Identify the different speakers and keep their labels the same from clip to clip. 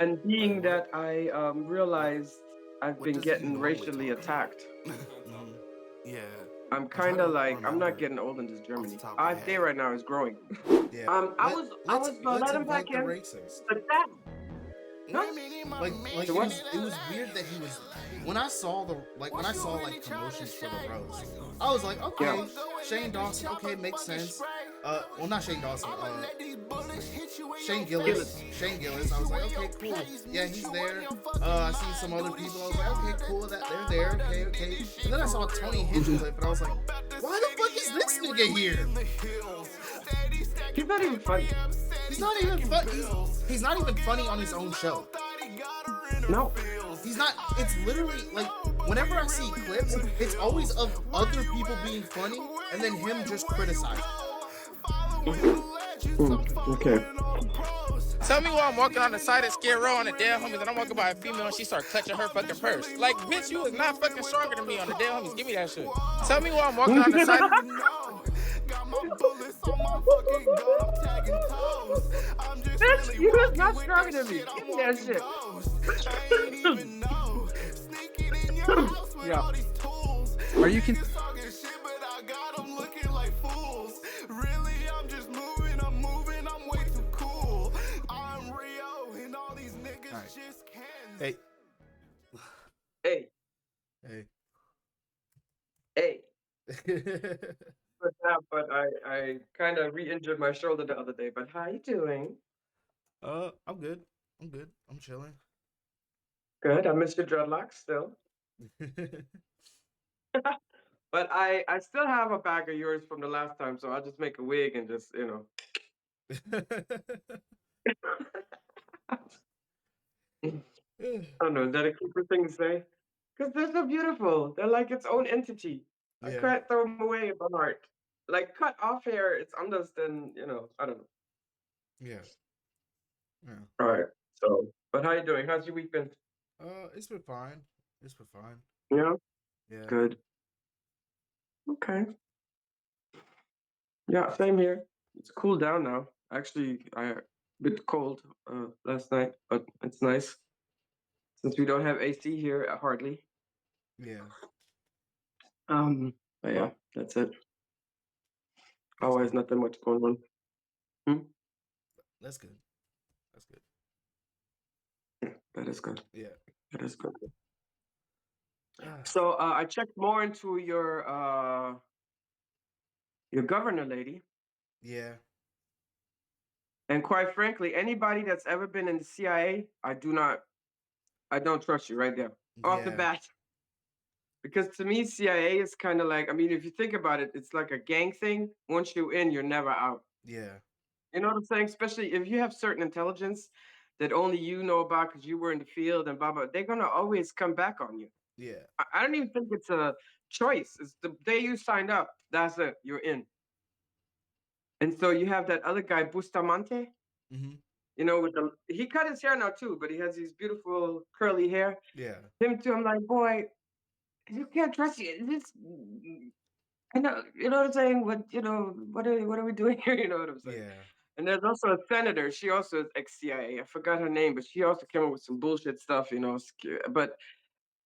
Speaker 1: And
Speaker 2: Like
Speaker 1: being
Speaker 2: what?
Speaker 1: that I realized I've
Speaker 3: What
Speaker 1: been
Speaker 3: does he
Speaker 1: getting
Speaker 3: normally
Speaker 1: racially
Speaker 3: talk about?
Speaker 1: attacked,
Speaker 2: Mm-hmm.
Speaker 3: Yeah.
Speaker 1: I'm
Speaker 3: I'm trying
Speaker 1: kind
Speaker 3: to
Speaker 1: of like I'm not
Speaker 3: remember
Speaker 1: getting old in this
Speaker 3: off the
Speaker 1: Germany.
Speaker 3: top of my
Speaker 1: Our day
Speaker 3: head.
Speaker 1: right now is growing.
Speaker 2: Yeah.
Speaker 1: I
Speaker 2: Let
Speaker 1: was I
Speaker 2: let's
Speaker 1: was
Speaker 2: let's
Speaker 1: let him back
Speaker 2: invite the
Speaker 1: in,
Speaker 2: racist.
Speaker 1: but that huh?
Speaker 2: Like
Speaker 1: The what?
Speaker 2: it was weird that he was when I saw the when I saw like promotions for the roast, I was like,
Speaker 1: Yeah.
Speaker 2: okay, Shane Dawson, okay, makes sense. Well, not Shane Dawson. What's his name? Shane
Speaker 1: Gillis.
Speaker 2: Gillis. Shane Gillis. I was like, okay, cool. Yeah, he's there. I seen some other people. I was like, okay, cool. That they're there. Okay, okay. And then I saw Tony Hinchcliffe, and I was like, why the fuck is this nigga here?
Speaker 1: He's not even funny.
Speaker 2: He's not even fun. He's not even funny on his own show.
Speaker 1: No.
Speaker 2: He's not. It's literally like whenever I see clips, it's always of other people being funny and then him just criticizing.
Speaker 1: Okay.
Speaker 4: Tell me why I'm walking on the side of Skid Row on the dead homies and I'm walking by a female and she start clutching her fucking purse. Like, bitch, you is not fucking stronger than me on the dead homies. Give me that shit. Tell me why I'm walking on the side.
Speaker 1: Bitch, you is not stronger than me. Give me that shit. Yeah.
Speaker 5: Are you con-
Speaker 2: Alright. Hey.
Speaker 1: Hey,
Speaker 2: Hey.
Speaker 1: hey. But I kind of re-injured my shoulder the other day. But how you doing?
Speaker 2: I'm good. I'm good. I'm chilling.
Speaker 1: Good. I miss your dreadlocks still. But I still have a bag of yours from the last time, so I'll just make a wig and just, I don't know, is that a cooper thing to say? Because they're so beautiful. They're like its own entity. I
Speaker 2: Yeah.
Speaker 1: can't throw them away by heart. Like cut off hair, it's anders than, I don't know.
Speaker 2: Yeah. Yeah.
Speaker 1: All right. So, but how you doing? How's your week been?
Speaker 2: It's been fine. It's been fine.
Speaker 1: Yeah,
Speaker 2: Yeah.
Speaker 1: good. Okay. Yeah, same here. It's cooled down now. Actually, I a bit cold last night, but it's nice since we don't have AC here hardly.
Speaker 2: Yeah.
Speaker 1: But yeah, that's it.
Speaker 2: That's
Speaker 1: Otherwise,
Speaker 2: good.
Speaker 1: nothing much going on. Hmm?
Speaker 2: That's good. That's good.
Speaker 1: That is good.
Speaker 2: Yeah.
Speaker 1: That is good.
Speaker 2: Ah,
Speaker 1: So I checked more into your governor lady,
Speaker 2: yeah.
Speaker 1: and quite frankly, anybody that's ever been in the CIA, I don't trust you right there off the
Speaker 2: Yeah.
Speaker 1: bat. Because to me, CIA is kind of like, I mean, if you think about it, it's like a gang thing. Once you're in, you're never out.
Speaker 2: Yeah.
Speaker 1: You know what I'm saying? Especially if you have certain intelligence that only you know about because you were in the field and blah blah. They're gonna always come back on you.
Speaker 2: Yeah.
Speaker 1: I don't even think it's a choice. It's the day you signed up. That's it. You're in. And so you have that other guy, Bustamante.
Speaker 2: Mm-hmm.
Speaker 1: With he cut his hair now too, but he has these beautiful curly hair.
Speaker 2: Yeah.
Speaker 1: Him too. I'm like, boy, you can't trust you. This, I know. You know what I'm saying? What are we doing here? You know what I'm saying?
Speaker 2: Yeah.
Speaker 1: And there's also a senator. She also is ex-CIA. I forgot her name, but she also came up with some bullshit stuff. But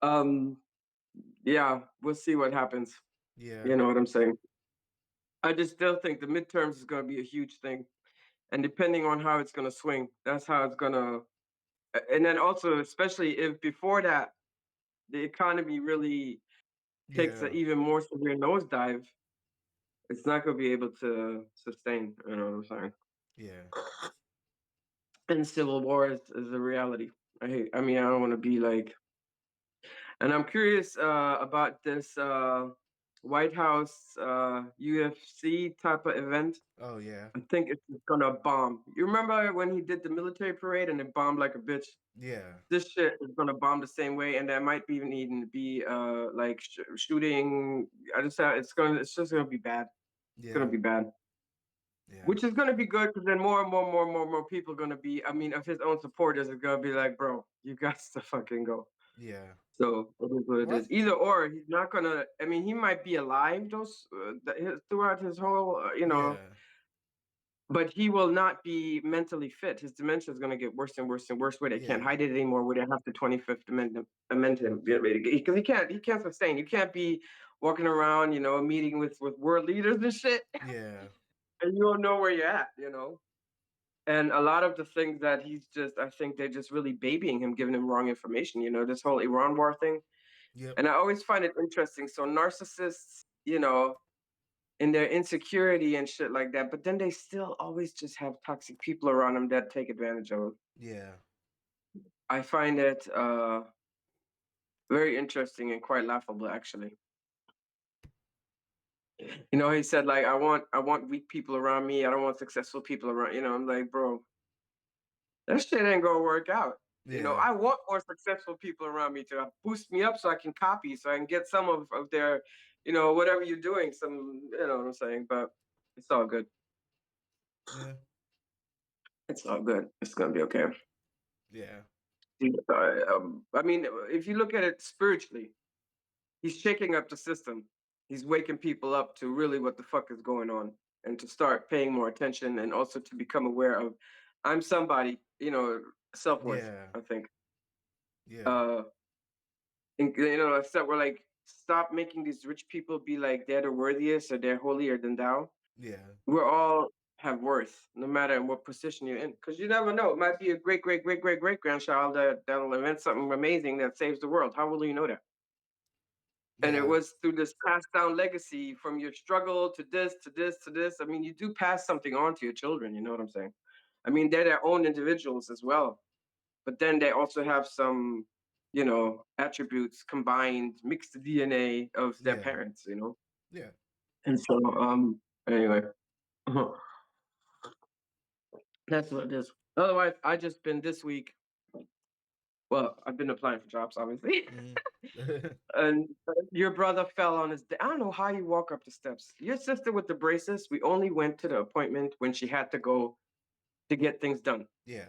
Speaker 1: um, yeah, we'll see what happens.
Speaker 2: Yeah.
Speaker 1: You know what I'm saying? I just still think the midterms is going to be a huge thing, and depending on how it's going to swing, that's how it's going to. And then also, especially if before that the economy really takes
Speaker 2: Yeah.
Speaker 1: an even more severe nosedive, it's not going to be able to sustain. You know what I'm saying?
Speaker 2: Yeah.
Speaker 1: And civil war is a reality. I mean, I don't want to be like. And I'm curious about this White House UFC type of event.
Speaker 2: Oh yeah.
Speaker 1: I think it's gonna bomb. You remember when he did the military parade and it bombed like a bitch?
Speaker 2: Yeah.
Speaker 1: This shit is gonna bomb the same way, and there might be even even be like shooting. It's just gonna be bad. It's gonna
Speaker 2: Yeah.
Speaker 1: be bad.
Speaker 2: Yeah.
Speaker 1: Which is gonna be good because then more people are gonna be. I mean, of his own supporters are gonna be like, bro, you got to fucking go.
Speaker 2: Yeah.
Speaker 1: So it is what it
Speaker 2: What?
Speaker 1: is. Either or, he's not gonna. I mean, he might be alive throughout his whole.
Speaker 2: Yeah.
Speaker 1: but he will not be mentally fit. His dementia is going to get worse and worse and worse. Where they can't
Speaker 2: Yeah.
Speaker 1: hide it anymore. Where they have to 25th amend him because he can't sustain. You can't be walking around, meeting with world leaders and shit,
Speaker 2: Yeah.
Speaker 1: and you don't know where you're at. And a lot of the things that I think they're just really babying him, giving him wrong information. This whole Iran war thing.
Speaker 2: Yep.
Speaker 1: And I always find it interesting. So narcissists, in their insecurity and shit like that, but then they still always just have toxic people around them that take advantage of them.
Speaker 2: Yeah.
Speaker 1: I find it very interesting and quite laughable, actually. He said like, I want weak people around me. I don't want successful people around. I'm like, bro, that shit ain't gonna work out.
Speaker 2: Yeah.
Speaker 1: I want more successful people around me to boost me up so I can copy, so I can get some of their, whatever you're doing. Some, you know what I'm saying. But it's all good.
Speaker 2: Yeah.
Speaker 1: It's all good. It's gonna be okay.
Speaker 2: Yeah.
Speaker 1: I mean, if you look at it spiritually, he's shaking up the system. He's waking people up to really what the fuck is going on, and to start paying more attention, and also to become aware of, I'm somebody, self-worth,
Speaker 2: Yeah.
Speaker 1: I think.
Speaker 2: Yeah.
Speaker 1: Uh, and, except we're like, stop making these rich people be like they're the worthiest or they're holier than thou.
Speaker 2: Yeah.
Speaker 1: We're all have worth, no matter in what position you're in, because you never know. It might be a great, great, great, great, great grandchild that'll invent something amazing that saves the world. How will you know that? And it
Speaker 2: Yeah.
Speaker 1: was through this passed down legacy from your struggle to this, to this, to this. I mean, you do pass something on to your children. You know what I'm saying? I mean, they're their own individuals as well, but then they also have some, attributes combined, mixed DNA of their
Speaker 2: Yeah.
Speaker 1: parents.
Speaker 2: Yeah.
Speaker 1: And so, anyway, that's what it is. Otherwise, I just been this week. Well, I've been applying for jobs, obviously.
Speaker 2: Mhm.
Speaker 1: And your brother fell on his. I don't know how you walk up the steps. Your sister with the braces. We only went to the appointment when she had to go to get things done.
Speaker 2: Yeah.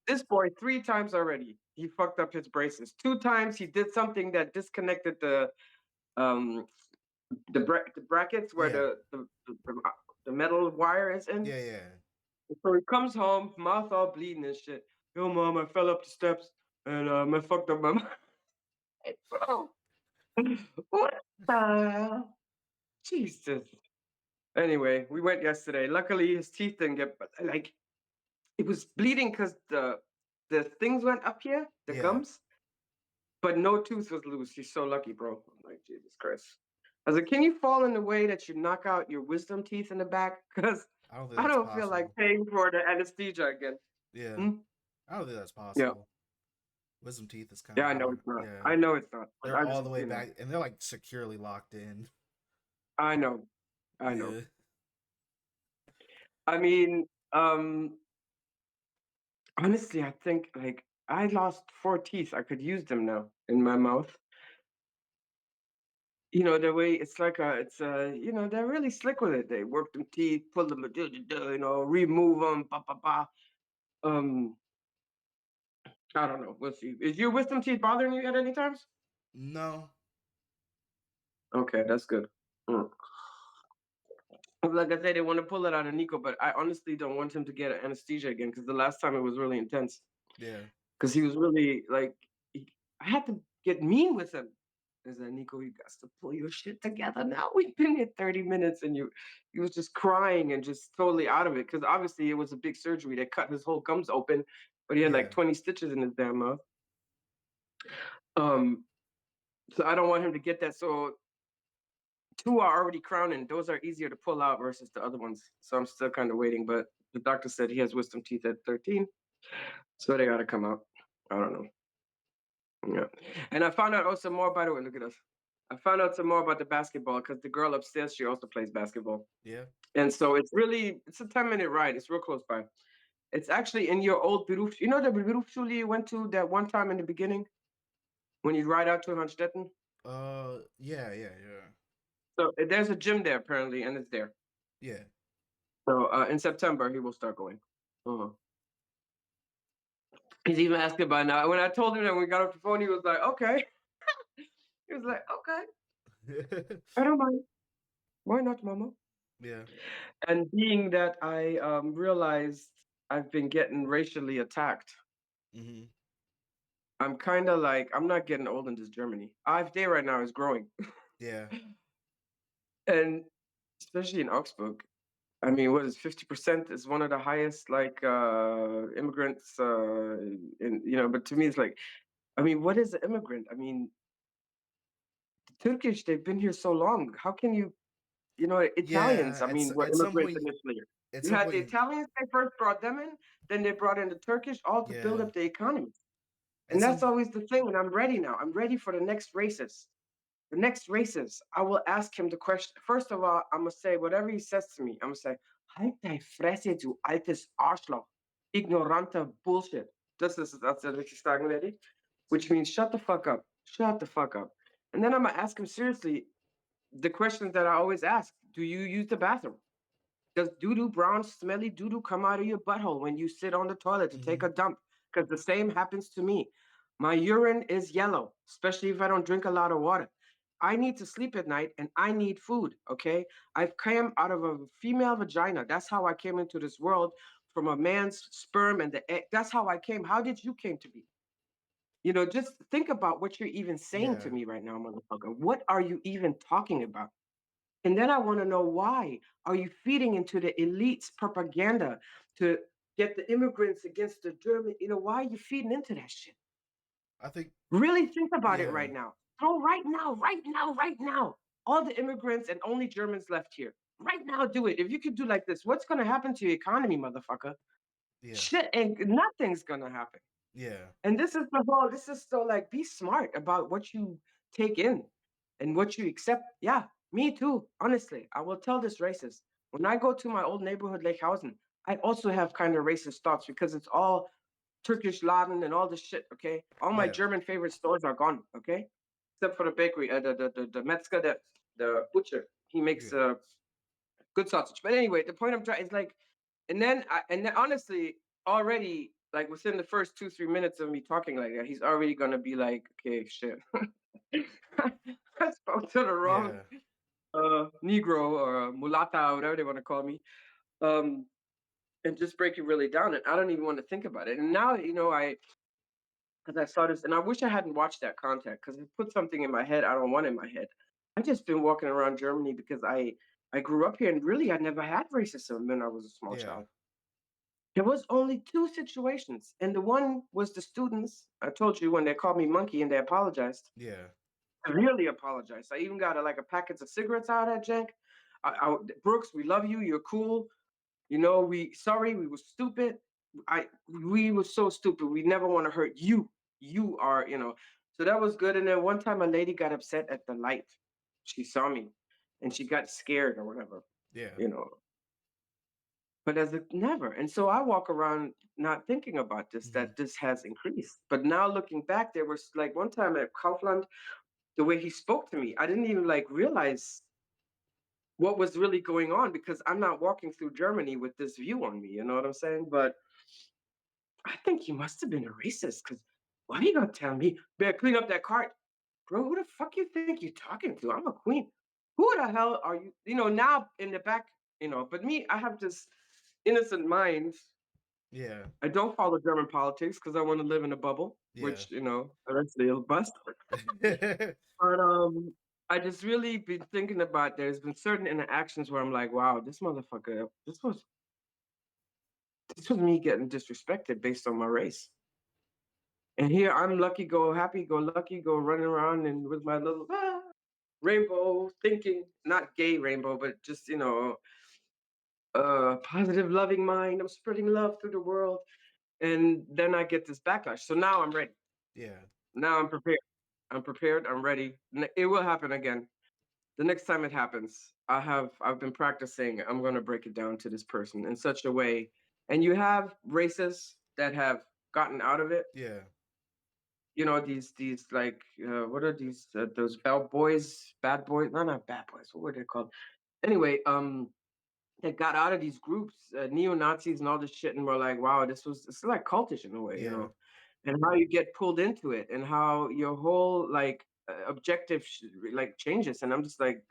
Speaker 1: This boy 3 times already. He fucked up his braces. 2 times he did something that disconnected um the brackets where
Speaker 2: Yeah.
Speaker 1: the metal wire is in.
Speaker 2: Yeah. Yeah.
Speaker 1: So he comes home, mouth all bleeding and shit. Yo, mom, I fell up the steps and I fucked up my mouth. Bro, what the Jesus? Anyway, we went yesterday. Luckily, his teeth didn't get like it was bleeding because the things went up here, the
Speaker 2: Yeah.
Speaker 1: gums, but no tooth was loose. He's so lucky, bro. I'm like, Jesus Christ. I was like, can you fall in the way that you knock out your wisdom teeth in the back? Because
Speaker 2: I don't think
Speaker 1: I
Speaker 2: that's
Speaker 1: don't feel like
Speaker 2: possible.
Speaker 1: paying for the anesthesia again.
Speaker 2: Yeah.
Speaker 1: Hmm?
Speaker 2: I don't think that's
Speaker 1: Yeah.
Speaker 2: possible. Wisdom teeth is kind
Speaker 1: Yeah,
Speaker 2: of
Speaker 1: I know
Speaker 2: hard.
Speaker 1: it's not.
Speaker 2: Yeah.
Speaker 1: I know it's not. But
Speaker 2: They're
Speaker 1: I
Speaker 2: all
Speaker 1: just,
Speaker 2: the way back and they're like securely locked in.
Speaker 1: I know. I know.
Speaker 2: Yeah.
Speaker 1: I mean, honestly, I think like I lost 4 teeth. I could use them now in my mouth. The way it's like they're really slick with it. They work them teeth, pull them, remove them, ba ba ba. Um, I don't know. We'll see. Is your wisdom teeth bothering you at any times?
Speaker 2: No.
Speaker 1: Okay, that's good. Mm. Like I said, they want to pull it out of Nico, but I honestly don't want him to get anesthesia again because the last time it was really intense.
Speaker 2: Yeah.
Speaker 1: Because he was really like, I had to get mean with him. I said, Nico, you got to pull your shit together now. We've been here 30 minutes and he was just crying and just totally out of it. Because obviously it was a big surgery. They cut his whole gums open, but he had
Speaker 2: Yeah.
Speaker 1: like 20 stitches in his damn mouth. Um, so I don't want him to get that. So 2 are already crowning. Those are easier to pull out versus the other ones. So I'm still kind of waiting. But the doctor said he has wisdom teeth at 13. So they got to come out. I don't know. Yeah. And I found out also more, by the way, look at us. I found out some more about the basketball because the girl upstairs, she also plays basketball.
Speaker 2: Yeah.
Speaker 1: And so it's a 10-minute ride. It's real close by. It's actually in your old Beruf. You know the Berufsschule you went to that one time in the beginning when you ride out to Hanstetten?
Speaker 2: Yeah. Yeah. Yeah.
Speaker 1: So there's a gym there apparently, and it's there.
Speaker 2: Yeah.
Speaker 1: So in September, he will start going. Uh-huh. He's even asking about now. When I told him that when we got off the phone, he was like, okay. He was like, okay, I don't mind. Why not, mama?
Speaker 2: Yeah.
Speaker 1: And being that I realized I've been getting racially attacked,
Speaker 2: Mm-hmm.
Speaker 1: I'm kind of like, I'm not getting old in this Germany. AfD right now is growing.
Speaker 2: Yeah.
Speaker 1: And especially in Augsburg. I mean, what is 50% is one of the highest like immigrants in, you know, but to me it's like, I mean, what is an immigrant? I mean, the Turkish, they've been here so long. How can you know, Italians,
Speaker 2: Yeah.
Speaker 1: I mean, were
Speaker 2: At some
Speaker 1: immigrants
Speaker 2: point.
Speaker 1: initially.
Speaker 2: At
Speaker 1: You
Speaker 2: some
Speaker 1: had the
Speaker 2: point.
Speaker 1: Italians, they first brought them in, then they brought in the Turkish, all to build
Speaker 2: Yeah.
Speaker 1: up the economy.
Speaker 2: At
Speaker 1: And that's
Speaker 2: some.
Speaker 1: always the thing. And I'm ready now. I'm ready for the next races. The next races, I will ask him the question. First of all, I'm gonna say whatever he says to me, I'm gonna say, halt dein Fresse, du altes Arschloch. Ignorante Bullshit. That's what ich sagen werde. Which means shut the fuck up. Shut the fuck up. And then I'm gonna ask him seriously the questions that I always ask. Do you use the bathroom? Does doo-doo, brown, smelly doo-doo come out of your butthole when you sit on the toilet to take
Speaker 2: Mm-hmm.
Speaker 1: a dump? Because the same happens to me. My urine is yellow, especially if I don't drink a lot of water. I need to sleep at night and I need food, okay? I've come out of a female vagina. That's how I came into this world from a man's sperm and the egg. That's how I came. How did you came to be? You know, just think about what you're even saying to
Speaker 2: Yeah.
Speaker 1: me right now, motherfucker. What are you even talking about? And then I want to know why are you feeding into the elites propaganda to get the immigrants against the German? You know, why are you feeding into that shit?
Speaker 2: I think.
Speaker 1: Really think about it
Speaker 2: Yeah.
Speaker 1: right now. Oh, right now, right now, right now. All the immigrants and only Germans left here. Right now, do it. If you could do like this, what's gonna happen to your economy, motherfucker?
Speaker 2: Yeah.
Speaker 1: Shit, and nothing's gonna happen.
Speaker 2: Yeah.
Speaker 1: And this is so like be smart about what you take in and what you accept. Yeah, me too. Honestly, I will tell this racist. When I go to my old neighborhood, Lakehausen, I also have kind of racist thoughts because it's all Turkish Laden and all this shit. Okay, all my
Speaker 2: Yeah.
Speaker 1: German favorite stores are gone. Okay, except for the bakery, the Metzger, the butcher. He makes
Speaker 2: Yeah.
Speaker 1: good sausage. But anyway, the point I'm trying is like, and then honestly, already like within the first 2 3 minutes of me talking like that, he's already gonna be like, okay, shit, I spoke to the wrong
Speaker 2: Yeah.
Speaker 1: Negro or mulata, whatever they want to call me, um, and just break it really down. And I don't even want to think about it. And now, you know, because I saw this, and I wish I hadn't watched that content because it put something in my head I don't want in my head. I just been walking around Germany because I grew up here and really I never had racism when I was a small
Speaker 2: Yeah.
Speaker 1: child. There was only two situations, and the one was the students. I told you when they called me monkey and they apologized.
Speaker 2: Yeah.
Speaker 1: I really apologized. I even got like a packets of cigarettes out of that jank. Brooks, we love you. You're cool. You know, we were stupid. We were so stupid. We never want to hurt you. You are, you know. So that was good. And then one time a lady got upset at the light. She saw me and she got scared or whatever,
Speaker 2: Yeah.
Speaker 1: you know. But as it never. And so I walk around not thinking about this,
Speaker 2: Mm-hmm.
Speaker 1: that this has increased. But now looking back, there was like one time at Kaufland, the way he spoke to me, I didn't even like realize what was really going on because I'm not walking through Germany with this view on me. You know what I'm saying? But I think he must have been a racist because why are you gonna tell me, better clean up that cart? Bro, who the fuck you think you're talking to? I'm a queen. Who the hell are you? You know, now in the back, you know, but me, I have this innocent mind.
Speaker 2: Yeah.
Speaker 1: I don't follow German politics because I want to live in a bubble,
Speaker 2: Yeah.
Speaker 1: which, you know, eventually it'll bust. But I just really been thinking about there's been certain interactions where I'm like, wow, this motherfucker, this was me getting disrespected based on my race. And here I'm lucky, go happy, go lucky, go running around and with my little rainbow thinking, not gay rainbow, but just, you know, positive, loving mind. I'm spreading love through the world. And then I get this backlash. So now I'm ready.
Speaker 2: Yeah.
Speaker 1: Now I'm prepared. I'm prepared. I'm ready. It will happen again. The next time it happens, I've been practicing. I'm gonna break it down to this person in such a way. And you have races that have gotten out of it.
Speaker 2: Yeah.
Speaker 1: You know, these like what are these those bad boys? No, not bad boys. What were they called? Anyway, that got out of these groups, neo Nazis and all this shit, and we're like, wow, this is like cultish in a way, you
Speaker 2: Yeah.
Speaker 1: know, and how you get pulled into it, and how your whole like objective like changes, and I'm just like,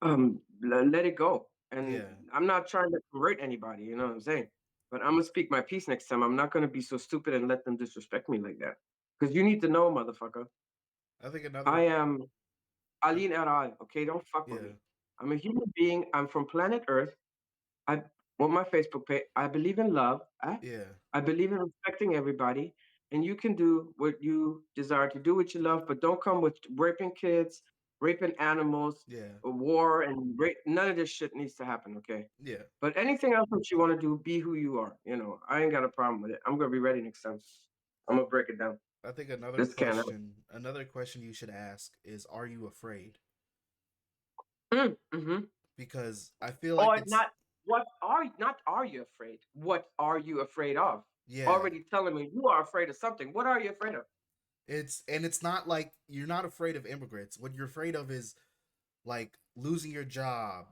Speaker 1: let it go. And
Speaker 2: Yeah.
Speaker 1: I'm not trying to convert anybody, you know what I'm saying? But I'm gonna speak my piece next time. I'm not gonna be so stupid and let them disrespect me like that. Because you need to know, motherfucker,
Speaker 2: I think
Speaker 1: I
Speaker 2: another.
Speaker 1: am Aline Eral, okay? Don't fuck with
Speaker 2: Yeah.
Speaker 1: me. I'm a human being. I'm from planet Earth. I on my Facebook page, I believe in love.
Speaker 2: Yeah.
Speaker 1: I believe in respecting everybody, and you can do what you desire to do what you love, but don't come with raping kids, raping animals,
Speaker 2: Yeah.
Speaker 1: war, and none of this shit needs to happen. Okay.
Speaker 2: Yeah.
Speaker 1: But anything else that you want to do, be who you are. You know, I ain't got a problem with it. I'm gonna be ready next time. I'm gonna break it down.
Speaker 2: I think
Speaker 1: This can't happen.
Speaker 2: another question you should ask is, are you afraid?
Speaker 1: Mm-hmm.
Speaker 2: Because I feel like
Speaker 1: Or
Speaker 2: it's
Speaker 1: not. Not are you afraid? What are you afraid of?
Speaker 2: yeah.
Speaker 1: Already telling me you are afraid of something. What are you afraid of?
Speaker 2: It's not like you're not afraid of immigrants. What you're afraid of is like losing your job,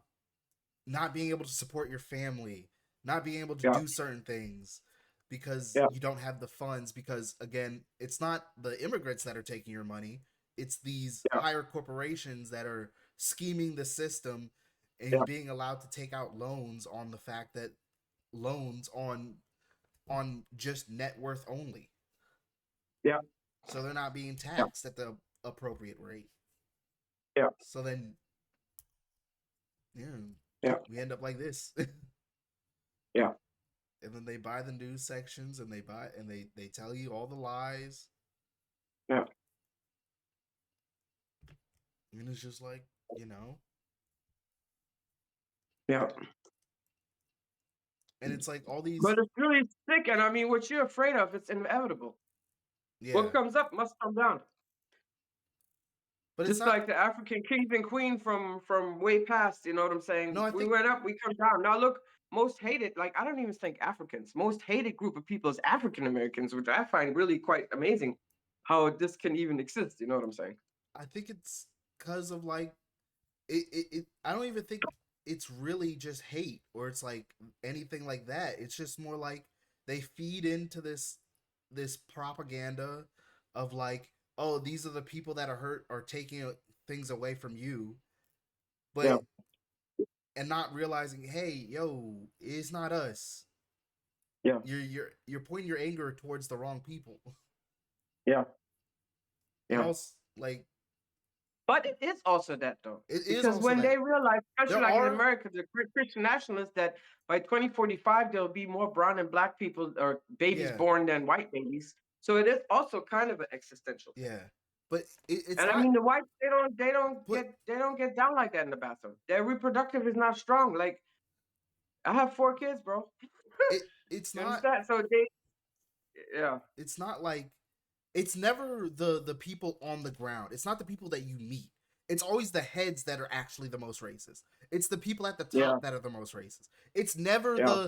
Speaker 2: not being able to support your family, not being able to
Speaker 1: Yeah,
Speaker 2: do certain things because
Speaker 1: yeah,
Speaker 2: you don't have the funds. Because again, it's not the immigrants that are taking your money, it's these
Speaker 1: yeah,
Speaker 2: higher corporations that are scheming the system
Speaker 1: yeah,
Speaker 2: and being allowed to take out loans on the fact that loans on just net worth only,
Speaker 1: yeah,
Speaker 2: so they're not being
Speaker 1: yeah,
Speaker 2: taxed at the appropriate rate.
Speaker 1: yeah,
Speaker 2: So then, yeah,
Speaker 1: yeah,
Speaker 2: we end up like this.
Speaker 1: yeah,
Speaker 2: And then they buy the news sections and they tell you all the lies,
Speaker 1: yeah,
Speaker 2: and it's just like, you know,
Speaker 1: yeah.
Speaker 2: and it's like all these.
Speaker 1: But it's really sick, and I mean, what you're afraid of, it's inevitable.
Speaker 2: Yeah,
Speaker 1: What comes up must come down.
Speaker 2: but it's
Speaker 1: Just
Speaker 2: not.
Speaker 1: like the African kings and queen from way past, you know what I'm saying?
Speaker 2: No, I
Speaker 1: We
Speaker 2: think
Speaker 1: went up, we come down. Now look, most hated, like I don't even think Africans, most hated group of people is African Americans, which I find really quite amazing how this can even exist, you know what I'm saying?
Speaker 2: I think it's because of like it. I don't even think it's really just hate or it's like anything like that. It's just more like they feed into this propaganda of like, oh, these are the people that are hurt or taking things away from you,
Speaker 1: Yeah,
Speaker 2: but and not realizing, hey, yo, it's not us.
Speaker 1: yeah,
Speaker 2: You're pointing your anger towards the wrong people.
Speaker 1: yeah,
Speaker 2: And
Speaker 1: yeah.
Speaker 2: also like
Speaker 1: But it is also that though,
Speaker 2: it is
Speaker 1: because
Speaker 2: also
Speaker 1: when they
Speaker 2: that
Speaker 1: realize,
Speaker 2: there
Speaker 1: especially like in
Speaker 2: are
Speaker 1: America, the Christian nationalists, that by 2045 there'll be more brown and black people or babies
Speaker 2: yeah,
Speaker 1: born than white babies. So it is also kind of an existential thing.
Speaker 2: yeah. But it's
Speaker 1: And I
Speaker 2: not
Speaker 1: mean, the whites
Speaker 2: but
Speaker 1: they don't get down like that in the bathroom. Their reproductive is not strong. Like I have 4 kids, bro.
Speaker 2: it's
Speaker 1: You
Speaker 2: not
Speaker 1: understand? So they, yeah,
Speaker 2: it's not like it's never the people on the ground. It's not the people that you meet. It's always the heads that are actually the most racist. It's the people at the
Speaker 1: yeah,
Speaker 2: top that are the most racist. It's never
Speaker 1: yeah,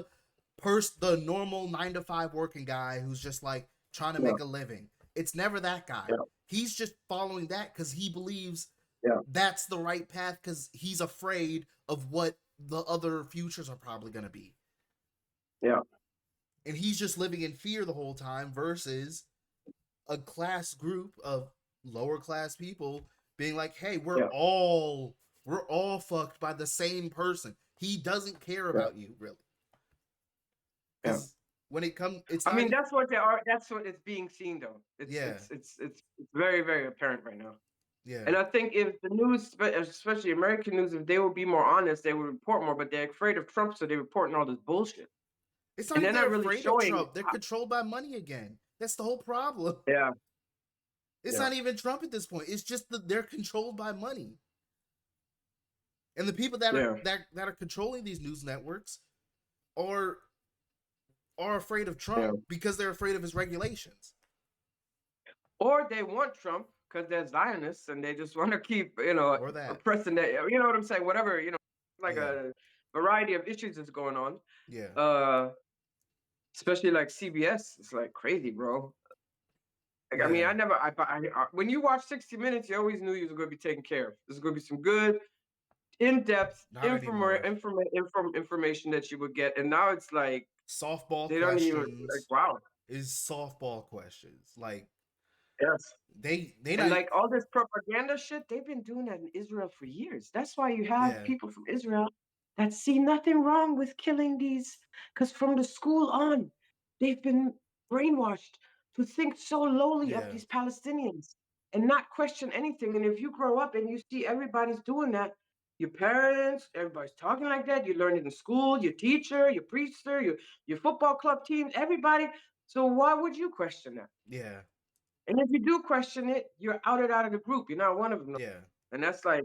Speaker 2: the normal 9 to 5 working guy who's just like trying to
Speaker 1: yeah,
Speaker 2: make a living. It's never that guy.
Speaker 1: yeah,
Speaker 2: He's just following that because he believes
Speaker 1: yeah,
Speaker 2: that's the right path because he's afraid of what the other futures are probably going to be.
Speaker 1: yeah,
Speaker 2: And he's just living in fear the whole time versus a class group of lower class people being like, hey,
Speaker 1: yeah,
Speaker 2: we're all fucked by the same person. He doesn't care
Speaker 1: yeah,
Speaker 2: about you really.
Speaker 1: yeah.
Speaker 2: Because when it comes, it's
Speaker 1: I
Speaker 2: not
Speaker 1: mean, that's what they are. That's what it's being seen, though.
Speaker 2: yeah,
Speaker 1: It's very, very apparent right now.
Speaker 2: yeah.
Speaker 1: And I think if the news, especially American news, if they would be more honest, they would report more. But they're afraid of Trump, so they're reporting all this bullshit,
Speaker 2: It's not
Speaker 1: and
Speaker 2: even
Speaker 1: they're
Speaker 2: they're
Speaker 1: not really
Speaker 2: afraid of
Speaker 1: showing.
Speaker 2: Trump. They're controlled by money again. That's the whole problem.
Speaker 1: Yeah,
Speaker 2: It's
Speaker 1: yeah,
Speaker 2: not even Trump at this point. It's just that they're controlled by money. And the people
Speaker 1: yeah,
Speaker 2: that are controlling these news networks are are afraid of
Speaker 1: yeah.
Speaker 2: Trump because they're afraid of his regulations.
Speaker 1: Or they want Trump because they're Zionists and they just want to keep,
Speaker 2: Or that.
Speaker 1: oppressing that. You know what I'm saying? Whatever, like
Speaker 2: Yeah.
Speaker 1: a variety of issues is going on.
Speaker 2: Yeah.
Speaker 1: Uh, especially like CBS, it's like crazy, bro. Like, I mean,
Speaker 2: Yeah.
Speaker 1: when you watch 60 Minutes, you always knew you was going to be taken care of. There's going to be some good, in-depth
Speaker 2: Not anymore.
Speaker 1: information that you would get. And now it's like,
Speaker 2: Softball
Speaker 1: they don't even, like,
Speaker 2: questions
Speaker 1: wow.
Speaker 2: is softball questions. Like
Speaker 1: Yes.
Speaker 2: They
Speaker 1: And
Speaker 2: not
Speaker 1: like all this propaganda shit, they've been doing that in Israel for years. That's why you have
Speaker 2: yeah
Speaker 1: people from Israel that see nothing wrong with killing these, because from the school on, they've been brainwashed to think so lowly of
Speaker 2: yeah
Speaker 1: these Palestinians and not question anything. And if you grow up and you see everybody's doing that, your parents, everybody's talking like that, you learn it in school, your teacher, your priester, your football club team, everybody. So why would you question that?
Speaker 2: yeah
Speaker 1: And if you do question it, you're outed out of the group. You're not one of them.
Speaker 2: yeah.
Speaker 1: And that's like,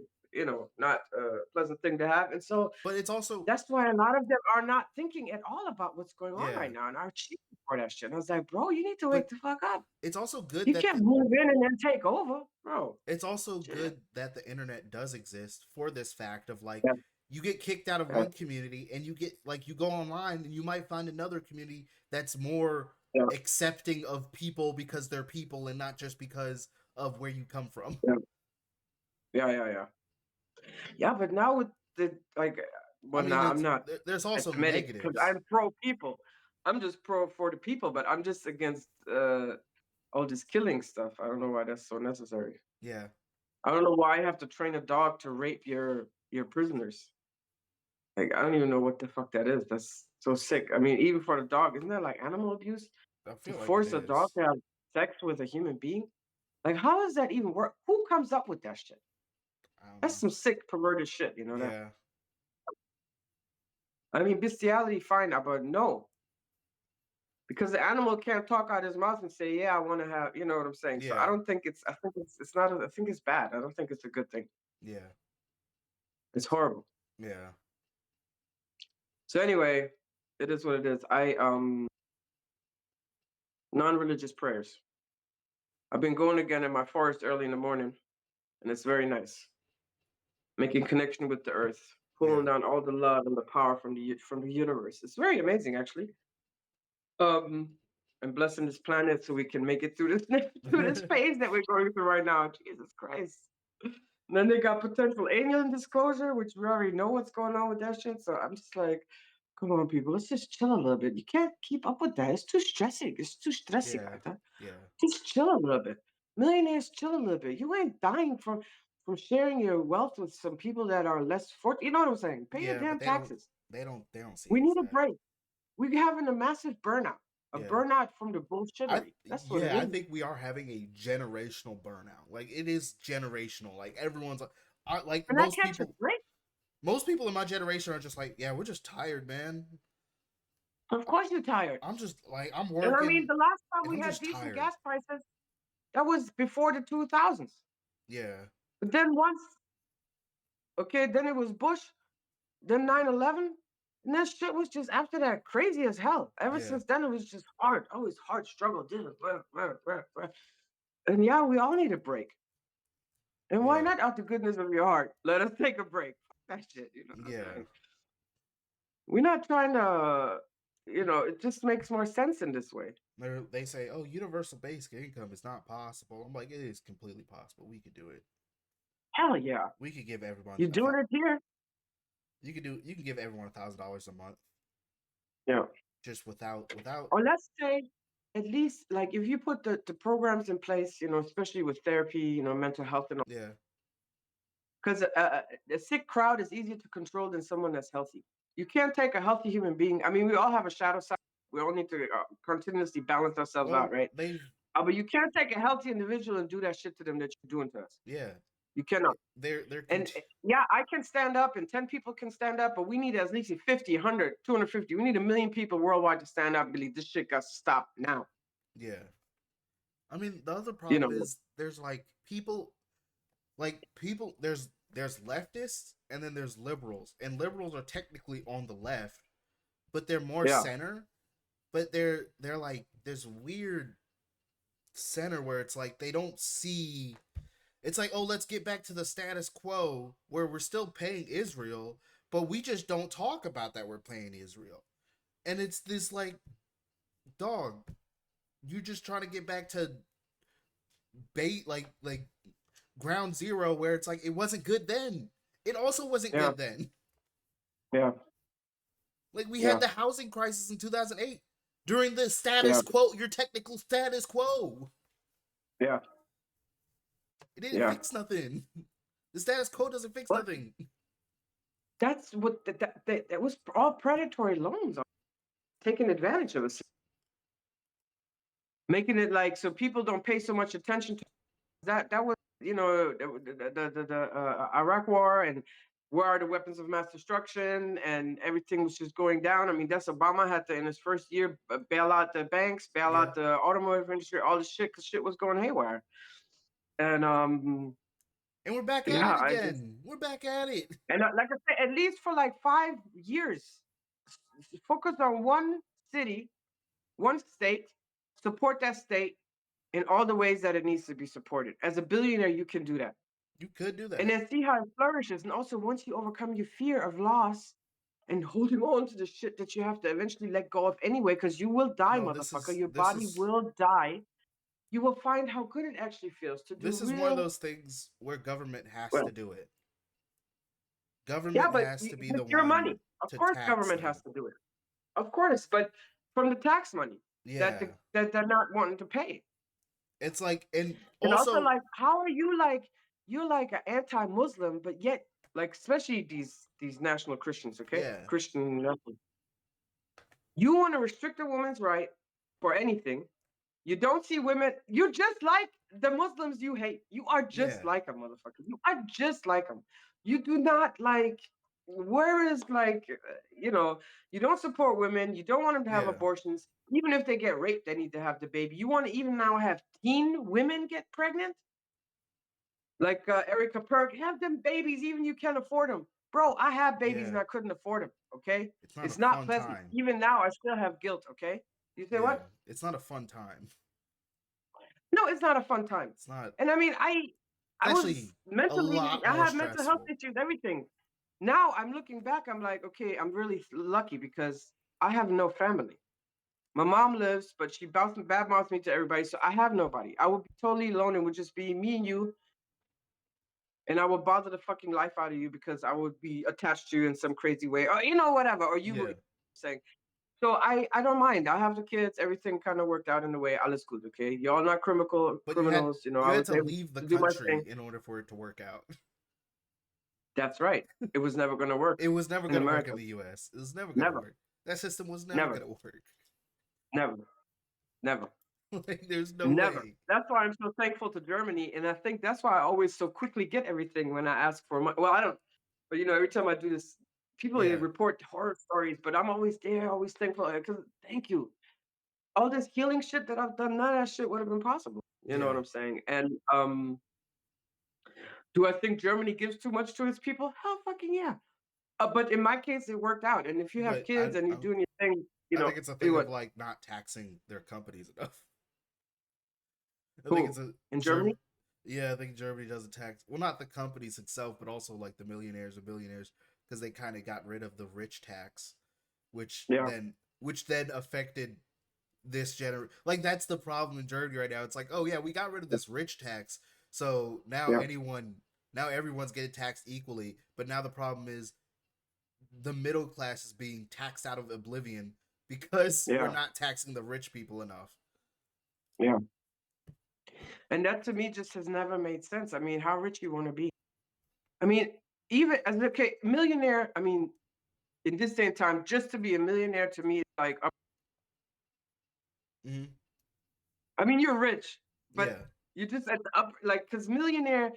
Speaker 1: not a pleasant thing to have. And so
Speaker 2: But it's also
Speaker 1: that's why a lot of them are not thinking at all about what's going on
Speaker 2: yeah.
Speaker 1: right now and are cheating for that shit. And I was like, bro, you need to
Speaker 2: But
Speaker 1: wake the fuck up.
Speaker 2: it's also good
Speaker 1: You
Speaker 2: that
Speaker 1: can't move in and then take over, bro.
Speaker 2: it's also
Speaker 1: Shit.
Speaker 2: good that the internet does exist for this fact of like
Speaker 1: Yeah,
Speaker 2: you get kicked out of
Speaker 1: yeah,
Speaker 2: one community and you get like you go online and you might find another community that's more
Speaker 1: yeah,
Speaker 2: accepting of people because they're people and not just because of where you come from.
Speaker 1: yeah, yeah. Yeah, but now with the
Speaker 2: I
Speaker 1: well,
Speaker 2: mean,
Speaker 1: now I'm
Speaker 2: it's
Speaker 1: not
Speaker 2: there's also
Speaker 1: Semitic because
Speaker 2: negatives.
Speaker 1: I'm pro people. I'm just pro for the people, but I'm just against all this killing stuff. I don't know why that's so necessary.
Speaker 2: Yeah.
Speaker 1: I don't know why I have to train a dog to rape your prisoners. Like I don't even know what the fuck that is. That's so sick. I mean, even for the dog, isn't that like animal abuse
Speaker 2: I
Speaker 1: to
Speaker 2: feel like it
Speaker 1: force a dog
Speaker 2: is.
Speaker 1: to have sex with a human being? Like, how does that even work? Who comes up with that shit?
Speaker 2: I don't
Speaker 1: That's
Speaker 2: know.
Speaker 1: some sick, perverted shit. You know that?
Speaker 2: Yeah.
Speaker 1: I mean, bestiality, fine, but no, because the animal can't talk out his mouth and say, "Yeah, I want to have." You know what I'm saying? So I
Speaker 2: Yeah.
Speaker 1: don't think it's. I think it's not. I think it's bad. I don't think it's a good thing.
Speaker 2: Yeah.
Speaker 1: It's horrible.
Speaker 2: Yeah.
Speaker 1: So anyway, it is what it is. Non-religious prayers. I've been going again in my forest early in the morning, and it's very nice. Making connection with the earth,
Speaker 2: Yeah.
Speaker 1: pulling down all the love and the power from the universe. It's very amazing, actually. Um, and blessing this planet so we can make it through this through this phase that we're going through right now. Jesus Christ. And then they got potential alien disclosure, which we already know what's going on with that shit. So I'm just like, come on, people, let's just chill a little bit. You can't keep up with that. It's too stressing. It's too stressing,
Speaker 2: Yeah.
Speaker 1: Alter.
Speaker 2: Yeah.
Speaker 1: Just chill a little bit. Millionaires, chill a little bit. You ain't dying from sharing your wealth with some people that are less fortunate. You know what I'm saying? Pay your
Speaker 2: Yeah, but
Speaker 1: damn taxes.
Speaker 2: they don't see
Speaker 1: We
Speaker 2: it as
Speaker 1: need a
Speaker 2: that.
Speaker 1: break. We're having a massive burnout. A
Speaker 2: Yeah.
Speaker 1: burnout from the bullshittery. That's what it
Speaker 2: I
Speaker 1: is.
Speaker 2: think we are having a generational burnout. Like it is generational. Like everyone's like
Speaker 1: And I catch a break.
Speaker 2: most people in my generation are just like, yeah, we're just tired, man.
Speaker 1: Of course you're tired.
Speaker 2: I'm just like I'm
Speaker 1: And I mean,
Speaker 2: working
Speaker 1: the last time
Speaker 2: and
Speaker 1: we
Speaker 2: I'm
Speaker 1: had
Speaker 2: just
Speaker 1: decent
Speaker 2: tired.
Speaker 1: gas prices, that was before the 2000s.
Speaker 2: Yeah.
Speaker 1: But then once, okay, then it was Bush, then 9/11, and that shit was just after that crazy as hell. Ever
Speaker 2: Yeah.
Speaker 1: since then, it was just hard, always hard struggle. And yeah, we all need a break. And why
Speaker 2: Yeah.
Speaker 1: not out the goodness of your heart? Let us take a break. Fuck that shit, you know what I'm
Speaker 2: Yeah.
Speaker 1: saying? We're not trying to, it just makes more sense in this way.
Speaker 2: They say, "Oh, universal basic income is not possible." I'm like, "It is completely possible. We could do it.
Speaker 1: Hell yeah.
Speaker 2: We could give everyone
Speaker 1: You're doing it here?
Speaker 2: you can give everyone $1,000 a month
Speaker 1: Yeah.
Speaker 2: just without
Speaker 1: Or let's say at least like if you put the programs in place, especially with therapy, mental health and all,
Speaker 2: yeah
Speaker 1: because a sick crowd is easier to control than someone that's healthy. You can't take a healthy human being. I mean, we all have a shadow side. We all need to continuously balance ourselves out,
Speaker 2: well
Speaker 1: right?
Speaker 2: they've
Speaker 1: But you can't take a healthy individual and do that shit to them that you're doing to us.
Speaker 2: yeah
Speaker 1: You cannot.
Speaker 2: they're
Speaker 1: And yeah, I can stand up and 10 people can stand up, but we need at least 50, 100, 250. We need 1 million people worldwide to stand up and believe this shit got to stop now.
Speaker 2: yeah. I mean, the other
Speaker 1: You
Speaker 2: problem
Speaker 1: know,
Speaker 2: is there's people there's leftists and then there's liberals, and liberals are technically on the left, but they're more
Speaker 1: yeah,
Speaker 2: center. But they're like this weird center where it's like they don't see. It's like, oh, let's get back to the status quo where we're still paying Israel, but we just don't talk about that we're paying Israel. And it's this like, dog, you just trying to get back to bait like ground zero where it's like it wasn't good then. It also wasn't
Speaker 1: yeah,
Speaker 2: good then.
Speaker 1: yeah,
Speaker 2: Like we had
Speaker 1: yeah,
Speaker 2: the housing crisis in 2008 during the status
Speaker 1: yeah.
Speaker 2: quo, your technical status quo.
Speaker 1: Yeah.
Speaker 2: It didn't
Speaker 1: Yeah.
Speaker 2: fix nothing. The status quo doesn't fix
Speaker 1: What?
Speaker 2: nothing.
Speaker 1: That's what that was all predatory loans, taking advantage of us, making it like so people don't pay so much attention to that. That was, you know, the Iraq War, and where are the weapons of mass destruction, and everything was just going down. I mean, that's Obama had to in his first year bail out the banks, bail
Speaker 2: Yeah.
Speaker 1: out the automotive industry, all this shit, because shit was going haywire. And
Speaker 2: And we're back at
Speaker 1: yeah,
Speaker 2: it again. We're back at it.
Speaker 1: and like I said, at least for like 5 years, focus on one city, one state, support that state in all the ways that it needs to be supported. As a billionaire, you can do that.
Speaker 2: You could do that.
Speaker 1: And then see how it flourishes. And also, once you overcome your fear of loss and holding on to the shit that you have to eventually let go of anyway, because you will die,
Speaker 2: No,
Speaker 1: motherfucker. Your body will die. You will find how good it actually feels to do
Speaker 2: This is
Speaker 1: real.
Speaker 2: one of those things where government has
Speaker 1: Well,
Speaker 2: to do it.
Speaker 1: yeah,
Speaker 2: Government
Speaker 1: but
Speaker 2: has to be the
Speaker 1: with your
Speaker 2: one
Speaker 1: money. Of
Speaker 2: to
Speaker 1: course,
Speaker 2: tax
Speaker 1: government
Speaker 2: them.
Speaker 1: has to do it. Of course, but from the tax money
Speaker 2: Yeah.
Speaker 1: that they're not wanting to pay.
Speaker 2: It's like, and
Speaker 1: And also,
Speaker 2: also,
Speaker 1: like, how are you like you're like an anti-Muslim, but yet, like, especially these national Christians, okay?
Speaker 2: yeah,
Speaker 1: Christian national. You want to restrict a woman's right for anything. You don't see women. You're just like the Muslims you hate. You are just
Speaker 2: yeah,
Speaker 1: like a motherfucker. You are just like them. You do not like. Where is like, you know, you don't support women. You don't want them to have
Speaker 2: yeah,
Speaker 1: abortions. Even if they get raped, they need to have the baby. You want to even now have teen women get pregnant? Like Erica Perk, have them babies, even you can't afford them. Bro, I have babies and
Speaker 2: yeah.
Speaker 1: I couldn't afford them, okay?
Speaker 2: It's not a
Speaker 1: It's not
Speaker 2: fun
Speaker 1: pleasant.
Speaker 2: time.
Speaker 1: Even now, I still have guilt, okay? You say
Speaker 2: Yeah,
Speaker 1: what?
Speaker 2: it's not a fun time.
Speaker 1: No, it's not a fun time.
Speaker 2: It's not.
Speaker 1: And I mean, I was
Speaker 2: Actually, a
Speaker 1: mentally,
Speaker 2: lot
Speaker 1: I
Speaker 2: more
Speaker 1: had mental health
Speaker 2: stressful.
Speaker 1: issues, everything. Now I'm looking back, I'm like, okay, I'm really lucky because I have no family. My mom lives, but she bad mouths me to everybody, so I have nobody. I would be totally alone. It would just be me and you, and I would bother the fucking life out of you because I would be attached to you in some crazy way, or you know, whatever, or you
Speaker 2: Yeah,
Speaker 1: would saying. So I don't mind. I have the kids. Everything kind of worked out in the way. Alles good, okay? Y'all not
Speaker 2: but
Speaker 1: criminals. You know,
Speaker 2: you
Speaker 1: I
Speaker 2: had
Speaker 1: was
Speaker 2: to
Speaker 1: able
Speaker 2: leave the
Speaker 1: to do my
Speaker 2: country
Speaker 1: thing.
Speaker 2: in order for it to work out.
Speaker 1: That's right. It was never going to work
Speaker 2: It was never
Speaker 1: in
Speaker 2: going to work
Speaker 1: America.
Speaker 2: in the U.S. It was never going to
Speaker 1: Never,
Speaker 2: work. That system was never
Speaker 1: never,
Speaker 2: going to work.
Speaker 1: never, never,
Speaker 2: Like, there's no
Speaker 1: never.
Speaker 2: way.
Speaker 1: That's why I'm so thankful to Germany, and I think that's why I always so quickly get everything when I ask for money. Well, I don't, but you know, every time I do this, people
Speaker 2: Yeah,
Speaker 1: report horror stories, but I'm always there, always thankful because thank you. All this healing shit that I've done, none of that shit would have been possible. You know
Speaker 2: yeah.
Speaker 1: what I'm saying? And do I think Germany gives too much to its people? Hell fucking yeah. But in my case, it worked out. And if you have
Speaker 2: But
Speaker 1: kids and you're doing your thing, you
Speaker 2: I
Speaker 1: know,
Speaker 2: think it's a
Speaker 1: you
Speaker 2: thing of
Speaker 1: what?
Speaker 2: like not taxing their companies enough. I think
Speaker 1: Who?
Speaker 2: it's a
Speaker 1: In Germany?
Speaker 2: Yeah, I think Germany doesn't tax, well, not the companies itself, but also like the millionaires and billionaires, because they kind of got rid of the rich tax, which
Speaker 1: Yeah.
Speaker 2: then affected this like that's the problem in Germany right now. It's like, oh yeah, we got rid of this rich tax, so now
Speaker 1: Yeah.
Speaker 2: now everyone's getting taxed equally. But now the problem is the middle class is being taxed out of oblivion because we're
Speaker 1: Yeah.
Speaker 2: not taxing the rich people enough.
Speaker 1: Yeah. And that to me just has never made sense. I mean, how rich you want to be? I mean, even as okay, millionaire, I mean, in this day and time, just to be a millionaire to me is like,
Speaker 2: Mm-hmm.
Speaker 1: I mean, you're rich, but
Speaker 2: Yeah,
Speaker 1: you're just at the upper, like, because millionaire,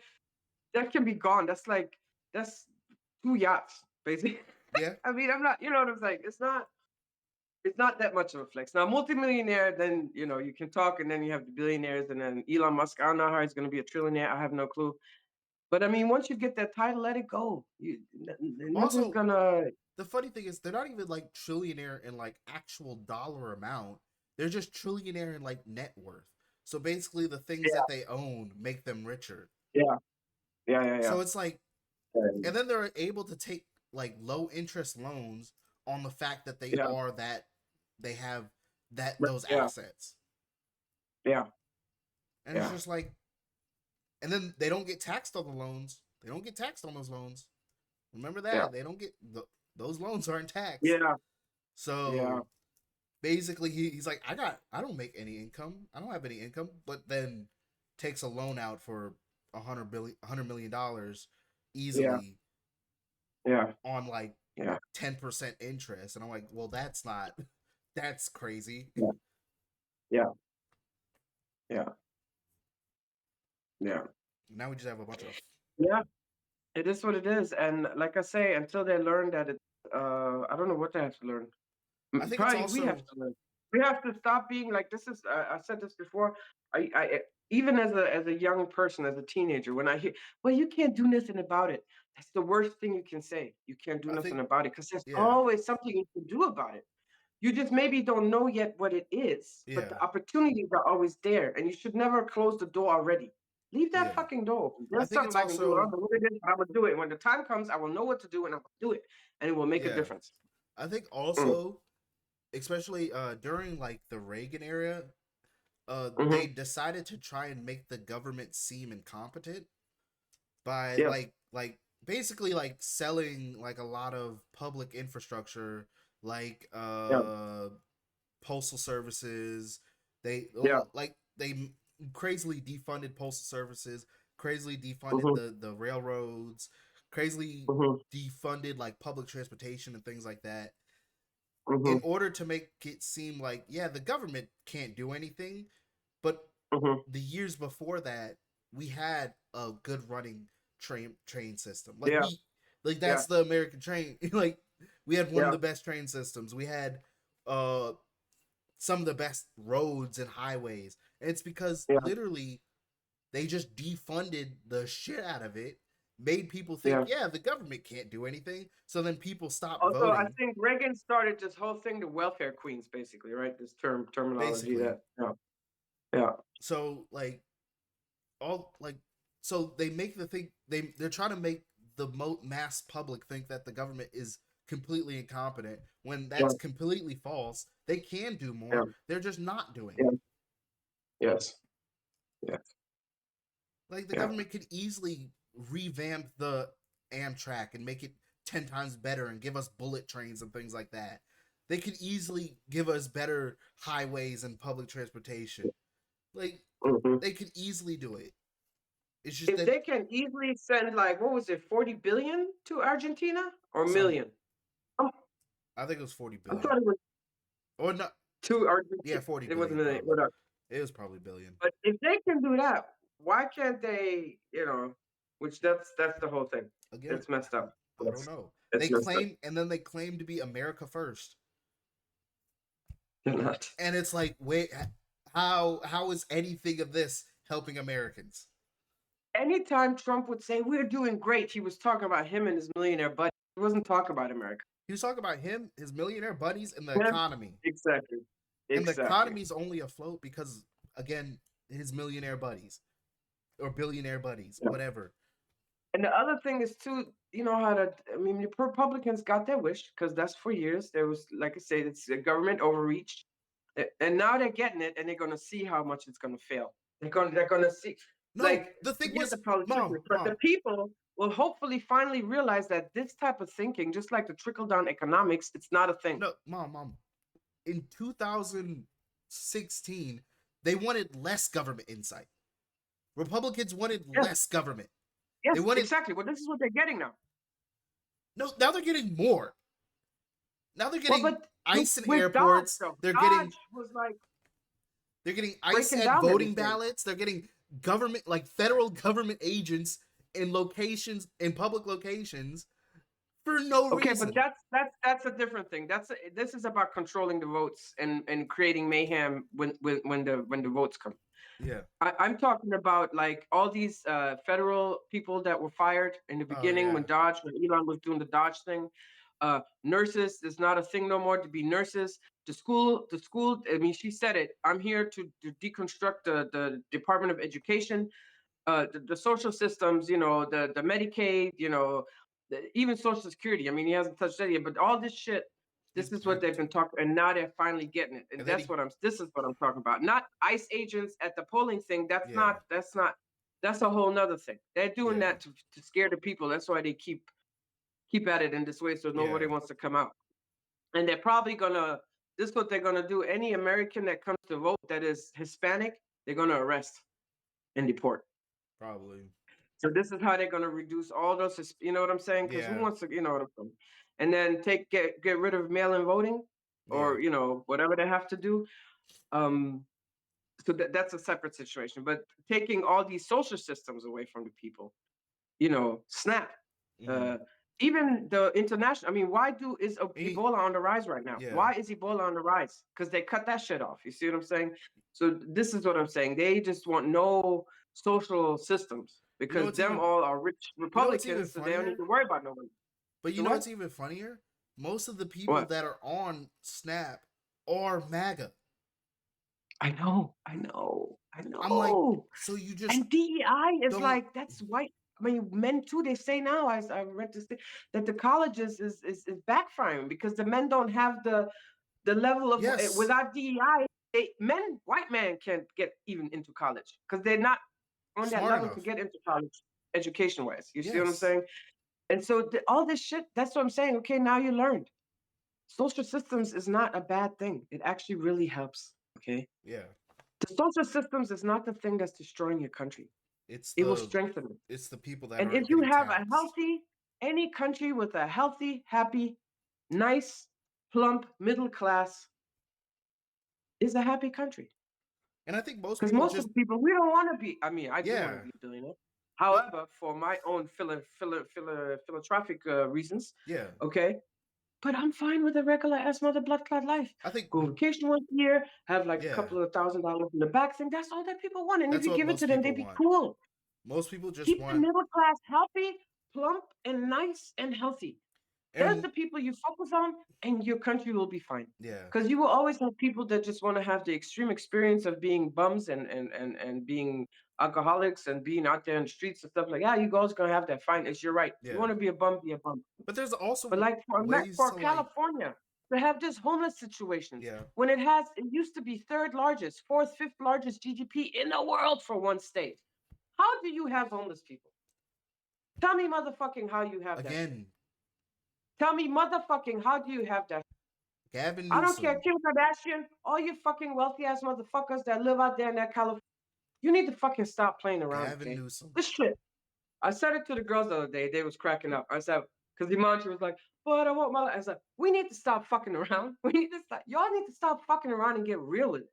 Speaker 1: that can be gone. That's 2 yachts, basically.
Speaker 2: yeah,
Speaker 1: I mean, I'm not, you know what I'm saying? It's not that much of a flex. Now, multimillionaire, then you know, you can talk, and then you have the billionaires, and then Elon Musk. I don't know how he's gonna be a trillionaire. I have no clue. But I mean, once you get that title, let it go. Nothing's
Speaker 2: also
Speaker 1: gonna.
Speaker 2: the funny thing is they're not even like trillionaire in like actual dollar amount. They're just trillionaire in like net worth. So basically the things
Speaker 1: Yeah,
Speaker 2: that they own make them richer.
Speaker 1: yeah, yeah.
Speaker 2: So it's like,
Speaker 1: Yeah,
Speaker 2: and then they're able to take like low interest loans on the fact that they
Speaker 1: yeah,
Speaker 2: are that they have that
Speaker 1: right,
Speaker 2: those
Speaker 1: yeah,
Speaker 2: assets.
Speaker 1: yeah,
Speaker 2: And it's
Speaker 1: yeah,
Speaker 2: just like, and then they don't get taxed on the loans. They don't get taxed on those loans. Remember
Speaker 1: yeah,
Speaker 2: that. They don't get those loans aren't taxed.
Speaker 1: yeah, yeah,
Speaker 2: So basically he's like, I don't make any income. I don't have any income. But then takes a loan out for $100 million
Speaker 1: Yeah.
Speaker 2: easily
Speaker 1: Yeah.
Speaker 2: on like
Speaker 1: Yeah.
Speaker 2: 10% interest, and I'm like, well, that's crazy.
Speaker 1: Yeah. Yeah. Yeah. Yeah.
Speaker 2: Now we just have a bunch of
Speaker 1: Yeah. It is what it is. And like I say, until they learn that it's I don't know what they have to learn.
Speaker 2: I think it's
Speaker 1: Probably we have
Speaker 2: also
Speaker 1: to learn. We have to stop being like this is I said this before. Even as a young person, as a teenager, when I hear, well, you can't do nothing about it. That's the worst thing you can say. You can't do
Speaker 2: I
Speaker 1: nothing
Speaker 2: think
Speaker 1: about it because there's
Speaker 2: yeah,
Speaker 1: always something you can do about it. You just maybe don't know yet what it is, but
Speaker 2: yeah,
Speaker 1: the opportunities are always there, and you should never close the door already. Leave that
Speaker 2: yeah.
Speaker 1: fucking door open.
Speaker 2: I
Speaker 1: There's
Speaker 2: think it's
Speaker 1: something I can do. I don't
Speaker 2: also
Speaker 1: know what it is, but I will do it. When the time comes, I will know what to do, and I will do it, and it will make a
Speaker 2: yeah.
Speaker 1: difference.
Speaker 2: I think
Speaker 1: Mm,
Speaker 2: also, especially during like the Reagan era, they
Speaker 1: mm-hmm.
Speaker 2: decided to try and make the government seem incompetent by
Speaker 1: Yeah,
Speaker 2: like basically like selling like a lot of public infrastructure, like
Speaker 1: yeah,
Speaker 2: postal services.
Speaker 1: yeah.
Speaker 2: They crazily defunded postal services, crazily defunded
Speaker 1: Mm-hmm,
Speaker 2: the railroads, crazily
Speaker 1: mm-hmm,
Speaker 2: defunded like public transportation and things like that,
Speaker 1: mm-hmm,
Speaker 2: in order to make it seem like, yeah, the government can't do anything. But
Speaker 1: mm-hmm.
Speaker 2: the years before that, we had a good running train system.
Speaker 1: Yeah, yeah,
Speaker 2: That's the American train. Like we had one of
Speaker 1: yeah,
Speaker 2: the best train systems. We had uh some of the best roads and highways. And it's because
Speaker 1: yeah,
Speaker 2: literally they just defunded the shit out of it, made people think,
Speaker 1: yeah.
Speaker 2: yeah, the government can't do anything. So then people stopped
Speaker 1: Also, I
Speaker 2: voting,
Speaker 1: think Reagan started this whole thing, the welfare queens, basically, right? This terminology
Speaker 2: basically.
Speaker 1: that, yeah,
Speaker 2: So like all like so they make the thing they're trying to make the mass public think that the government is completely incompetent when
Speaker 1: yeah,
Speaker 2: that's completely false. They can do
Speaker 1: yeah,
Speaker 2: more. They're just not doing
Speaker 1: yeah,
Speaker 2: it.
Speaker 1: yes, yes,
Speaker 2: Like the
Speaker 1: yeah,
Speaker 2: government could easily revamp the Amtrak and make it 10 times better and give us bullet trains and things like that. They could easily give us better highways and public transportation. Like
Speaker 1: mm-hmm.
Speaker 2: they could easily do it. It's just
Speaker 1: If
Speaker 2: that
Speaker 1: they can easily send like, what was it, 40 billion to Argentina or
Speaker 2: some
Speaker 1: million? Um,
Speaker 2: I think it was 40
Speaker 1: I
Speaker 2: billion.
Speaker 1: thought it was
Speaker 2: Or not.
Speaker 1: to
Speaker 2: Yeah,
Speaker 1: Argentina.
Speaker 2: 40
Speaker 1: It wasn't
Speaker 2: billion
Speaker 1: million.
Speaker 2: probably.
Speaker 1: Whatever.
Speaker 2: It was probably billion.
Speaker 1: But if they can do that, why can't they? Which that's the whole thing.
Speaker 2: Again,
Speaker 1: It's messed up.
Speaker 2: I don't know.
Speaker 1: It's
Speaker 2: They
Speaker 1: messed up.
Speaker 2: claim and then they claim to be America first.
Speaker 1: They're not.
Speaker 2: And it's like, wait, how is anything of this helping Americans?
Speaker 1: Anytime Trump would say we're doing great, he was talking about him and his millionaire buddy. He wasn't talking about America.
Speaker 2: He was talking about him, his millionaire buddies, and the
Speaker 1: Yeah,
Speaker 2: economy.
Speaker 1: exactly.
Speaker 2: And the
Speaker 1: Exactly.
Speaker 2: economy's only afloat because, again, his millionaire buddies or billionaire buddies,
Speaker 1: Yeah.
Speaker 2: whatever.
Speaker 1: And the other thing is too, you know how to. I mean, the Republicans got their wish because that's for years. There was, like I said, it's a government overreach, and now they're getting it, and they're going to see how much it's going to fail. They're going to see.
Speaker 2: No,
Speaker 1: Like,
Speaker 2: the thing
Speaker 1: forget
Speaker 2: was,
Speaker 1: the politicians, but the
Speaker 2: mom,
Speaker 1: people will hopefully finally realize that this type of thinking, just like the trickle down economics, it's not a thing.
Speaker 2: no, mom. In 2016, they wanted less government insight. Republicans wanted
Speaker 1: Yes,
Speaker 2: less government.
Speaker 1: yes,
Speaker 2: They wanted
Speaker 1: exactly. Well, this is what they're getting now.
Speaker 2: no. Now they're getting more. Now they're
Speaker 1: Well,
Speaker 2: getting
Speaker 1: but
Speaker 2: ice in
Speaker 1: with Dodge,
Speaker 2: airports.
Speaker 1: though,
Speaker 2: They're getting
Speaker 1: Dodge was like
Speaker 2: ice
Speaker 1: breaking
Speaker 2: at
Speaker 1: down
Speaker 2: voting
Speaker 1: everything.
Speaker 2: ballots. They're getting government, like federal government agents in locations, in public locations, for no
Speaker 1: Okay, but
Speaker 2: reason.
Speaker 1: that's a different thing. This is about controlling the votes and creating mayhem when the votes come.
Speaker 2: Yeah.
Speaker 1: I'm talking about like all these federal people that were fired in the
Speaker 2: Oh
Speaker 1: beginning
Speaker 2: yeah.
Speaker 1: when Elon was doing the Dodge thing. Nurses is not a thing no more to be nurses. The school. I mean, she said it. I'm here to deconstruct the Department of Education, the social systems. The Medicaid. Even Social Security. I mean, he hasn't touched that yet. But all this shit. This
Speaker 2: He's
Speaker 1: is what they've been talking, and now they're finally getting it, and
Speaker 2: and then he
Speaker 1: this is what I'm talking about. Not ICE agents at the polling thing. That's
Speaker 2: yeah,
Speaker 1: not. That's a whole nother thing. They're doing
Speaker 2: yeah,
Speaker 1: that to scare the people. That's why they keep at it in this way, so nobody
Speaker 2: yeah,
Speaker 1: wants to come out. And they're probably gonna. This is what they're gonna do. Any American that comes to vote that is Hispanic, they're gonna arrest. and deport.
Speaker 2: Probably.
Speaker 1: So this is how they're going to reduce all those. You know what I'm saying? Because who
Speaker 2: Yeah.
Speaker 1: wants to? You know what I'm saying? And then get rid of mail-in voting, or
Speaker 2: Yeah.
Speaker 1: whatever they have to do. Um, so that's a separate situation. But taking all these social systems away from the people, SNAP,
Speaker 2: Mhm.
Speaker 1: uh, even the international. I mean, why is
Speaker 2: He-
Speaker 1: Ebola on the rise right now?
Speaker 2: yeah.
Speaker 1: Why is Ebola on the rise? Because they cut that shit off. You see what I'm saying? So this is what I'm saying. They just want no social systems
Speaker 2: You know
Speaker 1: because
Speaker 2: what's
Speaker 1: them
Speaker 2: even
Speaker 1: all are rich
Speaker 2: you know what's even
Speaker 1: Republicans, so they don't need
Speaker 2: funnier?
Speaker 1: to worry about no one.
Speaker 2: But you
Speaker 1: So
Speaker 2: know
Speaker 1: what?
Speaker 2: what's even funnier? Most of the people
Speaker 1: What?
Speaker 2: that are on Snap are MAGA.
Speaker 1: I know, I know, I
Speaker 2: I'm like,
Speaker 1: know.
Speaker 2: so you just
Speaker 1: And DEI is
Speaker 2: don't.
Speaker 1: like that's white. I mean, men too. They say now. I read this thing that the colleges is backfiring because the men don't have the level of
Speaker 2: Yes,
Speaker 1: without DEI. White men can't get even into college because they're not on that
Speaker 2: smart
Speaker 1: level to
Speaker 2: enough.
Speaker 1: get into college education wise. You see what I'm
Speaker 2: Yes.
Speaker 1: saying? And so all this shit. That's what I'm saying. Okay, now you learned. Social systems is not a bad thing. It actually really helps. Okay.
Speaker 2: Yeah.
Speaker 1: The social systems is not the thing that's destroying your country.
Speaker 2: It's
Speaker 1: It will
Speaker 2: the
Speaker 1: strengthen it.
Speaker 2: it's the people that
Speaker 1: And
Speaker 2: are
Speaker 1: if you
Speaker 2: getting
Speaker 1: have a
Speaker 2: taxed.
Speaker 1: healthy, any country with a healthy, happy, nice, plump middle class is a happy country.
Speaker 2: And I think most
Speaker 1: Because
Speaker 2: people
Speaker 1: most of
Speaker 2: just
Speaker 1: the people, we don't want to be, I mean, I do want to
Speaker 2: yeah.
Speaker 1: be a billionaire.
Speaker 2: But
Speaker 1: However, for my own philanthropic reasons,
Speaker 2: yeah.
Speaker 1: okay, but I'm fine with a regular ass mother blood clot life.
Speaker 2: I think
Speaker 1: Go on vacation once a year, have like a
Speaker 2: yeah.
Speaker 1: couple of $1,000 in the back thing. That's all that people want. And if
Speaker 2: That's
Speaker 1: you
Speaker 2: what
Speaker 1: give it
Speaker 2: most
Speaker 1: to them,
Speaker 2: people
Speaker 1: they'd be
Speaker 2: want.
Speaker 1: cool.
Speaker 2: Most people just
Speaker 1: Keep the
Speaker 2: want
Speaker 1: middle class healthy, plump, and nice and healthy. There's
Speaker 2: and
Speaker 1: the people you focus on, and your country will be fine.
Speaker 2: yeah.
Speaker 1: Because you will always have people that just want to have the extreme experience of being bums and being alcoholics and being out there in the streets and stuff like that. Yeah, you guys gonna have that. Fine, it's your right. You
Speaker 2: Yeah.
Speaker 1: want to be a bum, be a bum.
Speaker 2: But there's
Speaker 1: But
Speaker 2: also
Speaker 1: like
Speaker 2: ways
Speaker 1: for
Speaker 2: to like
Speaker 1: California to have this homeless situations
Speaker 2: yeah.
Speaker 1: when it used to be third largest, fourth, fifth largest GDP in the world for one state. How do you have homeless people? Tell me motherfucking how you have that shit.
Speaker 2: Again,
Speaker 1: Tell me motherfucking how do you have that?
Speaker 2: Gavin
Speaker 1: I don't care,
Speaker 2: Newsom.
Speaker 1: Kim Kardashian, all you fucking wealthy ass motherfuckers that live out there in that California, you need to fucking stop playing around,
Speaker 2: Gavin
Speaker 1: okay?
Speaker 2: Newsom.
Speaker 1: This shit. I said it to the girls the other day. They was cracking up. I said, because Imanchi was like, but I want my life. I said, we need to stop fucking around. We need to stop. Y'all need to stop fucking around and get real with it.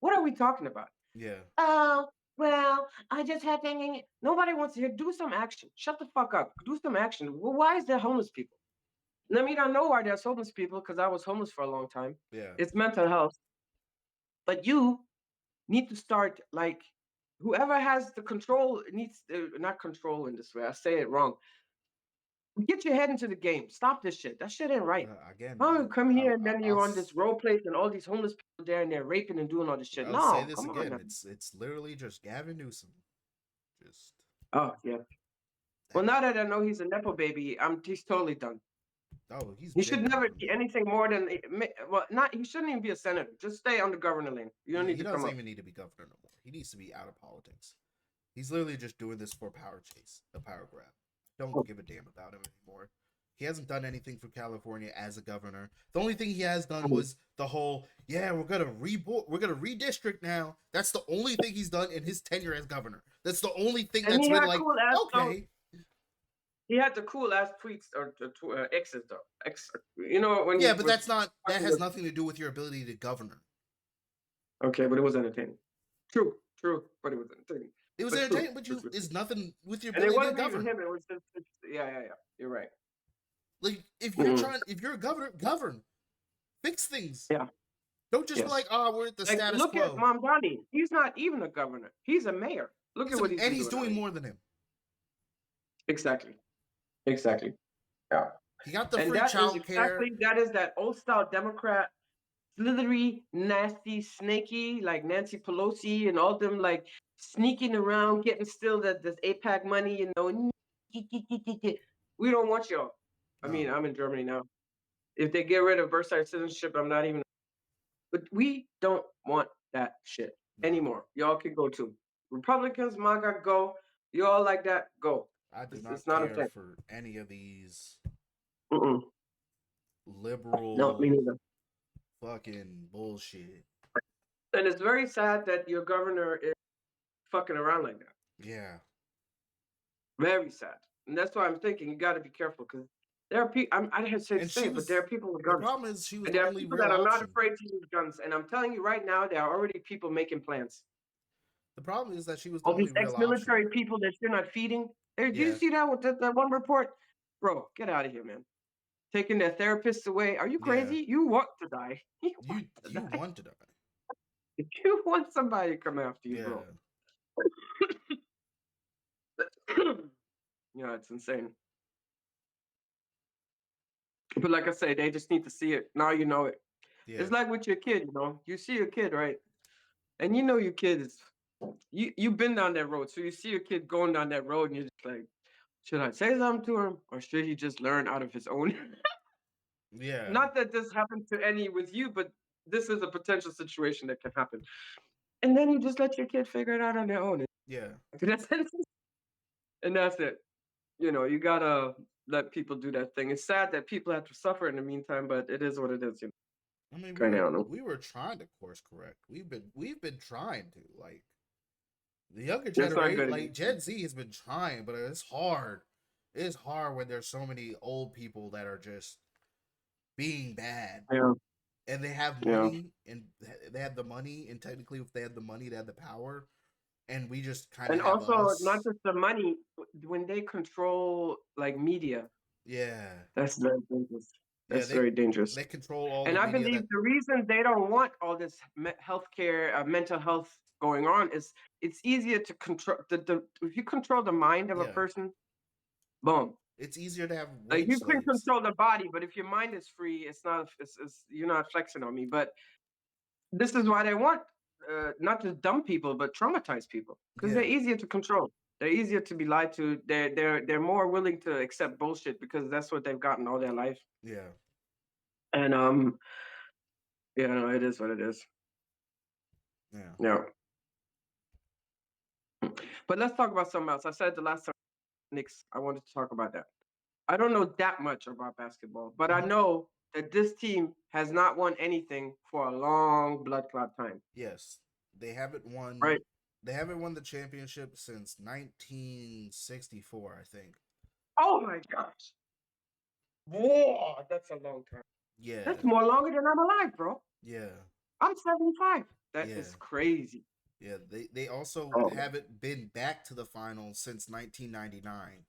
Speaker 1: What are we talking about?
Speaker 2: Yeah.
Speaker 1: Oh, well, I just had to. Nobody wants to hear. Do some action. Shut the fuck up. Do some action. Well, why is there homeless people? I mean, I know why there's homeless people because I was homeless for a long time.
Speaker 2: Yeah.
Speaker 1: It's mental health. But you need to start like whoever has the control needs not control in this way. I say it wrong. Get your head into the game. Stop this shit. That shit ain't right.
Speaker 2: Again,
Speaker 1: Oh, come here and then
Speaker 2: I'll
Speaker 1: you're on this role place and all these homeless people there and they're raping and doing all this shit.
Speaker 2: I'll say
Speaker 1: No,
Speaker 2: this
Speaker 1: come on
Speaker 2: again.
Speaker 1: now.
Speaker 2: It's literally just Gavin Newsom. Just
Speaker 1: Oh yeah. Well, now that I know he's a nepo baby, he's totally done.
Speaker 2: oh, he's
Speaker 1: He
Speaker 2: been
Speaker 1: should
Speaker 2: done
Speaker 1: never
Speaker 2: for
Speaker 1: be
Speaker 2: me.
Speaker 1: anything more than well, not. He shouldn't even be a senator. Just stay on the governor lane. You don't
Speaker 2: Yeah,
Speaker 1: need
Speaker 2: he
Speaker 1: to come
Speaker 2: doesn't
Speaker 1: up.
Speaker 2: even need to be governor no more. He needs to be out of politics. He's literally just doing this for power chase, a power grab. Don't give a damn about him anymore. He hasn't done anything for California as a governor. The only thing he has done was the whole, yeah, we're gonna redistrict now. That's the only thing he's done in his tenure as governor. That's the only thing
Speaker 1: And
Speaker 2: that's
Speaker 1: he
Speaker 2: been
Speaker 1: had
Speaker 2: like,
Speaker 1: cool ass.
Speaker 2: okay.
Speaker 1: He had the cool ass tweets or X's though. X, you know when
Speaker 2: Yeah,
Speaker 1: he
Speaker 2: but
Speaker 1: was
Speaker 2: that has nothing to do with your ability to govern.
Speaker 1: okay, but it was entertaining. True, but it was entertaining.
Speaker 2: It was
Speaker 1: But true,
Speaker 2: entertaining, but is nothing with your
Speaker 1: and it
Speaker 2: ability to
Speaker 1: wasn't even
Speaker 2: govern.
Speaker 1: him. It was just yeah. You're right.
Speaker 2: Like if
Speaker 1: Mm-hmm.
Speaker 2: you're a governor, govern, fix things.
Speaker 1: Yeah.
Speaker 2: Don't just be
Speaker 1: Yes.
Speaker 2: like, oh, we're at the
Speaker 1: Like,
Speaker 2: status
Speaker 1: look
Speaker 2: quo.
Speaker 1: at Mamdani. He's not even a governor. He's a mayor. Look at what he's
Speaker 2: and
Speaker 1: been
Speaker 2: he's doing
Speaker 1: already.
Speaker 2: more than him.
Speaker 1: Exactly. Yeah.
Speaker 2: He got the
Speaker 1: And
Speaker 2: free
Speaker 1: that is
Speaker 2: child care.
Speaker 1: exactly that old style Democrat, slithery, nasty, snaky, like Nancy Pelosi and all them like sneaking around, getting still this APAC money, you know. We don't want y'all. I mean,
Speaker 2: No.
Speaker 1: I'm in Germany now. If they get rid of birthright citizenship, I'm not even. But we don't want that shit
Speaker 2: No.
Speaker 1: anymore. Y'all can go too. Republicans, MAGA, go. You all like that? Go.
Speaker 2: I do
Speaker 1: It's
Speaker 2: not
Speaker 1: not a
Speaker 2: care
Speaker 1: thing.
Speaker 2: for any of these
Speaker 1: Mm-mm.
Speaker 2: liberal
Speaker 1: No, me neither.
Speaker 2: fucking bullshit.
Speaker 1: And it's very sad that your governor is fucking around like that.
Speaker 2: Yeah.
Speaker 1: Very sad. And that's why I'm thinking you got to be careful because there are people. I hate to
Speaker 2: And
Speaker 1: say
Speaker 2: she
Speaker 1: it, but there
Speaker 2: was
Speaker 1: are people with
Speaker 2: the
Speaker 1: guns,
Speaker 2: problem is she was
Speaker 1: and
Speaker 2: the
Speaker 1: there are
Speaker 2: only
Speaker 1: people
Speaker 2: real
Speaker 1: that are not
Speaker 2: option.
Speaker 1: afraid to use guns. And I'm telling you right now, there are already people making plans.
Speaker 2: The problem is that she was the
Speaker 1: All
Speaker 2: only
Speaker 1: these
Speaker 2: real option.
Speaker 1: ex-military people that you're not feeding. Did you
Speaker 2: Yeah.
Speaker 1: see that with that one report? Bro, get out of here, man. Taking their therapists away. Are you
Speaker 2: Yeah.
Speaker 1: crazy? You want to die. You want to
Speaker 2: You
Speaker 1: die.
Speaker 2: want to die.
Speaker 1: If you want somebody to come after you,
Speaker 2: Yeah.
Speaker 1: bro. Yeah, it's insane. But like I say, they just need to see it. Now you know it.
Speaker 2: Yeah.
Speaker 1: It's like with your kid, you know. You see your kid, right? And you know your kid is you've been down that road. So you see your kid going down that road and you're just like, should I say something to him? Or should he just learn out of his own?
Speaker 2: Yeah.
Speaker 1: Not that this happened to any with you, but this is a potential situation that can happen. And then you just let your kid figure it out on their own.
Speaker 2: Yeah.
Speaker 1: And that's it. You know, you gotta let people do that thing. It's sad that people have to suffer in the meantime, but it is what it is. You know,
Speaker 2: I mean,
Speaker 1: kind of don't know.
Speaker 2: we were trying to course correct. We've been trying to, like, the younger
Speaker 1: That's not
Speaker 2: generation,
Speaker 1: good.
Speaker 2: like Gen Z has been trying, but it's hard. It's hard when there's so many old people that are just being bad.
Speaker 1: Yeah.
Speaker 2: And they have
Speaker 1: Yeah.
Speaker 2: money, and they have the money, and technically, if they had the money, they had the power, and we just kind of
Speaker 1: And
Speaker 2: have
Speaker 1: also,
Speaker 2: us.
Speaker 1: not just the money, when they control like media,
Speaker 2: Yeah,
Speaker 1: that's very dangerous. That's very dangerous.
Speaker 2: they control all
Speaker 1: And
Speaker 2: the
Speaker 1: I
Speaker 2: media.
Speaker 1: believe the reason they don't want all this healthcare, mental health going on is it's easier to control. If you control the mind of a
Speaker 2: Yeah.
Speaker 1: person, boom.
Speaker 2: It's easier to have
Speaker 1: Like
Speaker 2: wage
Speaker 1: you can
Speaker 2: slaves.
Speaker 1: control the body, but if your mind is free, it's not. It's you're not flexing on me. But this is why they want not just dumb people, but traumatized people because they're
Speaker 2: Yeah.
Speaker 1: easier to control. They're easier to be lied to. They're more willing to accept bullshit because that's what they've gotten all their life.
Speaker 2: Yeah.
Speaker 1: And yeah, no, it is what it is.
Speaker 2: Yeah.
Speaker 1: Yeah. But let's talk about something else. I said the last time, Knicks, I wanted to talk about that. I don't know that much about basketball, but I
Speaker 2: Mhm.
Speaker 1: know that this team has not won anything for a long blood clot time.
Speaker 2: Yes, they haven't won.
Speaker 1: Right.
Speaker 2: They haven't won the championship since 1964, I think.
Speaker 1: Oh my gosh. Whoa, that's a long time.
Speaker 2: Yeah.
Speaker 1: That's more longer than I'm alive, bro.
Speaker 2: Yeah.
Speaker 1: I'm 75. That
Speaker 2: Yeah.
Speaker 1: is crazy.
Speaker 2: Yeah. They also
Speaker 1: Oh.
Speaker 2: haven't been back to the finals since 1999.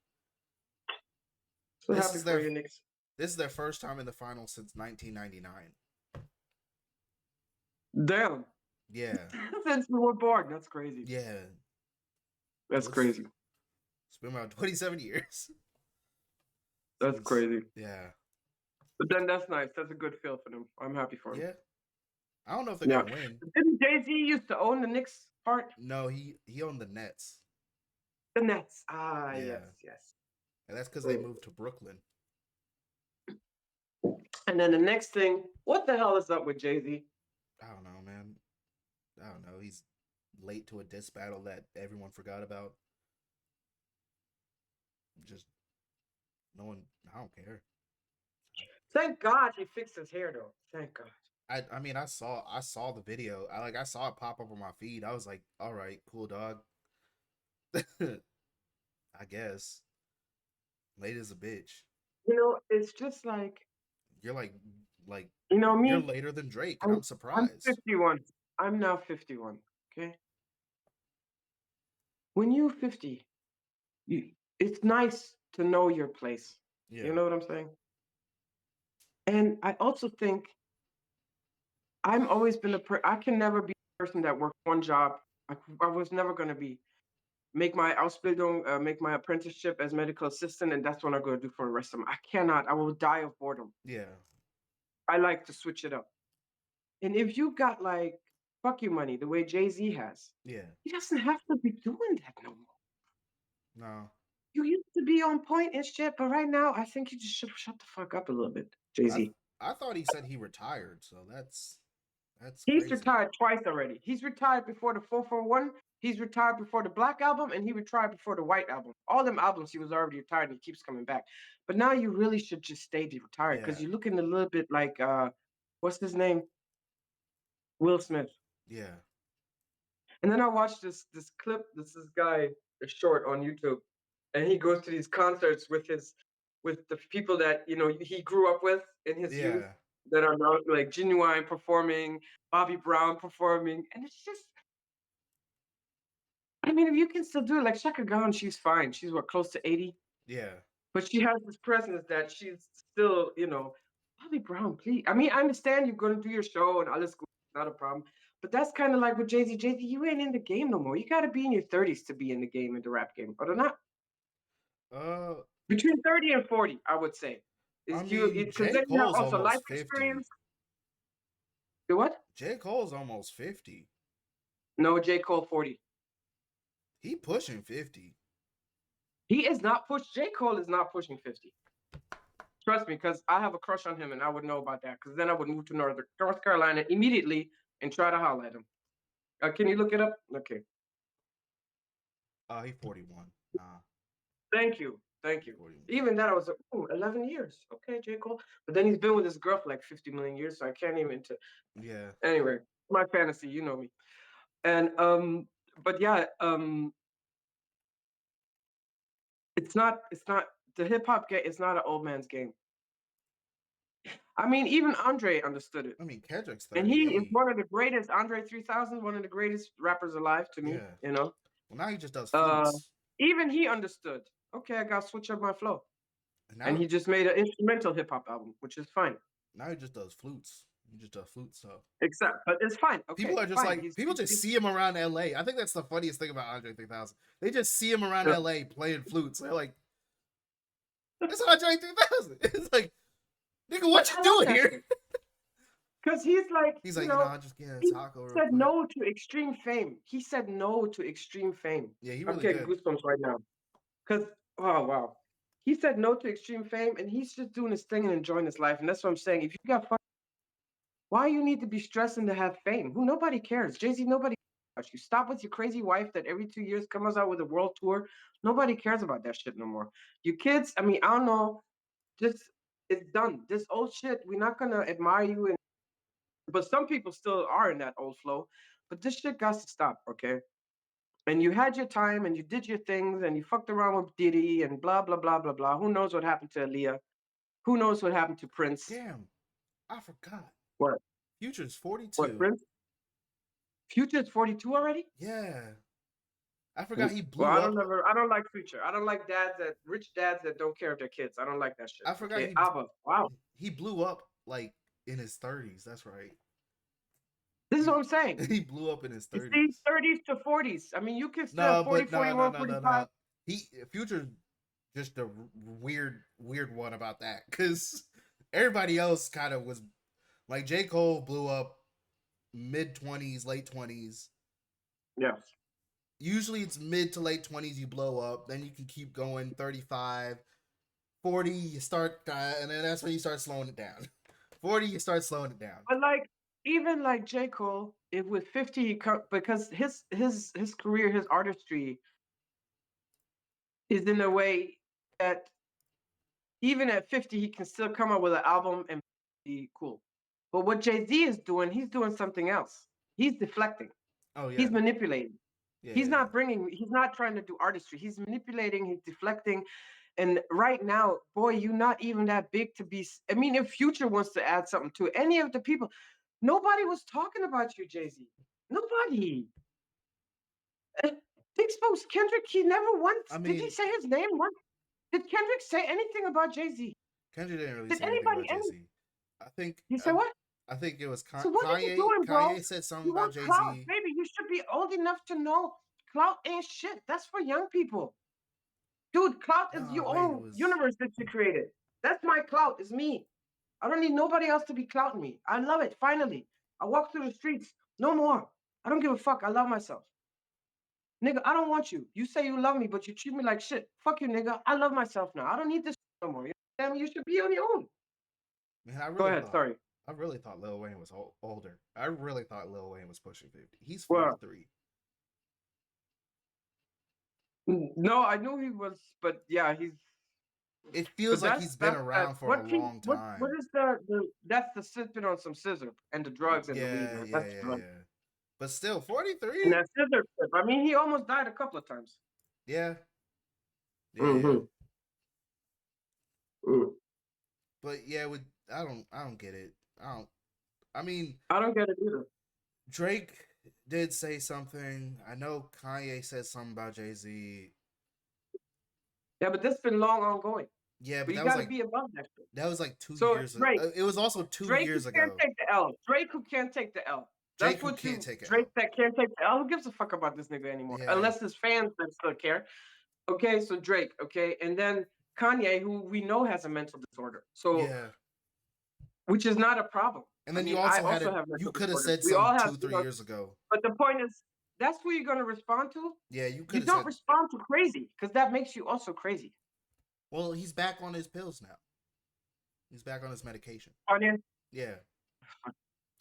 Speaker 1: So
Speaker 2: This
Speaker 1: happy
Speaker 2: is
Speaker 1: for
Speaker 2: their
Speaker 1: you, Knicks.
Speaker 2: this is their first time in the finals since 1999.
Speaker 1: Damn.
Speaker 2: Yeah.
Speaker 1: Since we were born. That's crazy.
Speaker 2: Yeah.
Speaker 1: That's crazy.
Speaker 2: It's been about 27 years.
Speaker 1: That's crazy.
Speaker 2: Yeah.
Speaker 1: But then that's nice. That's a good feel for them. I'm happy for them.
Speaker 2: Yeah. I don't know if they're gonna win.
Speaker 1: Didn't Jay-Z used to own the Knicks part?
Speaker 2: No, he owned the Nets.
Speaker 1: The Nets. Ah,
Speaker 2: Yeah.
Speaker 1: yes.
Speaker 2: And that's because they moved to Brooklyn.
Speaker 1: And then the next thing, what the hell is up with Jay-Z?
Speaker 2: I don't know, man. I don't know. He's late to a diss battle that everyone forgot about. Just no one. I don't care.
Speaker 1: Thank God he fixed his hair, though. Thank God.
Speaker 2: I mean, I saw the video. I saw it pop up on my feed. I was like, all right, cool, dog. I guess. Late as a bitch.
Speaker 1: You know, it's just like
Speaker 2: You're like
Speaker 1: you know me.
Speaker 2: you're later than Drake, and I'm surprised.
Speaker 1: I'm 51. I'm now 51. Okay. When you're 50, it's nice to know your place.
Speaker 2: Yeah.
Speaker 1: You know what I'm saying? And I also think I've always been I can never be a person that works one job. I was never going to be make my Ausbildung, make my apprenticeship as medical assistant, and that's what I'm going to do for the rest of my. I cannot. I will die of boredom.
Speaker 2: Yeah.
Speaker 1: I like to switch it up. And if you got like fuck you money the way Jay-Z has,
Speaker 2: Yeah.
Speaker 1: he doesn't have to be doing that no more.
Speaker 2: No.
Speaker 1: You used to be on point and shit, but right now I think you just should shut the fuck up a little bit, Jay-Z.
Speaker 2: I thought he said he retired, so that's
Speaker 1: He's
Speaker 2: crazy.
Speaker 1: retired twice already. He's retired before the 441. He's retired before the Black album, and he retired before the White album. All them albums, he was already retired, and he keeps coming back. But now you really should just stay retired because
Speaker 2: Yeah.
Speaker 1: you're looking a little bit like what's his name? Will Smith.
Speaker 2: Yeah.
Speaker 1: And then I watched this clip. This guy, a short on YouTube, and he goes to these concerts with the people that he grew up with in his youth
Speaker 2: Yeah.
Speaker 1: that are now like Genuine performing, Bobby Brown performing, and it's just. I mean, if you can still do it, like Shaka Khan, she's fine. She's what, close to 80,
Speaker 2: Yeah.
Speaker 1: but she has this presence that she's still, Bobby Brown, please. I mean, I understand you're going to do your show and all this, not a problem. But that's kind of like with Jay Z. Jay Z, you ain't in the game no more. You got to be in your 30s to be in the game, in the rap game, or not.
Speaker 2: Uh,
Speaker 1: Between 30 and 40, I would say.
Speaker 2: I
Speaker 1: Is you
Speaker 2: mean,
Speaker 1: because
Speaker 2: J.
Speaker 1: then you have
Speaker 2: Cole's
Speaker 1: also life
Speaker 2: almost 50.
Speaker 1: experience. You what?
Speaker 2: J. Cole's almost 50.
Speaker 1: No, J. Cole 40.
Speaker 2: He pushing 50.
Speaker 1: He is not pushed. J. Cole is not pushing 50. Trust me, because I have a crush on him, and I would know about that. Because then I would move to North Carolina immediately and try to holler at him. Can you look it up? Okay.
Speaker 2: He's 41. Nah.
Speaker 1: Thank you.
Speaker 2: 41.
Speaker 1: Even that, I was like, 11 years. Okay, J. Cole. But then he's been with his girl for like 50 million years, so I can't even.
Speaker 2: Yeah.
Speaker 1: Anyway, my fantasy, you know me. And but yeah, it's not the hip hop game. It's not an old man's game. I mean, even Andre understood it.
Speaker 2: I mean, Kendrick's 38.
Speaker 1: And he is one of the greatest, Andre 3000, one of the greatest rappers alive to me,
Speaker 2: Yeah. Well, now he just does
Speaker 1: Uh,
Speaker 2: flutes.
Speaker 1: even he understood, okay, I got to switch up my flow.
Speaker 2: Now,
Speaker 1: And he just made an instrumental hip hop album, which is fine.
Speaker 2: now he just does flutes. He just does flute stuff.
Speaker 1: But it's fine. Okay,
Speaker 2: People are just
Speaker 1: fine.
Speaker 2: like, people just see him around LA. I think that's the funniest thing about Andre 3000. They just see him around LA playing flutes. They're like, that's Andre 3000. It's like, nigga, what you doing here?
Speaker 1: Because he's like,
Speaker 2: I'm just getting a taco.
Speaker 1: He said no to extreme fame. He said no to extreme fame.
Speaker 2: Yeah, he
Speaker 1: I'm
Speaker 2: really
Speaker 1: getting
Speaker 2: did.
Speaker 1: goosebumps right now. Because, oh, wow. He said no to extreme fame, and he's just doing his thing and enjoying his life. And that's what I'm saying. If you got fun, why you need to be stressing to have fame? Nobody cares. Jay-Z, nobody cares about you. Stop with your crazy wife that every 2 years comes out with a world tour. Nobody cares about that shit no more. You kids, I mean, I don't know. Just, it's done. This old shit, we're not going to admire you. But some people still are in that old flow. But this shit got to stop, okay? And you had your time and you did your things and you fucked around with Diddy and blah, blah, blah, blah, blah. Who knows what happened to Aaliyah? Who knows what happened to Prince?
Speaker 2: Damn, I forgot.
Speaker 1: What?
Speaker 2: Future's 42.
Speaker 1: What, Prince? Future's 42 already?
Speaker 2: Yeah. I forgot he blew
Speaker 1: well,
Speaker 2: up.
Speaker 1: I don't like Future. I don't like rich dads that don't care of their kids. I don't like that shit.
Speaker 2: I forgot
Speaker 1: okay? Wow.
Speaker 2: He blew up like in his 30s. That's right.
Speaker 1: This is what I'm saying.
Speaker 2: He blew up in his 30s.
Speaker 1: It's 30s to 40s. I mean, you can still 40, 41, 45.
Speaker 2: Future's just a weird one about that. Because everybody else kind of was like J. Cole blew up mid-20s, late 20s.
Speaker 1: Yes.
Speaker 2: Usually it's mid to late 20s you blow up. Then you can keep going 35, 40 you start, and then that's when you start slowing it down. 40 you start slowing it down.
Speaker 1: But even like J. Cole, if with 50, because his career, his artistry is in a way that even at 50, he can still come up with an album and be cool. But what Jay-Z is doing, he's doing something else. He's deflecting.
Speaker 2: Oh, yeah.
Speaker 1: He's manipulating.
Speaker 2: Yeah,
Speaker 1: he's not trying to do artistry. He's manipulating, he's deflecting. And right now, boy, you're not even that big to be. I mean, if Future wants to add something to it, any of the people, nobody was talking about you, Jay-Z. Nobody. Big Spokes, Kendrick, he never once. Did he say his name once? Did Kendrick say anything about Jay-Z?
Speaker 2: Kendrick didn't really say anything about Jay-Z. I think.
Speaker 1: He said what?
Speaker 2: I think it was
Speaker 1: so what
Speaker 2: Kanye.
Speaker 1: Are you doing, bro?
Speaker 2: Kanye said something about Jay-Z.
Speaker 1: Clout, baby, you should be old enough to know clout ain't shit. That's for young people. Dude, clout is your own universe that you created. That's my clout. It's me. I don't need nobody else to be clouting me. I love it. Finally, I walk through the streets. No more. I don't give a fuck. I love myself. Nigga, I don't want you. You say you love me, but you treat me like shit. Fuck you, nigga. I love myself now. I don't need this no more. You know, you should be on your own.
Speaker 2: Man,
Speaker 1: Go ahead. Sorry.
Speaker 2: I really thought Lil Wayne was older. I really thought Lil Wayne was pushing 50. He's 43.
Speaker 1: No, I knew he was, but yeah, he's.
Speaker 2: It feels like he's been around for a long time.
Speaker 1: What is that's the sipping on some scissor and the drugs and the weed. That's the drug.
Speaker 2: But still,
Speaker 1: And
Speaker 2: 43.
Speaker 1: that scissor flip. I mean, he almost died a couple of times.
Speaker 2: Yeah. Yeah.
Speaker 1: Mm-hmm. Mm.
Speaker 2: But yeah, I don't get it. I mean,
Speaker 1: I don't get it either.
Speaker 2: Drake did say something. I know Kanye said something about Jay-Z.
Speaker 1: Yeah, but this has been long ongoing.
Speaker 2: Yeah,
Speaker 1: But
Speaker 2: but
Speaker 1: you
Speaker 2: that was
Speaker 1: got to
Speaker 2: like
Speaker 1: be above that shit.
Speaker 2: that was like 2
Speaker 1: So
Speaker 2: years ago.
Speaker 1: Drake,
Speaker 2: It was also 2
Speaker 1: Drake who
Speaker 2: years
Speaker 1: can't
Speaker 2: ago.
Speaker 1: take the L. Drake who can't take the L.
Speaker 2: Drake
Speaker 1: That's
Speaker 2: who
Speaker 1: what
Speaker 2: can't
Speaker 1: you
Speaker 2: take it.
Speaker 1: Drake that can't take the L. Who gives a fuck about this nigga anymore?
Speaker 2: Yeah.
Speaker 1: Unless his fans that still care. Okay, so Drake, okay, and then Kanye, who we know has a mental disorder. So
Speaker 2: Yeah.
Speaker 1: which is not a problem.
Speaker 2: And then
Speaker 1: I
Speaker 2: you
Speaker 1: mean,
Speaker 2: also
Speaker 1: I
Speaker 2: had
Speaker 1: also
Speaker 2: it.
Speaker 1: have
Speaker 2: You
Speaker 1: mental
Speaker 2: could have
Speaker 1: disorders.
Speaker 2: said
Speaker 1: We all
Speaker 2: something
Speaker 1: have,
Speaker 2: 2-3 years ago.
Speaker 1: but the point is, that's who you're gonna respond to.
Speaker 2: Yeah, you
Speaker 1: You
Speaker 2: could have
Speaker 1: don't
Speaker 2: said.
Speaker 1: respond to crazy because that makes you also crazy.
Speaker 2: Well, he's back on his pills now. He's back on his medication.
Speaker 1: Kanye,
Speaker 2: Yeah,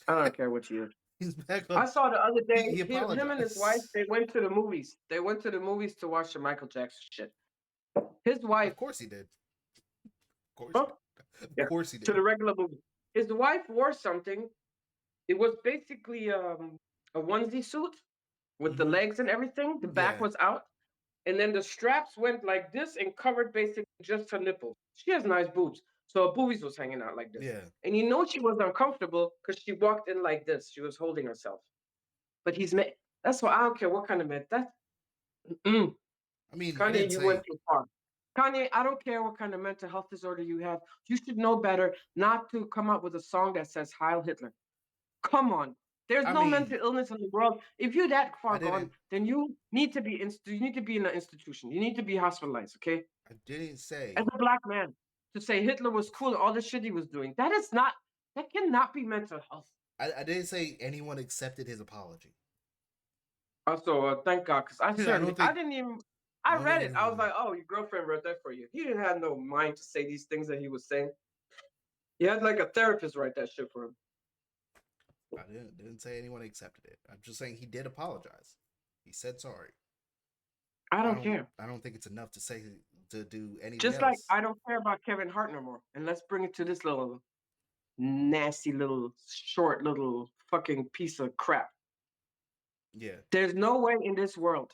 Speaker 1: I don't care what you.
Speaker 2: he's back
Speaker 1: I
Speaker 2: on.
Speaker 1: saw the other day
Speaker 2: He
Speaker 1: him and his wife.
Speaker 2: apologized.
Speaker 1: They went to the movies. They went to the movies to watch the Michael Jackson shit. His wife,
Speaker 2: Of course he did. Of course.
Speaker 1: huh?
Speaker 2: He did.
Speaker 1: Yeah,
Speaker 2: Of course he
Speaker 1: to
Speaker 2: did.
Speaker 1: the regular movie. His wife wore something. It was basically a onesie suit with the
Speaker 2: Mhm.
Speaker 1: legs and everything. The back
Speaker 2: Yeah.
Speaker 1: was out, and then the straps went like this and covered basically just her nipples. She has nice boobs, so her boobies was hanging out like this.
Speaker 2: Yeah.
Speaker 1: And you know she was uncomfortable because she walked in like this. She was holding herself. But he's mad. That's why I don't care what kind of man. That's
Speaker 2: I mean, he
Speaker 1: Kanye,
Speaker 2: didn't
Speaker 1: you
Speaker 2: say.
Speaker 1: went too far. Kanye, I don't care what kind of mental health disorder you have. You should know better not to come up with a song that says Heil Hitler. Come on. There's
Speaker 2: I
Speaker 1: no
Speaker 2: mean,
Speaker 1: mental illness in the world. If you're that
Speaker 2: I
Speaker 1: far gone,
Speaker 2: didn't.
Speaker 1: then you need to be in an institution. You need to be hospitalized, okay?
Speaker 2: I didn't say.
Speaker 1: As a black man, to say Hitler was cool and all the shit he was doing, that cannot be mental health.
Speaker 2: I didn't say anyone accepted his apology.
Speaker 1: Also, thank God, because I
Speaker 2: I
Speaker 1: didn't even,
Speaker 2: I
Speaker 1: I
Speaker 2: don't
Speaker 1: read
Speaker 2: think
Speaker 1: it. I was
Speaker 2: anyone.
Speaker 1: like, oh, your girlfriend wrote that for you. He didn't have no mind to say these things that he was saying. He had like a therapist write that shit for him.
Speaker 2: I didn't say anyone accepted it. I'm just saying he did apologize. He said sorry.
Speaker 1: I don't care.
Speaker 2: I don't think it's enough to say to do anything
Speaker 1: Just
Speaker 2: else.
Speaker 1: like I don't care about Kevin Hart no more. And let's bring it to this little nasty little short little fucking piece of crap.
Speaker 2: Yeah.
Speaker 1: There's no way in this world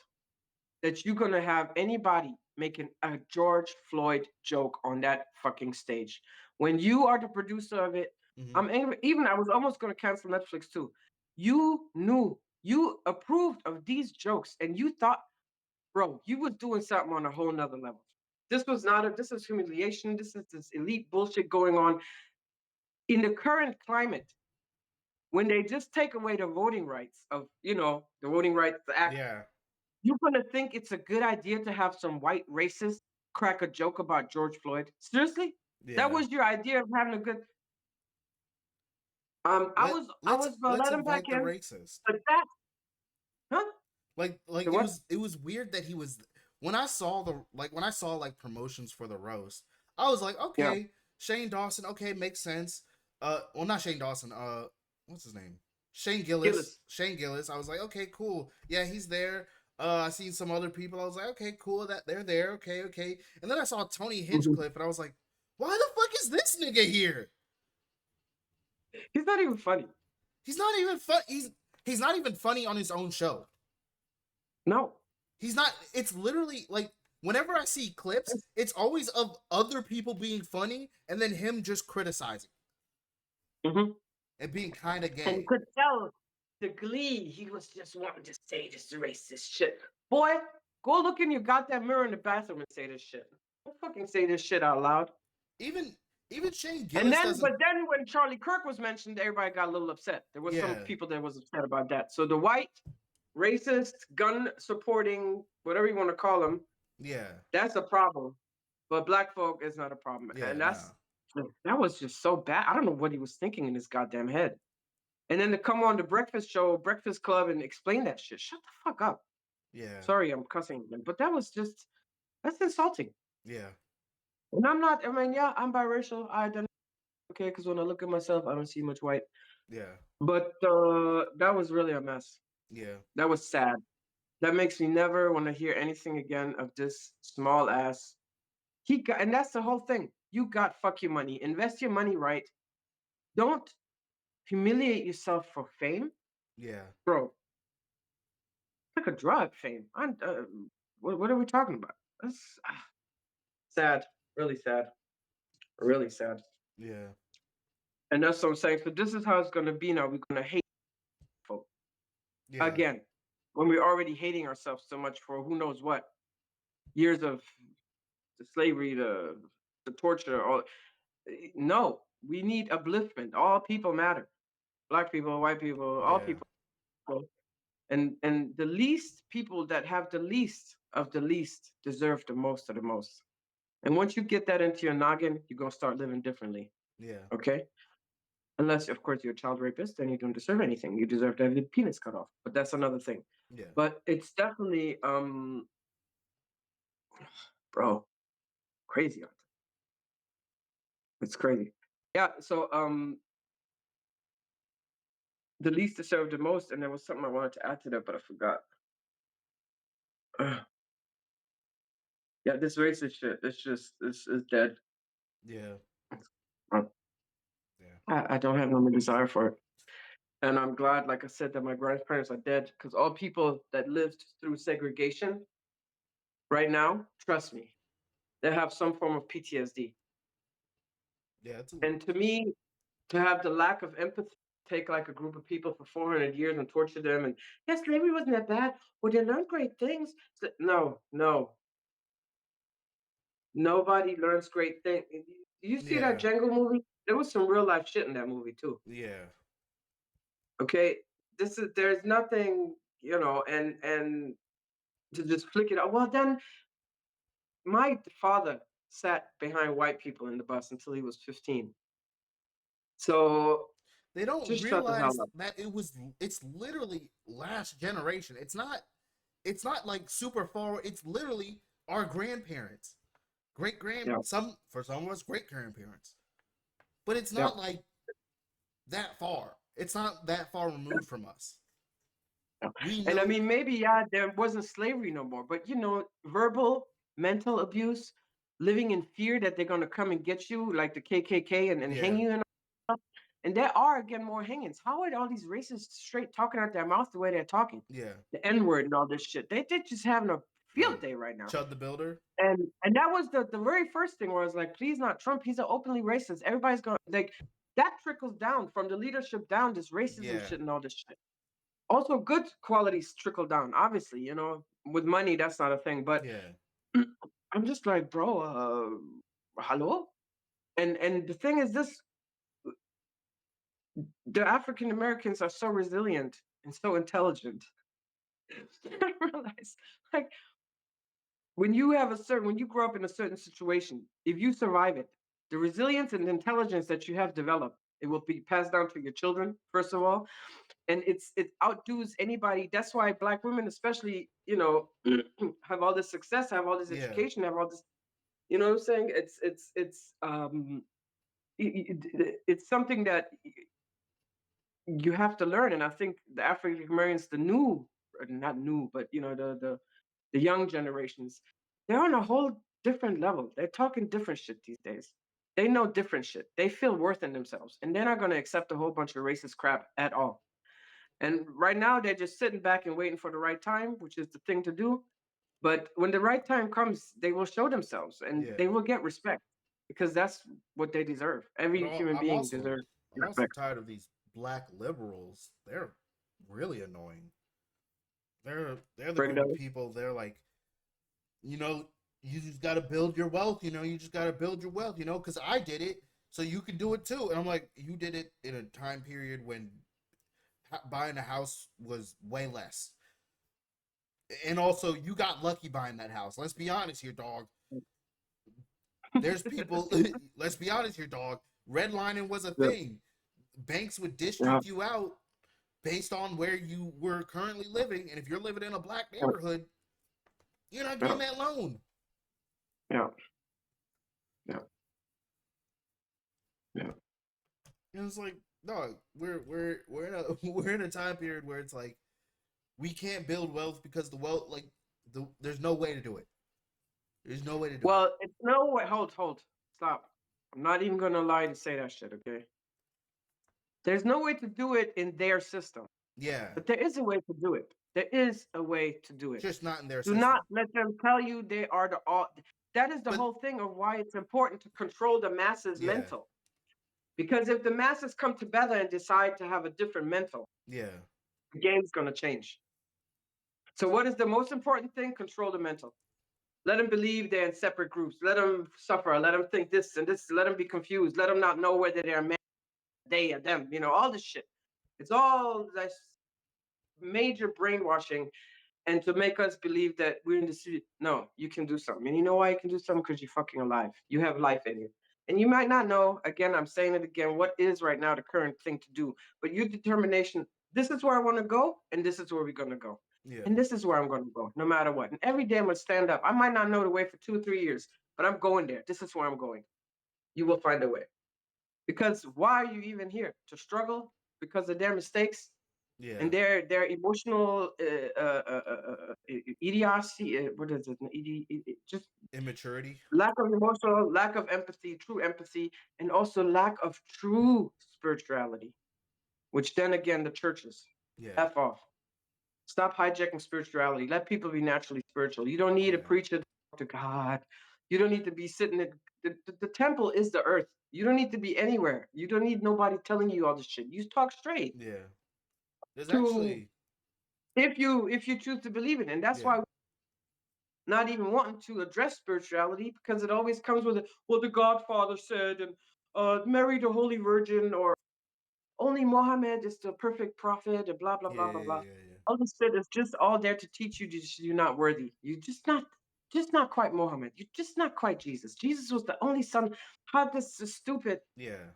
Speaker 1: that you're gonna have anybody making a George Floyd joke on that fucking stage. When you are the producer of it,
Speaker 2: Mhm.
Speaker 1: I'm angry. Even I was almost gonna cancel Netflix too. You knew, you approved of these jokes, and you thought, bro, you was doing something on a whole nother level. This is humiliation. This is this elite bullshit going on. In the current climate, when they just take away the voting rights of, the Voting Rights Act,
Speaker 2: Yeah.
Speaker 1: you're gonna think it's a good idea to have some white racist crack a joke about George Floyd? Seriously?
Speaker 2: Yeah.
Speaker 1: That was your idea of having a good. I was gonna
Speaker 2: let's
Speaker 1: let him
Speaker 2: invite
Speaker 1: back
Speaker 2: the
Speaker 1: in,
Speaker 2: racist.
Speaker 1: but that, huh?
Speaker 2: Like
Speaker 1: The
Speaker 2: it
Speaker 1: what?
Speaker 2: was weird that he was when I saw like promotions for the roast, I was like,
Speaker 1: Yeah.
Speaker 2: okay, Shane Dawson, okay, makes sense. Well, not Shane Dawson, what's his name? Shane Gillis.
Speaker 1: Gillis.
Speaker 2: Shane Gillis. I was like, okay, cool. Yeah, he's there. I seen some other people. I was like, okay, cool, that they're there. Okay, okay. And then I saw Tony Hinchcliffe, and I was like, why the fuck is this nigga here?
Speaker 1: He's not even funny.
Speaker 2: He's not even fun. He's not even funny on his own show.
Speaker 1: No.
Speaker 2: He's not. It's literally like whenever I see clips, it's always of other people being funny and then him just criticizing
Speaker 1: Mm-hmm.
Speaker 2: and being kind of
Speaker 1: And you
Speaker 2: gay.
Speaker 1: could tell the glee. He was just wanting to say this racist shit. Boy, go look in your goddamn mirror in the bathroom and say this shit. Don't fucking say this shit out loud.
Speaker 2: Even Shane
Speaker 1: And
Speaker 2: Gillis
Speaker 1: then,
Speaker 2: doesn't.
Speaker 1: but then when Charlie Kirk was mentioned, everybody got a little upset. There was some
Speaker 2: Yeah.
Speaker 1: people that was upset about that. So the white, racist, gun supporting, whatever you want to call them,
Speaker 2: Yeah.
Speaker 1: that's a problem. But black folk is not a problem.
Speaker 2: Yeah.
Speaker 1: And that was just so bad. I don't know what he was thinking in his goddamn head. And then to come on the breakfast show, Breakfast Club, and explain that shit. Shut the fuck up.
Speaker 2: Yeah.
Speaker 1: Sorry, I'm cussing again. But that's insulting.
Speaker 2: Yeah.
Speaker 1: And I'm biracial. I don't okay, because when I look at myself, I don't see much white.
Speaker 2: Yeah.
Speaker 1: But that was really a mess.
Speaker 2: Yeah.
Speaker 1: That was sad. That makes me never want to hear anything again of this small ass. And that's the whole thing. You got fuck your money. Invest your money right. Don't humiliate yourself for fame.
Speaker 2: Yeah.
Speaker 1: Bro, like a drug, fame. What are we talking about? That's sad, really sad, really sad.
Speaker 2: Yeah.
Speaker 1: And that's what I'm saying. So this is how it's going to be now. We're going to hate folk
Speaker 2: Yeah.
Speaker 1: again when we're already hating ourselves so much for who knows what years of the slavery, the torture. All no, we need upliftment. All people matter. Black people, white people, all
Speaker 2: Yeah.
Speaker 1: people. And the least people that have the least of the least deserve the most of the most. And once you get that into your noggin, you're gonna start living differently.
Speaker 2: Yeah.
Speaker 1: Okay? Unless, of course, you're a child rapist, then you don't deserve anything. You deserve to have your penis cut off. But that's another thing.
Speaker 2: Yeah.
Speaker 1: But it's definitely bro, crazy out there. It's crazy. Yeah, so the least deserve the most, and there was something I wanted to add to that, but I forgot. Yeah, this racist shit, it's just it's dead.
Speaker 2: Yeah.
Speaker 1: Uh,
Speaker 2: Yeah.
Speaker 1: I don't have no more desire for it. And I'm glad, like I said, that my grandparents are dead because all people that lived through segregation right now, trust me, they have some form of PTSD.
Speaker 2: Yeah. It's a,
Speaker 1: And to me, to have the lack of empathy, take like a group of people for 400 years and torture them, and yes, slavery wasn't that bad. Well, they learned great things. No, no, nobody learns great things. You see that
Speaker 2: yeah.
Speaker 1: Django movie? There was some real life shit in that movie too.
Speaker 2: Yeah.
Speaker 1: Okay, there's nothing, and to just flick it out. Well, then my father sat behind white people in the bus until he was 15. So
Speaker 2: They don't
Speaker 1: just shut the hell
Speaker 2: realize
Speaker 1: up.
Speaker 2: that it's literally last generation. It's not like super far. It's literally our grandparents.
Speaker 1: Yeah,
Speaker 2: For some of us great grandparents. But it's
Speaker 1: yeah.
Speaker 2: not like that far. It's not that far removed from us. We
Speaker 1: And I
Speaker 2: know.
Speaker 1: mean, maybe, yeah, there wasn't slavery no more, but verbal, mental abuse, living in fear that they're gonna come and get you, like the KKK, and hang
Speaker 2: Yeah.
Speaker 1: you and all. And there are again more hangings. How are all these racists straight talking out their mouth the way they're talking?
Speaker 2: Yeah.
Speaker 1: The N-word and all this shit. They're just having a field
Speaker 2: Like
Speaker 1: day right now.
Speaker 2: Chud the Builder.
Speaker 1: And that was the very first thing where I was like, please not Trump. He's an openly racist. Everybody's going like that trickles down from the leadership down, this racism
Speaker 2: Yeah.
Speaker 1: shit and all this shit. Also, good qualities trickle down. Obviously, with money, that's not a thing. But
Speaker 2: Yeah.
Speaker 1: I'm just like, bro, hello. And the thing is, this the African Americans are so resilient and so intelligent. I realize, like, when you grow up in a certain situation, if you survive it, the resilience and intelligence that you have developed, it will be passed down to your children, first of all. And it outdoes anybody. That's why Black women, especially, have all this success, have all this
Speaker 2: Yeah.
Speaker 1: education, have all this, you know what I'm saying? It's something that you have to learn. And I think the African Americans, the new, or not new, but the young generations, they're on a whole different level. They're talking different shit these days. They know different shit. They feel worth in themselves, and they're not going to accept a whole bunch of racist crap at all. And right now, they're just sitting back and waiting for the right time, which is the thing to do. But when the right time comes, they will show themselves, and
Speaker 2: Yeah.
Speaker 1: they will get respect because that's what they deserve.
Speaker 2: But
Speaker 1: Every human
Speaker 2: I'm
Speaker 1: being
Speaker 2: also
Speaker 1: deserves
Speaker 2: I'm also
Speaker 1: respect.
Speaker 2: tired of these black liberals. They're really annoying. They're the
Speaker 1: Break it
Speaker 2: group of
Speaker 1: down.
Speaker 2: people. They're like, you know, you just got to build your wealth. You just got to build your wealth. Because I did it, so you can do it too. And I'm like, you did it in a time period when buying a house was way less. And also, you got lucky buying that house. Let's be honest here, dog. There's people. Let's be honest here, dog. Redlining was a
Speaker 1: Yeah,
Speaker 2: thing. Banks would
Speaker 1: yeah,
Speaker 2: district you out based on where you were currently living, and if you're living in a black
Speaker 1: yeah,
Speaker 2: neighborhood, you're not
Speaker 1: yeah,
Speaker 2: getting that loan.
Speaker 1: yeah, yeah, yeah.
Speaker 2: And it's like, dog, we're in a we're in a time period where it's like we can't build wealth because the wealth there's no way to do it. There's no way to do it.
Speaker 1: Well, it's no way. Hold, stop. I'm not even gonna lie and say that shit. Okay. There's no way to do it in their system,
Speaker 2: Yeah,
Speaker 1: but there is a way to do it. There is a way to do it.
Speaker 2: Just not in their
Speaker 1: Do
Speaker 2: system.
Speaker 1: not let them tell you they are the all. That is the
Speaker 2: But-
Speaker 1: whole thing of why it's important to control the masses'
Speaker 2: Yeah.
Speaker 1: mental. Because if the masses come together and decide to have a different mental,
Speaker 2: Yeah.
Speaker 1: the game's going to change. So what is the most important thing? Control the mental. Let them believe they're in separate groups. Let them suffer. Let them think this and this. Let them be confused. Let them not know whether they're man, they, or them. You know, all this shit. It's all this major brainwashing, and to make us believe that we're in the city. No, you can do something. And you know why you can do something? Because you're fucking alive. You have life in you. And you might not know, again, I'm saying it again, what is right now the current thing to do. But your determination, this is where I want to go, and this is where we're going to go.
Speaker 2: Yeah.
Speaker 1: And this is where I'm going to go, no matter what. And every day I'm going to stand up. I might not know the way for 2 or 3 years, but I'm going there. This is where I'm going. You will find a way. Because why are you even here? To struggle because of their mistakes
Speaker 2: Yeah.
Speaker 1: and their emotional idiocy. What is it? Just
Speaker 2: Immaturity.
Speaker 1: lack of emotional, lack of empathy, true empathy, and also lack of true spirituality. Which then again, the churches
Speaker 2: Yeah.
Speaker 1: F off. Stop hijacking spirituality. Let people be naturally spiritual. You don't need a
Speaker 2: Yeah.
Speaker 1: preacher to talk to God. You don't need to be sitting at the temple is the earth. You don't need to be anywhere. You don't need nobody telling you all this shit. You talk straight
Speaker 2: Yeah. There's
Speaker 1: to
Speaker 2: actually
Speaker 1: if you choose to believe it. And that's
Speaker 2: Yeah.
Speaker 1: why not even wanting to address spirituality, because it always comes with it. Well, the Godfather said, and Mary the Holy Virgin, or only Muhammad is the perfect prophet, and blah blah blah blah blah.
Speaker 2: Yeah.
Speaker 1: All this shit is just all there to teach you you're not worthy. You're just not quite Muhammad. You're just not quite Jesus. Jesus was the only son. How this is stupid.
Speaker 2: Yeah.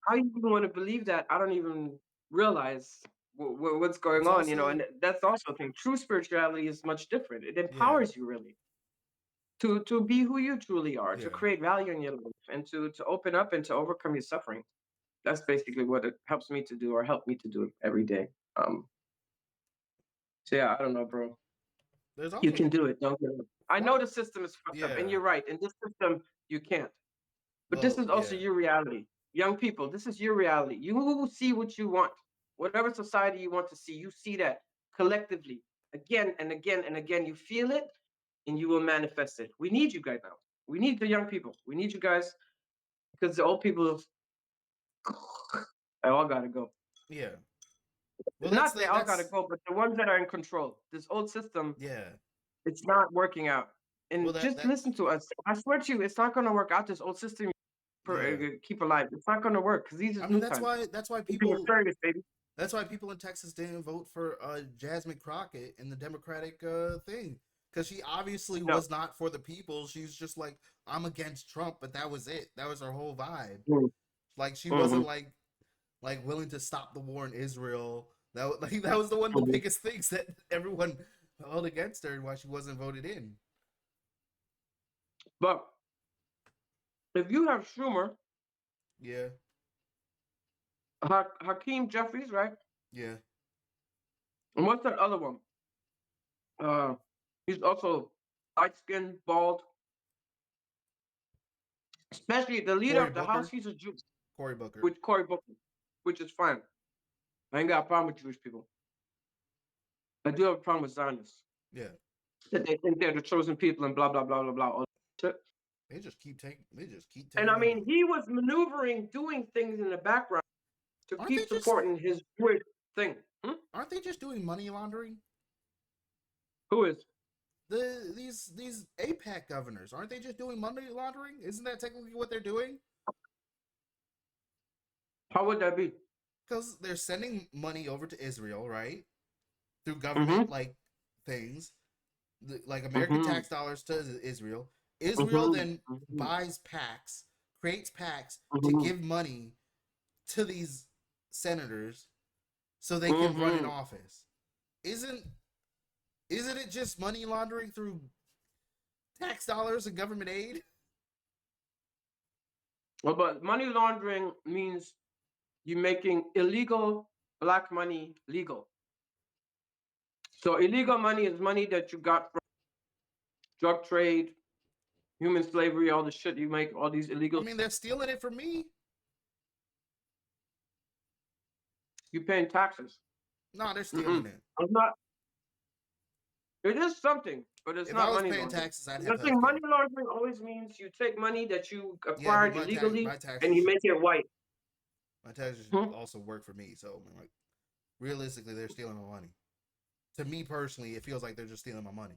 Speaker 1: How you even want to believe that? I don't even realize what's going
Speaker 2: It's
Speaker 1: on, you know.
Speaker 2: also-
Speaker 1: And that's also a thing. True spirituality is much different. It
Speaker 2: Yeah.
Speaker 1: empowers you really to be who you truly are, to
Speaker 2: Yeah.
Speaker 1: create value in your life, and to open up and to overcome your suffering. That's basically what it helps me to do, or help me to do every day. So yeah, I don't know, bro.
Speaker 2: There's
Speaker 1: You
Speaker 2: also
Speaker 1: can do it. Don't give up. I know
Speaker 2: What?
Speaker 1: the system is fucked up,
Speaker 2: Yeah.
Speaker 1: and you're right. In this system, you can't. But this
Speaker 2: Well,
Speaker 1: is also
Speaker 2: yeah.
Speaker 1: your reality. Young people, this is your reality. You will see what you want. Whatever society you want to see, you see that collectively again and again and again. You feel it and you will manifest it. We need you guys now. We need the young people. We need you guys because the old people, they all got to go.
Speaker 2: Yeah. Well,
Speaker 1: Not they all got to go, but the ones that are in control. This old system,
Speaker 2: Yeah.
Speaker 1: it's not working out. And
Speaker 2: Well,
Speaker 1: just
Speaker 2: that
Speaker 1: listen to us. I swear to you, it's not going to work out. This old system
Speaker 2: Yeah.
Speaker 1: keep alive. It's not going to work because these are
Speaker 2: I
Speaker 1: new
Speaker 2: mean, that's
Speaker 1: times.
Speaker 2: why
Speaker 1: People are
Speaker 2: people
Speaker 1: serious, baby.
Speaker 2: that's why people in Texas didn't vote for Jasmine Crockett in the Democratic thing, because she obviously
Speaker 1: No.
Speaker 2: was not for the people. She's just like, I'm against Trump, but that was it. That was her whole vibe.
Speaker 1: Mm.
Speaker 2: Like she
Speaker 1: Mhm.
Speaker 2: wasn't like willing to stop the war in Israel. That was the one of the
Speaker 1: Mhm.
Speaker 2: biggest things that everyone held against her and why she wasn't voted in.
Speaker 1: But if you have Schumer,
Speaker 2: Yeah.
Speaker 1: Hakeem Jeffries, right?
Speaker 2: Yeah.
Speaker 1: And what's that other one? He's also light skinned, bald. Especially the leader
Speaker 2: Cory
Speaker 1: of the
Speaker 2: Booker.
Speaker 1: House, he's a Jew,
Speaker 2: Cory Booker.
Speaker 1: with Cory Booker, which is fine. I ain't got a problem with Jewish people. I do have a problem with Zionists.
Speaker 2: Yeah.
Speaker 1: That they think they're the chosen people and blah blah blah blah blah. All that shit.
Speaker 2: They just keep taking.
Speaker 1: And I mean,
Speaker 2: money.
Speaker 1: he was maneuvering, doing things in the background to
Speaker 2: Aren't
Speaker 1: keep
Speaker 2: they just-
Speaker 1: supporting his Jewish thing.
Speaker 2: Aren't they just doing money laundering?
Speaker 1: Who is?
Speaker 2: These APAC governors, aren't they just doing money laundering? Isn't that technically what they're doing?
Speaker 1: How would that be?
Speaker 2: Because they're sending money over to Israel, right? Through government
Speaker 1: Mhm.
Speaker 2: like things, like American
Speaker 1: Mhm.
Speaker 2: tax dollars to Israel. Israel
Speaker 1: Mhm.
Speaker 2: then
Speaker 1: Mhm.
Speaker 2: buys PACs, creates PACs to
Speaker 1: Mhm.
Speaker 2: give money to these senators so they can run in
Speaker 1: Mhm.
Speaker 2: office. Isn't it just money laundering through tax dollars and government aid?
Speaker 1: Well, but money laundering means you making illegal black money legal. So illegal money is money that you got from drug trade, human slavery, all the shit you make, all these
Speaker 2: I
Speaker 1: illegal.
Speaker 2: mean, they're stealing it from me.
Speaker 1: You paying taxes.
Speaker 2: No, they're stealing
Speaker 1: Mm-mm.
Speaker 2: it.
Speaker 1: It's not. It is something, but it's
Speaker 2: If
Speaker 1: not
Speaker 2: I was
Speaker 1: money
Speaker 2: paying
Speaker 1: laundering.
Speaker 2: taxes, I'd
Speaker 1: I
Speaker 2: have
Speaker 1: think money
Speaker 2: healthcare.
Speaker 1: laundering always means you take money that you
Speaker 2: Yeah, but
Speaker 1: acquired illegally
Speaker 2: my
Speaker 1: and
Speaker 2: taxes
Speaker 1: you
Speaker 2: should
Speaker 1: make it white. Hmm?
Speaker 2: also work for me. So like, realistically, they're stealing my money. To me personally, it feels like they're just stealing my money.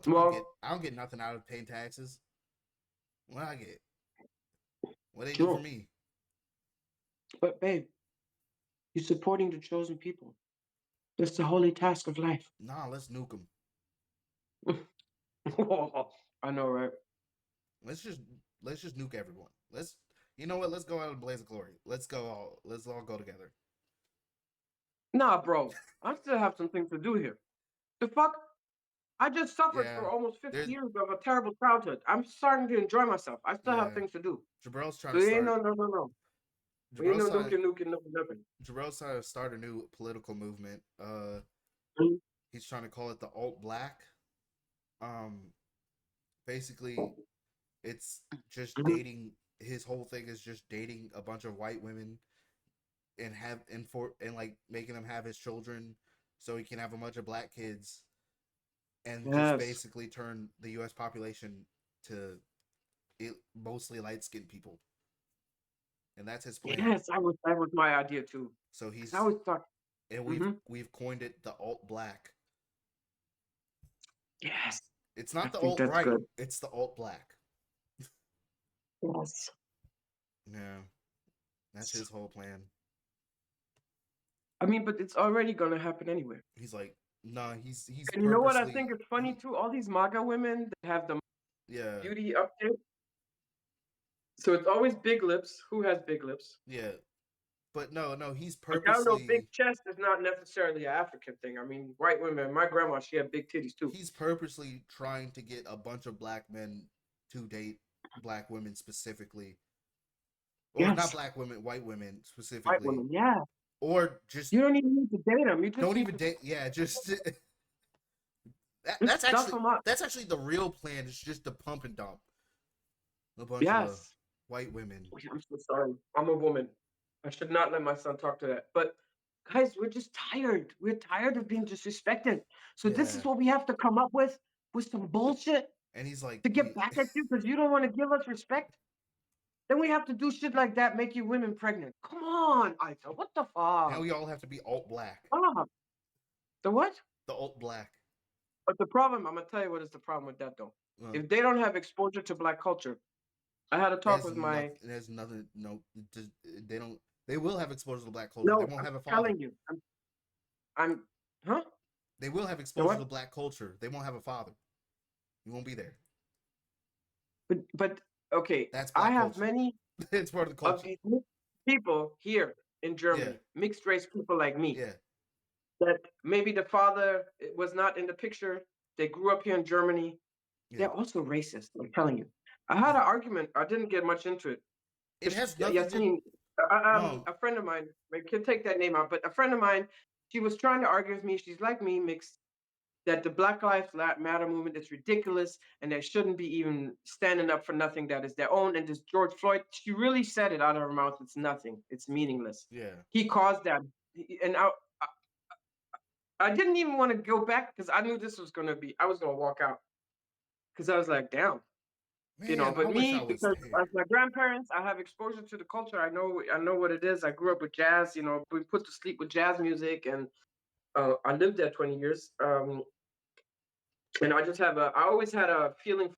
Speaker 1: Well,
Speaker 2: I don't get nothing out of paying taxes. What I get? What they do for
Speaker 1: true.
Speaker 2: me?
Speaker 1: But babe, you're supporting the chosen people. That's the holy task of life.
Speaker 2: Nah, let's nuke them.
Speaker 1: I know, right?
Speaker 2: Let's just nuke everyone. You know what? Let's go out in blaze of glory. Let's all go together.
Speaker 1: Nah, bro. I still have some things to do here. The fuck? I just suffered
Speaker 2: Yeah,
Speaker 1: for almost 50
Speaker 2: there's
Speaker 1: years of a terrible childhood. I'm starting to enjoy myself. I still have
Speaker 2: yeah.
Speaker 1: things to do.
Speaker 2: Jabrel's trying
Speaker 1: So
Speaker 2: to
Speaker 1: you ain't
Speaker 2: start.
Speaker 1: no. We ain't
Speaker 2: Jabrel's
Speaker 1: no
Speaker 2: trying to
Speaker 1: nuking, nothing.
Speaker 2: Jabrel's trying to start a new political movement.
Speaker 1: Mhm.
Speaker 2: He's trying to call it the alt black. Um, basically, it's just
Speaker 1: Mhm.
Speaker 2: dating. His whole thing is just dating a bunch of white women and like making them have his children, so he can have a bunch of black kids, and just
Speaker 1: Yes.
Speaker 2: basically turn the U.S. population to mostly light skinned people, and that's his plan.
Speaker 1: Yes, that was my idea too.
Speaker 2: So
Speaker 1: 'Cause I
Speaker 2: he's
Speaker 1: always thought,
Speaker 2: and
Speaker 1: hmm
Speaker 2: we've coined it the alt black.
Speaker 1: yes,
Speaker 2: It's
Speaker 1: I
Speaker 2: not the
Speaker 1: think
Speaker 2: alt
Speaker 1: that's
Speaker 2: right.
Speaker 1: good.
Speaker 2: It's the alt black.
Speaker 1: Yes.
Speaker 2: Yeah, that's his whole plan.
Speaker 1: I mean, but it's already gonna happen anyway.
Speaker 2: He's like, nah. He's
Speaker 1: And you know what I
Speaker 2: purposely.
Speaker 1: think is funny too? All these MAGA women that have the
Speaker 2: Yeah,
Speaker 1: beauty update. So it's always big lips. Who has big lips?
Speaker 2: yeah. But no. He's
Speaker 1: But I don't know, big
Speaker 2: purposely.
Speaker 1: chest is not necessarily an African thing. I mean, white women, my grandma, she had big titties too.
Speaker 2: He's purposely trying to get a bunch of black men to date black women specifically, or not
Speaker 1: Yes,
Speaker 2: black women, white women
Speaker 1: white
Speaker 2: specifically,
Speaker 1: women, yeah.
Speaker 2: or just
Speaker 1: You don't even need to date them. You just
Speaker 2: don't
Speaker 1: need
Speaker 2: even
Speaker 1: to
Speaker 2: date. Yeah, just
Speaker 1: just stuff them up.
Speaker 2: that's actually the real plan. Is just to pump and dump a bunch of
Speaker 1: Yes.
Speaker 2: white women.
Speaker 1: I'm so sorry. I'm a woman. I should not let my son talk to that. But guys, we're just tired. We're tired of being disrespected. So this
Speaker 2: Yeah,
Speaker 1: is what we have to come up with some bullshit
Speaker 2: and he's like,
Speaker 1: to get back at you because you don't want to give us respect. Then we have to do shit like that, make you women pregnant. Come on, Isa. What the
Speaker 2: now
Speaker 1: fuck?
Speaker 2: we all have to be alt black.
Speaker 1: Stop. The what?
Speaker 2: The alt black.
Speaker 1: But the problem, I'm gonna tell you what is the problem with that though.
Speaker 2: Uh,
Speaker 1: If they don't have exposure to black culture, I had a talk with my
Speaker 2: It has nothing. No, just, they don't. They will have exposure to black culture. They
Speaker 1: no,
Speaker 2: won't
Speaker 1: I'm
Speaker 2: have a father.
Speaker 1: telling you. I'm huh?
Speaker 2: They will have
Speaker 1: The
Speaker 2: exposure
Speaker 1: what?
Speaker 2: to black culture. They won't have a father. He won't be there.
Speaker 1: But okay,
Speaker 2: That's
Speaker 1: I
Speaker 2: black
Speaker 1: have
Speaker 2: culture.
Speaker 1: many
Speaker 2: It's part of the
Speaker 1: of
Speaker 2: culture.
Speaker 1: these mixed people here in
Speaker 2: Yeah,
Speaker 1: Germany, mixed race people like me,
Speaker 2: yeah,
Speaker 1: that maybe the father was not in the picture. They grew up here in Germany.
Speaker 2: yeah.
Speaker 1: They're also racist. I'm telling you. I had an argument. I didn't get much into it.
Speaker 2: It has nothing to.
Speaker 1: Yassine,
Speaker 2: No,
Speaker 1: a friend of mine, I can take that name out, but a friend of mine, she was trying to argue with me. She's like me, mixed, that the Black Lives Matter movement is ridiculous and they shouldn't be even standing up for nothing that is their own. And this George Floyd, she really said it out of her mouth. It's nothing. It's meaningless.
Speaker 2: yeah,
Speaker 1: He caused that. And I didn't even want to go back because I knew this was going to be, I was going to walk out because I was like, damn.
Speaker 2: man. I
Speaker 1: But
Speaker 2: wish I
Speaker 1: me,
Speaker 2: was
Speaker 1: because
Speaker 2: there.
Speaker 1: as my grandparents, I have exposure to the culture. I know what it is. I grew up with jazz. We put to sleep with jazz music, and I lived there 20 years. And I always had a feeling,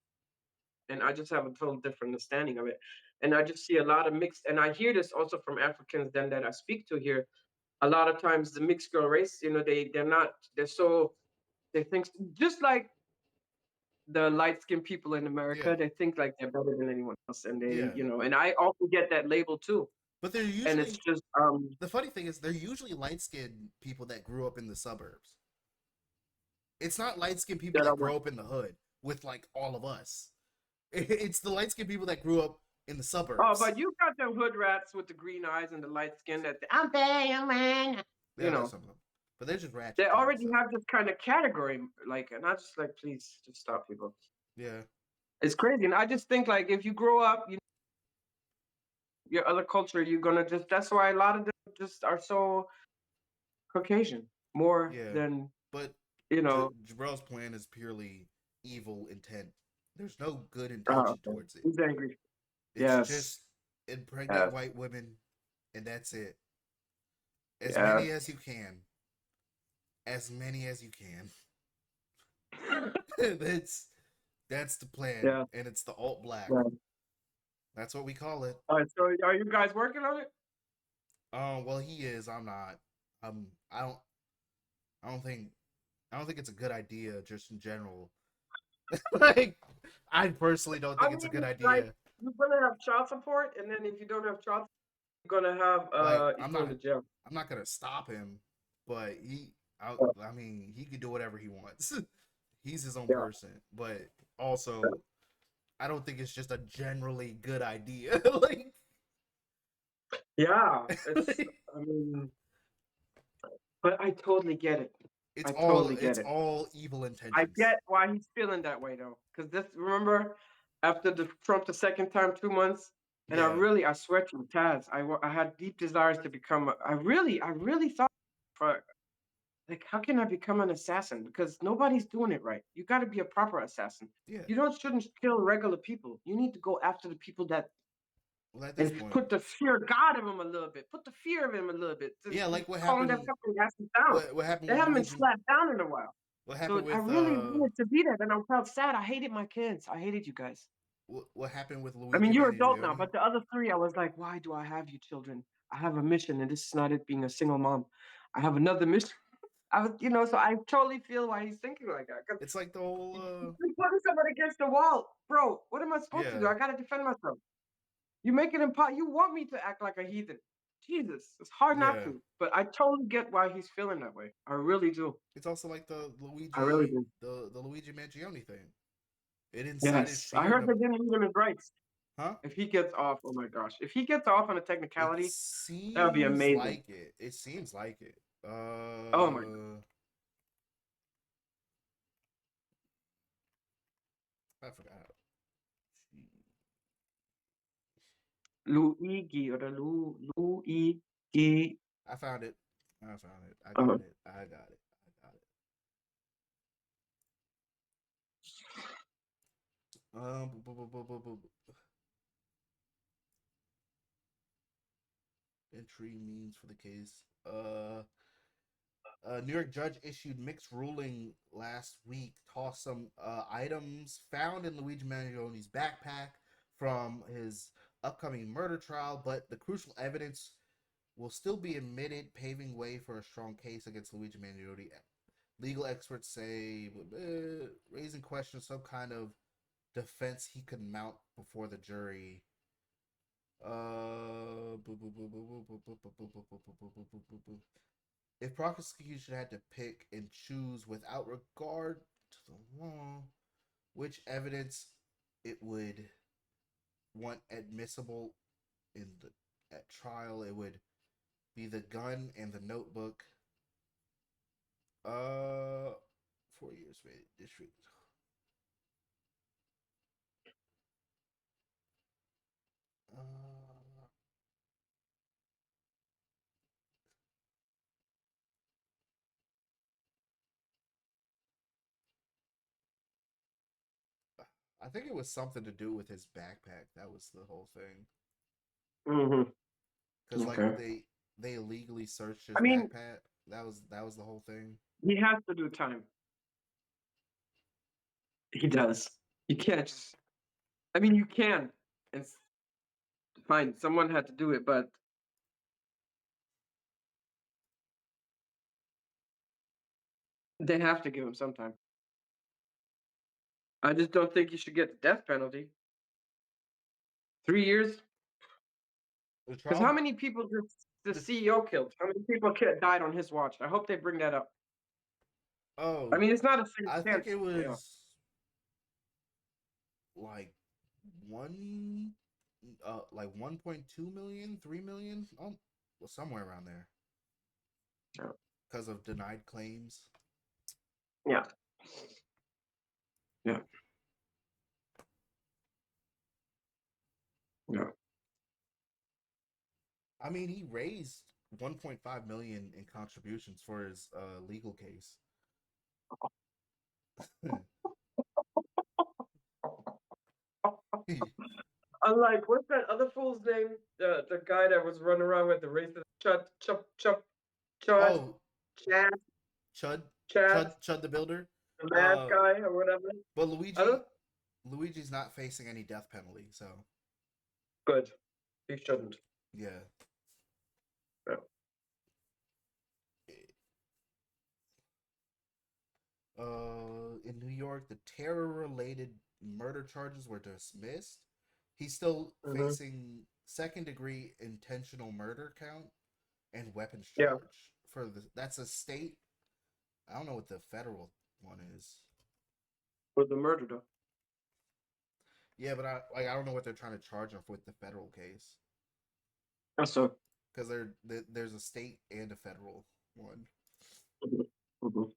Speaker 1: and I just have a total different understanding of it. And I just see a lot of mixed, and I hear this also from Africans then that I speak to here. A lot of times the mixed girl race, they think just like the light skinned people in
Speaker 2: Yeah,
Speaker 1: America, they think like they're better than anyone else. And
Speaker 2: yeah.
Speaker 1: and I also get that label too.
Speaker 2: But they're
Speaker 1: And it's
Speaker 2: usually
Speaker 1: just,
Speaker 2: the funny thing is they're usually light skinned people that grew up in the suburbs. It's not light skinned people
Speaker 1: that I
Speaker 2: that
Speaker 1: want.
Speaker 2: grow up in the hood with like all of us. It's the light skinned people that grew up in the
Speaker 1: Oh,
Speaker 2: suburbs.
Speaker 1: but you got them hood rats with the green eyes and the light skin I'm paying, man.
Speaker 2: Yeah, there's some of them, but they're just ratchet.
Speaker 1: They
Speaker 2: Kids,
Speaker 1: already
Speaker 2: so.
Speaker 1: have this kind of category. Like, and I just like, please just stop people.
Speaker 2: Yeah,
Speaker 1: It's crazy. And I just think like if you grow up, your other culture, you're gonna just, that's why a lot of them just are so Caucasian more
Speaker 2: yeah.
Speaker 1: than
Speaker 2: But
Speaker 1: You know,
Speaker 2: Jabrel's plan is purely evil intent. There's no good intention
Speaker 1: okay.
Speaker 2: towards it.
Speaker 1: He's angry.
Speaker 2: It's
Speaker 1: Yes.
Speaker 2: just impregnate
Speaker 1: Yes.
Speaker 2: white women, and that's it. As
Speaker 1: Yes.
Speaker 2: many as you can. As many as you can. that's the plan,
Speaker 1: Yeah.
Speaker 2: and it's the alt black.
Speaker 1: Yeah.
Speaker 2: That's what we call it.
Speaker 1: All right. So, are you guys working on it?
Speaker 2: Well, he is. I'm not. I don't. I don't think. I don't think it's a good idea, just in general. Like, I personally don't
Speaker 1: I
Speaker 2: think it's a
Speaker 1: mean,
Speaker 2: good
Speaker 1: like,
Speaker 2: idea.
Speaker 1: you're gonna have child support, and then if you don't have child, you're gonna have
Speaker 2: Like,
Speaker 1: you're going to jail.
Speaker 2: I'm not gonna stop him, but I mean, he can do whatever he wants. He's his own
Speaker 1: Yeah.
Speaker 2: person, but also, I don't think it's just a generally good idea. Like,
Speaker 1: Yeah. It's. I mean, but I totally get it. I totally get
Speaker 2: it's
Speaker 1: it.
Speaker 2: all evil
Speaker 1: I
Speaker 2: intentions.
Speaker 1: get why he's feeling that way though, because this. Remember, after the Trump the second time, 2 months, and
Speaker 2: Yeah,
Speaker 1: I swear to you, Taz, I had deep desires to become. I really thought for like, how can I become an assassin? Because nobody's doing it right. You got to be a proper assassin.
Speaker 2: yeah.
Speaker 1: You don't shouldn't kill regular people. You need to go after the people that
Speaker 2: Well, at this
Speaker 1: and
Speaker 2: point,
Speaker 1: put the fear of God in them a little bit. Put the fear of him a little bit. To
Speaker 2: yeah, like what
Speaker 1: calm their
Speaker 2: happened.
Speaker 1: fucking asses down.
Speaker 2: What happened
Speaker 1: They
Speaker 2: with
Speaker 1: haven't been
Speaker 2: Luigi?
Speaker 1: slapped down in a while.
Speaker 2: What
Speaker 1: So
Speaker 2: happened
Speaker 1: I
Speaker 2: with
Speaker 1: really wanted to be there, and I felt sad. I hated my kids. I hated you guys.
Speaker 2: what happened with
Speaker 1: I mean,
Speaker 2: Luigi
Speaker 1: you're adult now,
Speaker 2: Mangione?
Speaker 1: but the other three, I was like, why do I have you children? I have a mission, and this is not it being a single mom. I have another mission. I was, so I totally feel why he's thinking like that. 'Cause
Speaker 2: It's like the whole
Speaker 1: you're putting somebody against the wall, bro. What am I supposed to do?
Speaker 2: yeah,
Speaker 1: I gotta defend myself. You make it impossible. You want me to act like a heathen? Jesus, it's hard not
Speaker 2: yeah.
Speaker 1: to. But I totally get why he's feeling that way. I really do.
Speaker 2: It's also like the
Speaker 1: I really
Speaker 2: Luigi
Speaker 1: do.
Speaker 2: the Luigi Mangione thing. It incited
Speaker 1: Yes, I
Speaker 2: fear
Speaker 1: heard
Speaker 2: to
Speaker 1: they didn't give him his rights.
Speaker 2: huh?
Speaker 1: If he gets off, oh my gosh, if he gets off on a
Speaker 2: It
Speaker 1: technicality, that would be
Speaker 2: seems
Speaker 1: amazing.
Speaker 2: like it. It seems like it.
Speaker 1: Oh my god,
Speaker 2: I forgot.
Speaker 1: Luigi or the Luigi.
Speaker 2: I found it. I found it. I
Speaker 1: Uh,
Speaker 2: got it. I got it. I got it. Entry means for the case. A New York judge issued mixed ruling last week, tossed some items found in Luigi Mangioni's backpack from his upcoming murder trial, but the crucial evidence will still be admitted, paving way for a strong case against Luigi Mangione. Legal experts say raising questions, some kind of defense he could mount before the jury. If prosecution had to pick and choose without regard to the law, which evidence it would want admissible in the at trial, it would be the gun and the notebook. 4 years district. I think it was something to do with his backpack. That was the whole thing. Because like
Speaker 1: Okay.
Speaker 2: they illegally searched his
Speaker 1: I mean,
Speaker 2: backpack. That was the whole thing.
Speaker 1: he has to do time. He does. You can't. I mean, you can. It's fine. Someone had to do it, but they have to give him some time. I just don't think he should get the death penalty. 3 years?
Speaker 2: The
Speaker 1: Because
Speaker 2: trial.
Speaker 1: how many people did the CEO killed? How many people died on his watch? I hope they bring that up.
Speaker 2: Oh,
Speaker 1: I mean, it's not a safe
Speaker 2: I think
Speaker 1: chance.
Speaker 2: it was
Speaker 1: Yeah.
Speaker 2: like like 1.2 million, 3 million, well, somewhere around there.
Speaker 1: Yeah.
Speaker 2: Because of denied claims.
Speaker 1: Yeah. Yeah. Yeah.
Speaker 2: I mean, he raised 1.5 million in contributions for his legal case.
Speaker 1: Unlike, what's that other fool's name? The guy that was running around with the racist Chud Chud
Speaker 2: Oh,
Speaker 1: Chad
Speaker 2: Chud,
Speaker 1: Chad
Speaker 2: Chud the Builder.
Speaker 1: the mask guy or whatever.
Speaker 2: But
Speaker 1: I don't.
Speaker 2: Luigi's not facing any death penalty, so
Speaker 1: Good. He shouldn't.
Speaker 2: yeah.
Speaker 1: Yeah.
Speaker 2: In New York, the terror-related murder charges were dismissed. He's still
Speaker 1: Mhm.
Speaker 2: facing second-degree intentional murder count and weapons
Speaker 1: Yeah.
Speaker 2: charge for that's a state. I don't know what the federal one is.
Speaker 1: With the murder though.
Speaker 2: Yeah, but I don't know what they're trying to charge him with the federal case
Speaker 1: That's so.
Speaker 2: because there's a state and a federal one.
Speaker 1: Mhm.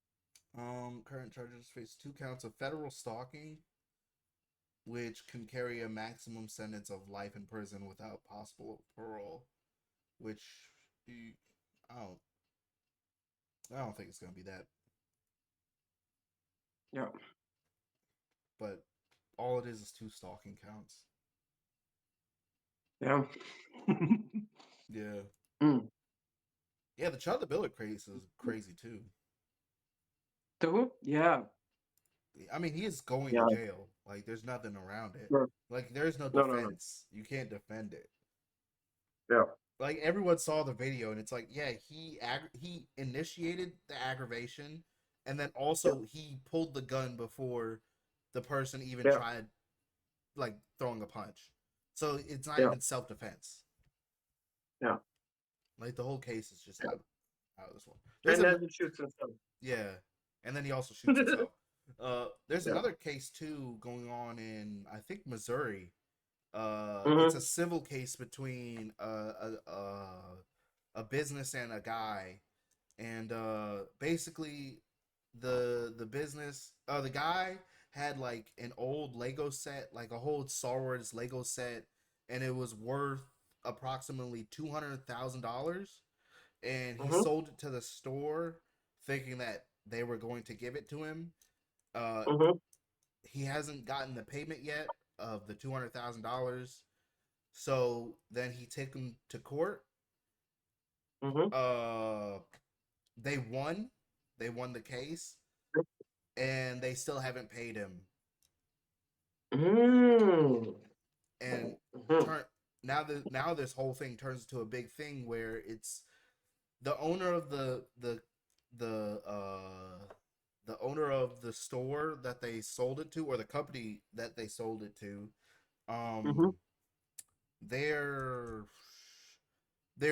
Speaker 2: Current charges face 2 counts of federal stalking, which can carry a maximum sentence of life in prison without possible parole. Which I don't think it's gonna be that.
Speaker 1: Yeah.
Speaker 2: But all it is 2 stalking counts.
Speaker 1: Yeah.
Speaker 2: Yeah.
Speaker 1: Mm.
Speaker 2: Yeah, the Child the Builder craze is crazy too.
Speaker 1: Who? Yeah.
Speaker 2: I mean, he is going
Speaker 1: Yeah.
Speaker 2: to jail. Like, there's nothing around it.
Speaker 1: Sure.
Speaker 2: Like, there's no
Speaker 1: No,
Speaker 2: defense. You can't defend it.
Speaker 1: Yeah.
Speaker 2: Like, everyone saw the video, and it's like, yeah, he initiated the aggravation, and then also he pulled the gun before the person even
Speaker 1: Yeah.
Speaker 2: tried, like, throwing a punch. So it's not
Speaker 1: Yeah.
Speaker 2: even self-defense.
Speaker 1: Yeah.
Speaker 2: Like, the whole case is just out of this one.
Speaker 1: And then he shoots himself.
Speaker 2: Yeah, and then he also shoots himself. There's
Speaker 1: Yeah.
Speaker 2: another case too going on in, I think, Missouri.
Speaker 1: Mhm.
Speaker 2: It's a civil case between a business and a guy, and basically the business the guy had like an old Lego set, like a whole Star Wars Lego set, and it was worth approximately $200,000, and he
Speaker 1: Mhm.
Speaker 2: sold it to the store thinking that they were going to give it to him.
Speaker 1: Mhm.
Speaker 2: He hasn't gotten the payment yet of the $200,000, so then he took him to court.
Speaker 1: Mhm.
Speaker 2: They won the case, and they still haven't paid him.
Speaker 1: Mm.
Speaker 2: And
Speaker 1: Mhm.
Speaker 2: now this whole thing turns into a big thing where it's the owner of the owner of the store that they sold it to, or the company that they sold it to.
Speaker 1: Mhm.
Speaker 2: Their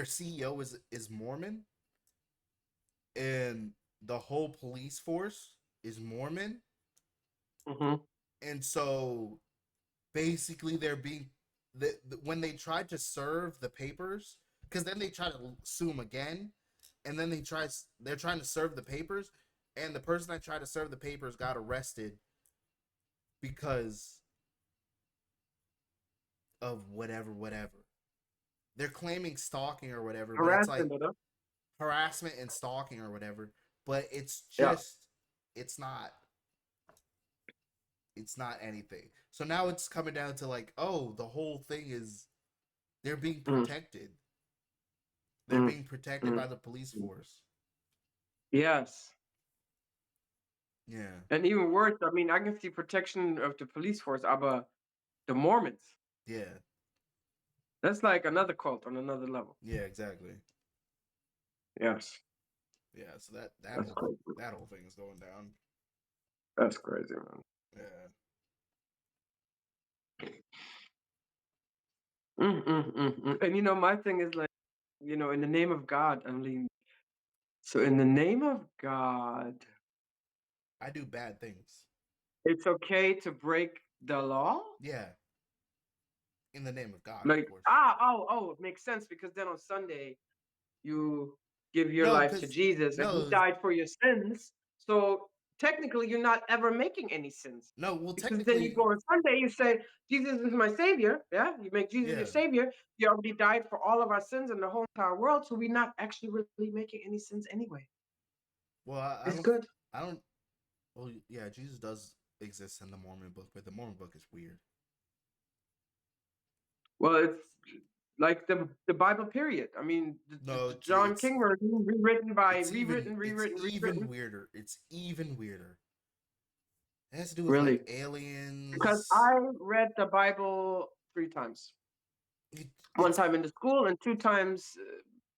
Speaker 2: CEO is Mormon, and the whole police force is Mormon,
Speaker 1: Mhm.
Speaker 2: and so basically they're being when they tried to serve the papers, because then they try to sue him again, and then they're trying to serve the papers, and the person that tried to serve the papers got arrested because of whatever. They're claiming stalking or whatever, but it's like
Speaker 1: Harassment, huh?
Speaker 2: harassment and stalking or whatever, but it's
Speaker 1: Yeah.
Speaker 2: just it's not anything. So now it's coming down to like, oh, the whole thing is they're being
Speaker 1: Mm.
Speaker 2: protected. They're
Speaker 1: Mm.
Speaker 2: being protected
Speaker 1: Mm.
Speaker 2: by the police force.
Speaker 1: Yes.
Speaker 2: Yeah.
Speaker 1: And even worse, I mean, I can see protection of the police force, but the Mormons,
Speaker 2: Yeah.
Speaker 1: that's like another cult on another level.
Speaker 2: Yeah, exactly.
Speaker 1: Yes.
Speaker 2: Yeah, so that
Speaker 1: That's crazy.
Speaker 2: whole thing is going down.
Speaker 1: That's crazy, man.
Speaker 2: Yeah.
Speaker 1: And you know, my thing is like, you know, in the name of God, I mean, so in the name of God,
Speaker 2: I do bad things.
Speaker 1: it's okay to break the law?
Speaker 2: Yeah. In the name of God, of
Speaker 1: Like,
Speaker 2: course.
Speaker 1: it makes sense because then on Sunday you give your
Speaker 2: No,
Speaker 1: life to
Speaker 2: because
Speaker 1: Jesus and he
Speaker 2: no,
Speaker 1: died for your sins. So technically you're not ever making any sins.
Speaker 2: no. Well,
Speaker 1: Because then you
Speaker 2: technically,
Speaker 1: go on Sunday, you say, Jesus is my savior. Yeah. You make Jesus
Speaker 2: yeah.
Speaker 1: your savior. He already died for all of our sins in the whole entire world. So we're not actually really making any sins anyway.
Speaker 2: Well,
Speaker 1: It's good.
Speaker 2: I don't. Well, yeah, Jesus does exist in the Mormon book, but the Mormon book is weird.
Speaker 1: Well, it's like the Bible period. I mean,
Speaker 2: No,
Speaker 1: the John King version, rewritten by
Speaker 2: it's even
Speaker 1: rewritten.
Speaker 2: weirder. It's even weirder. It has to do with
Speaker 1: Really,
Speaker 2: like
Speaker 1: because
Speaker 2: aliens.
Speaker 1: I read the Bible 3 times. One
Speaker 2: It's
Speaker 1: time in the school and 2 times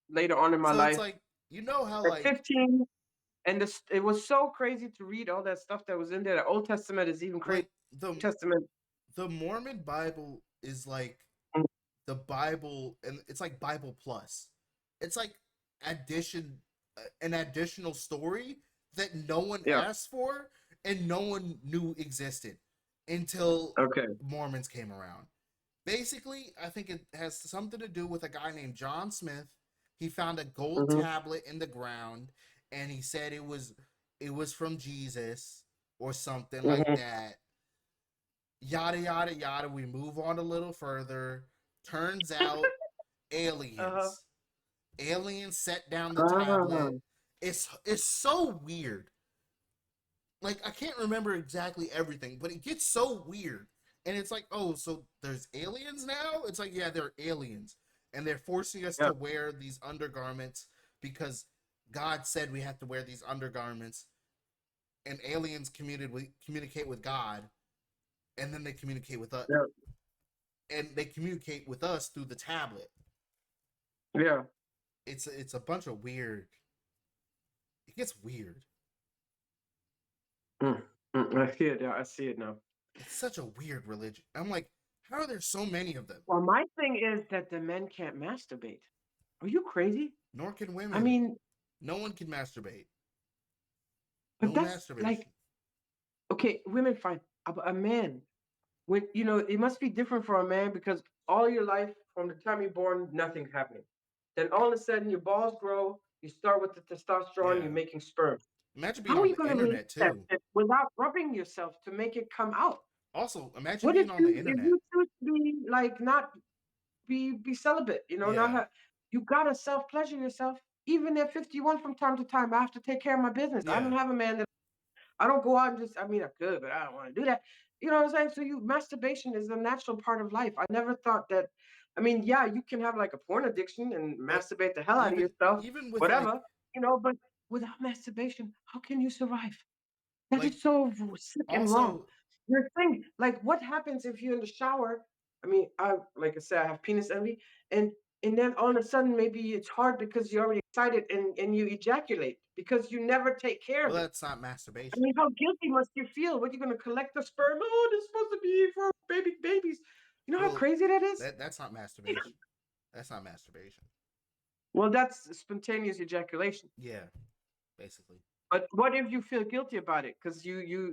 Speaker 1: later on in my
Speaker 2: so it's
Speaker 1: life
Speaker 2: like you know how
Speaker 1: at
Speaker 2: like
Speaker 1: 15. And it was so crazy to read all that stuff that was in there. The Old Testament is even crazy.
Speaker 2: like the
Speaker 1: New Testament.
Speaker 2: the Mormon Bible is like
Speaker 1: Mm.
Speaker 2: the Bible, and it's like Bible plus. It's like an additional story that no one
Speaker 1: Yeah.
Speaker 2: asked for and no one knew existed until
Speaker 1: Okay.
Speaker 2: Mormons came around. Basically, I think it has something to do with a guy named John Smith. He found a gold
Speaker 1: Mm-hmm.
Speaker 2: tablet in the ground, and he said it was from Jesus or something like
Speaker 1: Mm-hmm.
Speaker 2: that. Yada yada yada. We move on a little further. Turns out aliens.
Speaker 1: Uh-huh.
Speaker 2: Aliens set down the
Speaker 1: Ah.
Speaker 2: tablet. It's so weird. Like I can't remember exactly everything, but it gets so weird. And it's like, oh, so there's aliens now? It's like, yeah, they're aliens. And they're forcing us
Speaker 1: Yeah.
Speaker 2: to wear these undergarments because God said we have to wear these undergarments. And aliens communicate with God, and then they communicate with us.
Speaker 1: Yeah.
Speaker 2: And they communicate with us through the tablet.
Speaker 1: Yeah.
Speaker 2: It's a bunch of weird. It gets weird.
Speaker 1: I see it. Yeah, I see it now.
Speaker 2: It's such a weird religion. I'm like, how are there so many of them?
Speaker 1: Well, my thing is that the men can't masturbate. Are you crazy?
Speaker 2: Nor can women.
Speaker 1: I mean,
Speaker 2: no one can masturbate.
Speaker 1: but
Speaker 2: No
Speaker 1: that's
Speaker 2: masturbation.
Speaker 1: like, okay, women fine. A man, when it must be different for a man because all your life, from the time you're born, nothing's happening. Then all of a sudden, your balls grow. You start with the testosterone.
Speaker 2: Yeah.
Speaker 1: You're making sperm.
Speaker 2: Imagine being
Speaker 1: How are
Speaker 2: on
Speaker 1: you
Speaker 2: the
Speaker 1: going to release
Speaker 2: internet
Speaker 1: that
Speaker 2: too.
Speaker 1: shit without rubbing yourself to make it come out?
Speaker 2: Also, imagine
Speaker 1: What if
Speaker 2: being on the
Speaker 1: if
Speaker 2: internet.
Speaker 1: you choose to be like not be celibate? Not
Speaker 2: Yeah.
Speaker 1: have. You gotta self pleasure yourself. Even at 51, from time to time, I have to take care of my business. I don't
Speaker 2: Yeah.
Speaker 1: have a man that I don't go out and just. I mean, I could, but I don't want to do that. You know what I'm saying? So masturbation is a natural part of life. I never thought that. I mean, yeah, you can have like a porn addiction and
Speaker 2: But
Speaker 1: masturbate the hell out of yourself,
Speaker 2: even with
Speaker 1: whatever. But without masturbation, how can you survive? That
Speaker 2: like
Speaker 1: is so sick and wrong.
Speaker 2: also
Speaker 1: You're thinking, like, what happens if you're in the shower? I mean, like I said, I have penis envy, and then all of a sudden maybe it's hard because you're already excited and you ejaculate because you never take care
Speaker 2: well,
Speaker 1: of it.
Speaker 2: that's not
Speaker 1: I
Speaker 2: masturbation.
Speaker 1: mean, how guilty must you feel? What, you gonna collect the sperm? Oh, this is supposed to be for babies. You know how
Speaker 2: Well,
Speaker 1: crazy that is?
Speaker 2: that's not masturbation. That's not masturbation.
Speaker 1: Well, that's spontaneous ejaculation.
Speaker 2: Yeah, basically.
Speaker 1: But what if you feel guilty about it? Because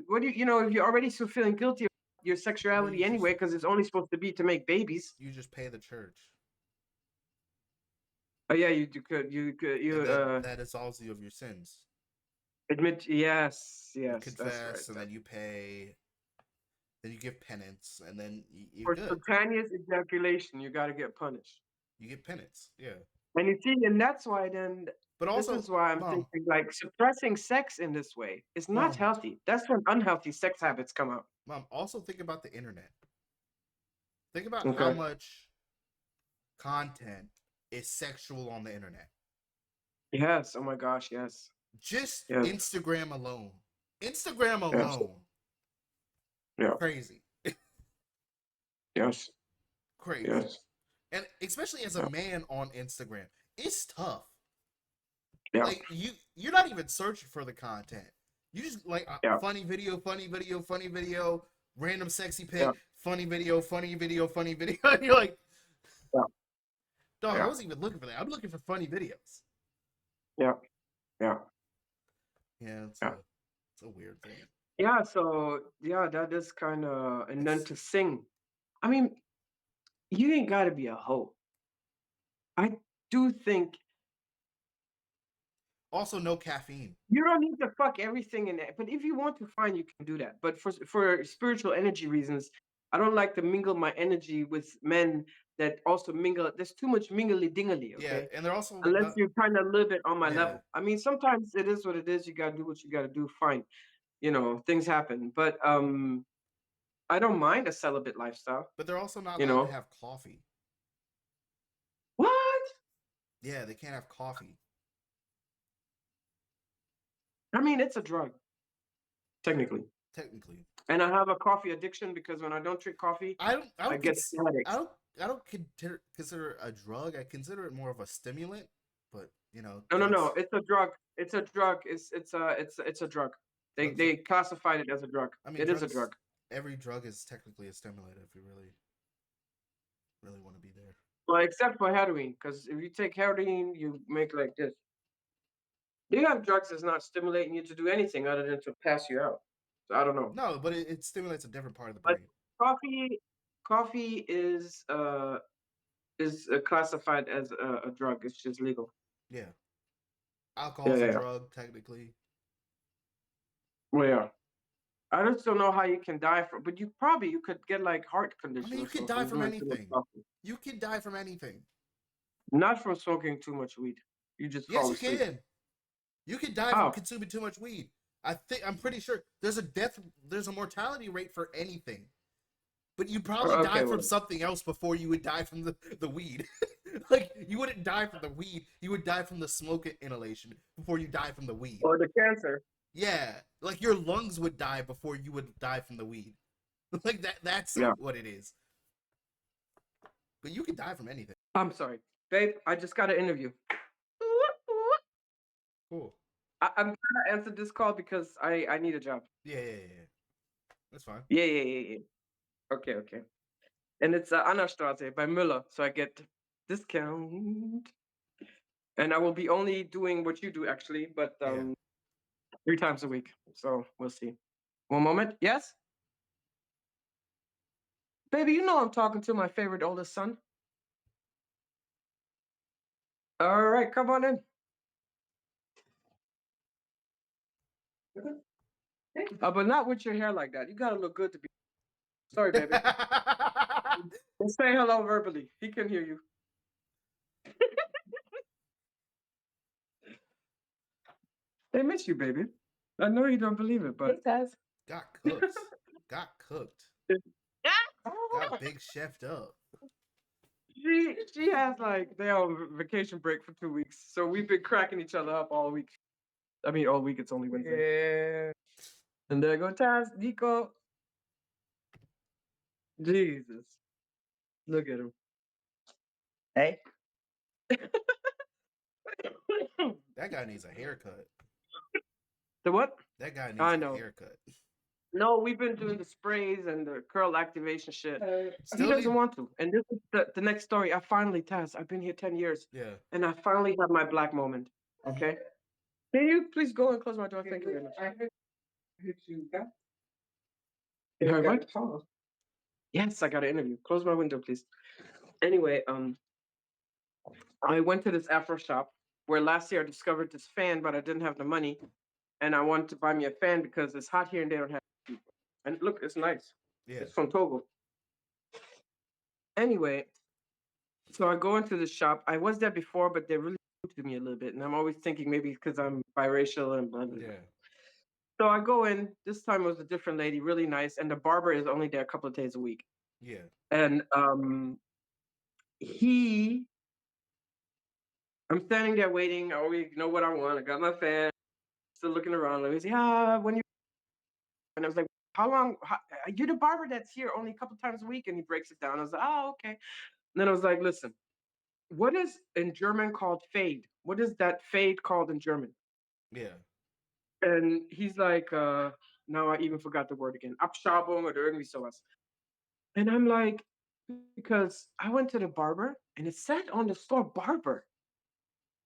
Speaker 1: what do if you're already still feeling guilty about your sexuality anyway, because it's only supposed to be to make babies.
Speaker 2: You just pay the church.
Speaker 1: Oh yeah, you
Speaker 2: that absolves you of your sins.
Speaker 1: admit. Yes,
Speaker 2: You
Speaker 1: yes,
Speaker 2: confess,
Speaker 1: that's right.
Speaker 2: and then you pay. Then you give penance, and then you're
Speaker 1: For
Speaker 2: good.
Speaker 1: spontaneous ejaculation, you got to get punished.
Speaker 2: You get penance. Yeah.
Speaker 1: And you see, and that's why then.
Speaker 2: But also,
Speaker 1: this is why I'm
Speaker 2: Mom,
Speaker 1: thinking like suppressing sex in this way is not
Speaker 2: Mom.
Speaker 1: healthy. That's when unhealthy sex habits come out.
Speaker 2: Mom, also think about the internet. Think about
Speaker 1: Okay.
Speaker 2: how much content is sexual on the internet.
Speaker 1: Yes. Oh my gosh. Yes.
Speaker 2: Just
Speaker 1: Yes.
Speaker 2: Instagram alone. Instagram alone.
Speaker 1: Yeah.
Speaker 2: Crazy.
Speaker 1: Yes.
Speaker 2: Crazy.
Speaker 1: Yes.
Speaker 2: And especially as a man on Instagram, it's tough.
Speaker 1: Yeah.
Speaker 2: Like you're not even searching for the content. You just like
Speaker 1: Yeah.
Speaker 2: funny video, random sexy pic,
Speaker 1: Yeah.
Speaker 2: funny video. And you're like,
Speaker 1: Yeah.
Speaker 2: dog,
Speaker 1: Yeah.
Speaker 2: I wasn't even looking for that. I'm looking for funny videos.
Speaker 1: Yeah. Yeah.
Speaker 2: Yeah, it's a weird thing.
Speaker 1: Yeah, so yeah, that is kind of, and then to sing. I mean, you ain't got to be a hoe. I do think
Speaker 2: Also, no caffeine.
Speaker 1: you don't need to fuck everything in it, but if you want to, fine, you can do that. But for spiritual energy reasons, I don't like to mingle my energy with men that also mingle. There's too much mingly dingly,
Speaker 2: Yeah,
Speaker 1: okay?
Speaker 2: and they're also
Speaker 1: Unless you're kind of a little bit on my
Speaker 2: Yeah.
Speaker 1: level. I mean, sometimes it is what it is. You gotta do what you gotta do. Fine. things happen. But I don't mind a celibate lifestyle.
Speaker 2: But they're also not
Speaker 1: You
Speaker 2: allowed to
Speaker 1: know
Speaker 2: have coffee.
Speaker 1: what?
Speaker 2: Yeah, they can't have coffee.
Speaker 1: I mean, it's a drug, technically.
Speaker 2: Technically,
Speaker 1: And I have a coffee addiction because when I don't drink coffee,
Speaker 2: I don't. I
Speaker 1: I
Speaker 2: don't.
Speaker 1: get
Speaker 2: Cons-
Speaker 1: headaches.
Speaker 2: I don't consider it a drug. I consider it more of a stimulant. But
Speaker 1: No.
Speaker 2: drugs.
Speaker 1: It's a drug. It's a drug. It's a drug. They
Speaker 2: Drugs.
Speaker 1: they classified it as a drug.
Speaker 2: I mean,
Speaker 1: It is a
Speaker 2: drugs.
Speaker 1: drug.
Speaker 2: Every drug is technically a stimulant if you really want to be there.
Speaker 1: Well, except for heroin, because if you take heroin, you make like this. You have drugs that's not stimulating you to do anything other than to pass you out. So I don't know.
Speaker 2: No, but it stimulates a different part of the
Speaker 1: But
Speaker 2: brain.
Speaker 1: coffee is classified as a drug. It's just legal.
Speaker 2: Yeah, alcohol's a
Speaker 1: Yeah.
Speaker 2: drug technically.
Speaker 1: Well, yeah. I just don't know how you can die from, but you could get like heart
Speaker 2: I
Speaker 1: condition
Speaker 2: mean,
Speaker 1: or
Speaker 2: you could
Speaker 1: something
Speaker 2: die from
Speaker 1: doing too much
Speaker 2: anything.
Speaker 1: coffee.
Speaker 2: You can die from anything.
Speaker 1: Not from smoking too much weed. You just
Speaker 2: Yes,
Speaker 1: fall
Speaker 2: you
Speaker 1: asleep.
Speaker 2: can. You can die
Speaker 1: How?
Speaker 2: from consuming too much weed. I'm pretty sure there's a mortality rate for anything. But you probably die
Speaker 1: Okay,
Speaker 2: from
Speaker 1: well,
Speaker 2: something else before you would die from the weed. Like, you wouldn't die from the weed, you would die from the smoke inhalation before you die from the weed.
Speaker 1: or the cancer.
Speaker 2: Yeah, like your lungs would die before you would die from the weed. Like that's
Speaker 1: Yeah.
Speaker 2: what it is. But you can die from anything.
Speaker 1: I'm sorry, babe. I just got an interview.
Speaker 2: Cool.
Speaker 1: I'm gonna answer this call because I need a job.
Speaker 2: Yeah. That's fine.
Speaker 1: Yeah. Okay. And it's Annastraße by Müller, so I get discount. And I will be only doing what you do actually, but
Speaker 2: Yeah.
Speaker 1: 3 times a week. So we'll see. One moment. Yes, baby. You know I'm talking to my favorite oldest son. All right, come on in. But not with your hair like that. You gotta look good to be. Sorry, baby. Let's say hello verbally. He can hear you. They miss you, baby. I know you don't believe it, but
Speaker 2: Got cooked. Got cooked. Got big chefed up.
Speaker 1: she has like they're on vacation break for 2 weeks, so we've been cracking each other up all week. I mean, all week. It's only Wednesday.
Speaker 4: Yeah.
Speaker 1: And there go Taz, Nico. Jesus, look at him.
Speaker 5: Hey.
Speaker 2: That guy needs a haircut.
Speaker 1: The what?
Speaker 2: That guy needs
Speaker 1: I
Speaker 2: a
Speaker 1: know.
Speaker 2: haircut.
Speaker 1: No, we've been doing the sprays and the curl activation shit. He
Speaker 2: Still
Speaker 1: doesn't
Speaker 2: need-
Speaker 1: want to. And this is the next story. I finally, Taz, I've been here 10 years.
Speaker 2: Yeah.
Speaker 1: And I finally have my black moment. Okay? Can you please go and close my door? Thank you very much.
Speaker 5: I heard you got.
Speaker 1: You heard what? Yes, I got an interview. Close my window, please. Anyway, I went to this Afro shop where last year I discovered this fan, but I didn't have the money. And I wanted to buy me a fan because it's hot here and they don't have people. And look, it's nice.
Speaker 2: Yeah.
Speaker 1: It's from Togo. Anyway, so I go into the shop. I was there before, but they're really rude to me a little bit. And I'm always thinking maybe because I'm biracial and blah, blah, blah.
Speaker 2: Yeah.
Speaker 1: So I go in. This time it was a different lady, really nice. And the barber is only there a couple of days a week.
Speaker 2: Yeah.
Speaker 1: And I'm standing there waiting. I already know what I want. I got my fan. Still looking around. Let me see. When you. And I was like, how long? You're the barber that's here only a couple times a week. And he breaks it down. I was like, oh, okay. And then I was like, listen, what is in German called fade? What is that fade called in German?
Speaker 2: Yeah.
Speaker 1: And he's like, now I even forgot the word again. Abschabung oder irgendwie sowas. And I'm like, because I went to the barber and it said on the store barber.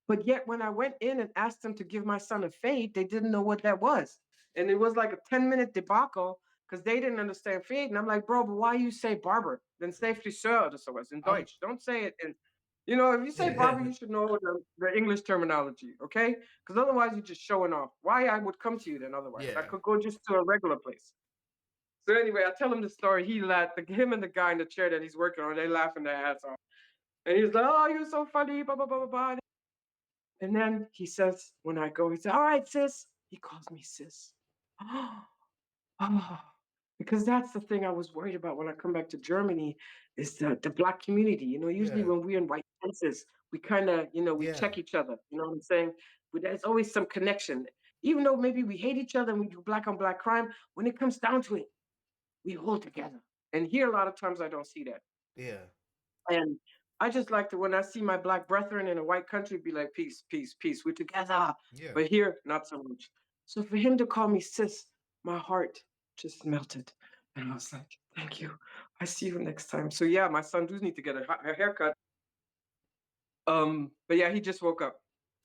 Speaker 1: But yet when I went in and asked them to give my son a fade, they didn't know what that was. And it was like a 10-minute debacle because they didn't understand fade. And I'm like, bro, but why you say barber? Then say friseur or sowas in Deutsch. Don't say it in, if you say barber, you should know the English terminology, okay? Because otherwise you're just showing off. Why I would come to you then otherwise? I
Speaker 2: Yeah.
Speaker 1: could go just to a regular place. So anyway, I tell him the story. He laughed. Him and the guy in the chair that he's working on, they laughing their ass off. And he's like, oh, you're so funny, blah, blah, blah, blah, blah. And then he says, when I go, he says, all right, sis. He calls me sis. Ah, because that's the thing I was worried about when I come back to Germany is the black community. Usually
Speaker 2: Yeah.
Speaker 1: when we're in white fences, we kind of, we
Speaker 2: Yeah.
Speaker 1: check each other. You know what I'm saying? But there's always some connection. Even though maybe we hate each other and we do black on black crime, when it comes down to it, we hold together. And here, a lot of times, I don't see that.
Speaker 2: Yeah.
Speaker 1: And I just like to, when I see my black brethren in a white country, be like, peace, peace, peace. We're together.
Speaker 2: Yeah.
Speaker 1: But here, not so much. So for him to call me sis, my heart just melted. And I was like, thank you. I see you next time. So yeah, my son does need to get a haircut. But yeah, he just woke up.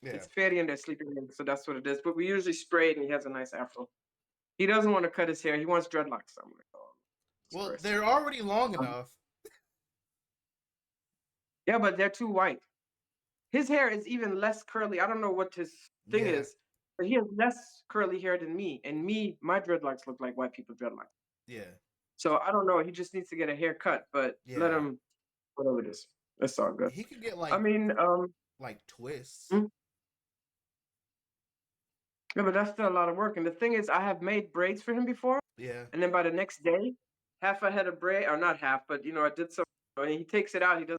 Speaker 2: Yeah.
Speaker 1: It's Ferry and they're sleeping in, so that's what it is. But we usually spray it and he has a nice afro. He doesn't want to cut his hair. He wants dreadlocks. I'm like, oh,
Speaker 2: Well,
Speaker 1: Christ.
Speaker 2: they're already long enough.
Speaker 1: Yeah, but they're too white. His hair is even less curly. I don't know what his thing
Speaker 2: Yeah.
Speaker 1: is, but he has less curly hair than me. And my dreadlocks look like white people dreadlocks.
Speaker 2: Yeah.
Speaker 1: So I don't know. He just needs to get a haircut, but let
Speaker 2: Yeah.
Speaker 1: him, whatever it is. That's all good.
Speaker 2: He could get like
Speaker 1: I mean,
Speaker 2: like twists.
Speaker 1: yeah, but that's still a lot of work. And the thing is, I have made braids for him before,
Speaker 2: Yeah.
Speaker 1: and then by the next day, half a head of braid, or not half, but I did some. And he takes it out. He does.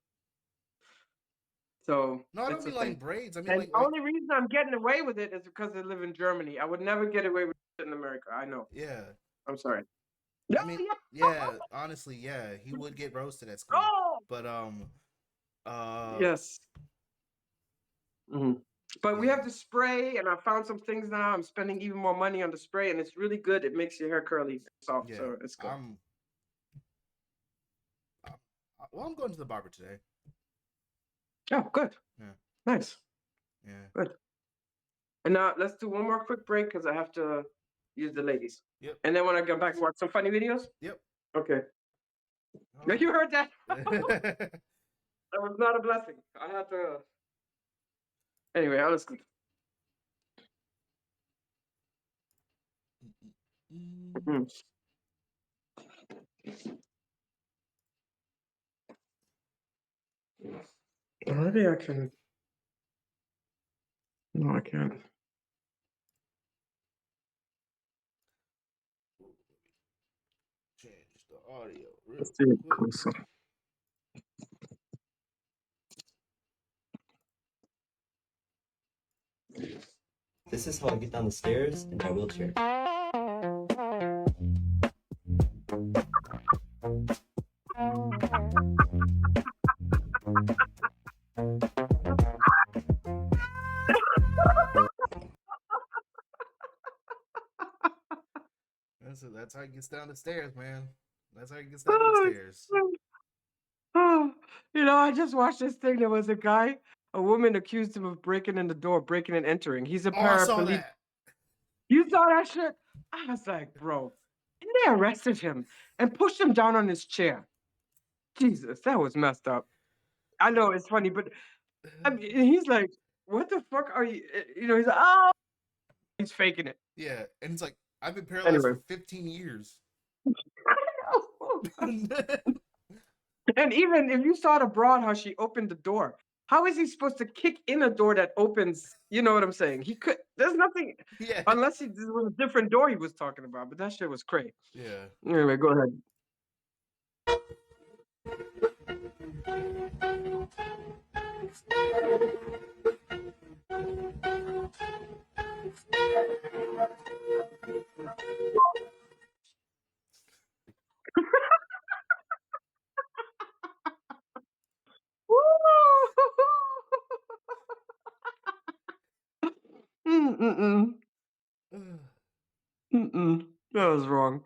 Speaker 1: So
Speaker 2: No, I don't
Speaker 1: it's
Speaker 2: mean
Speaker 1: a
Speaker 2: like
Speaker 1: thing.
Speaker 2: braids. I mean
Speaker 1: And
Speaker 2: like
Speaker 1: the only reason I'm getting away with it is because I live in Germany. I would never get away with it in America. I know.
Speaker 2: yeah.
Speaker 1: I'm sorry.
Speaker 2: I mean, yeah, honestly, yeah, he would get roasted at school.
Speaker 1: Oh!
Speaker 2: But
Speaker 1: Yes. But we
Speaker 2: Yeah.
Speaker 1: have the spray, and I found some things now. I'm spending even more money on the spray, and it's really good. It makes your hair curly and soft,
Speaker 2: Yeah.
Speaker 1: so it's good.
Speaker 2: Well, I'm going to the barber today.
Speaker 1: Oh, good.
Speaker 2: Yeah.
Speaker 1: Nice.
Speaker 2: Yeah.
Speaker 1: Good. And now let's do one more quick break because I have to use the ladies.
Speaker 2: Yep.
Speaker 1: And then when I come back, watch some funny videos?
Speaker 2: Yep.
Speaker 1: Okay.
Speaker 2: Oh.
Speaker 1: You heard that? That was not a blessing. I had to. Anyway, alles gut. Maybe I can. No, I can't.
Speaker 2: Change the audio real
Speaker 1: Let's see it
Speaker 2: quick.
Speaker 1: closer.
Speaker 3: This is how I get down the stairs in my wheelchair.
Speaker 2: That's how he gets down the stairs, man. That's how he gets down the stairs.
Speaker 1: Oh, I just watched this thing. There was a woman accused him of breaking in the door, breaking and entering. He's a
Speaker 2: I saw
Speaker 1: paraplegic.
Speaker 2: that.
Speaker 1: You saw that shit? I was like, bro. And they arrested him and pushed him down on his chair. Jesus, that was messed up. I know it's funny, but I mean, he's like, what the fuck are you? He's like, oh, he's faking it.
Speaker 2: Yeah, and it's like, I've been paralyzed
Speaker 1: Anyway.
Speaker 2: for 15 years.
Speaker 1: And even if you saw the broad, how she opened the door, how is he supposed to kick in a door that opens? You know what I'm saying? He could. There's nothing.
Speaker 2: Yeah.
Speaker 1: Unless this was a different door he was talking about, but that shit was crazy.
Speaker 2: Yeah.
Speaker 1: Anyway, go ahead. That was wrong.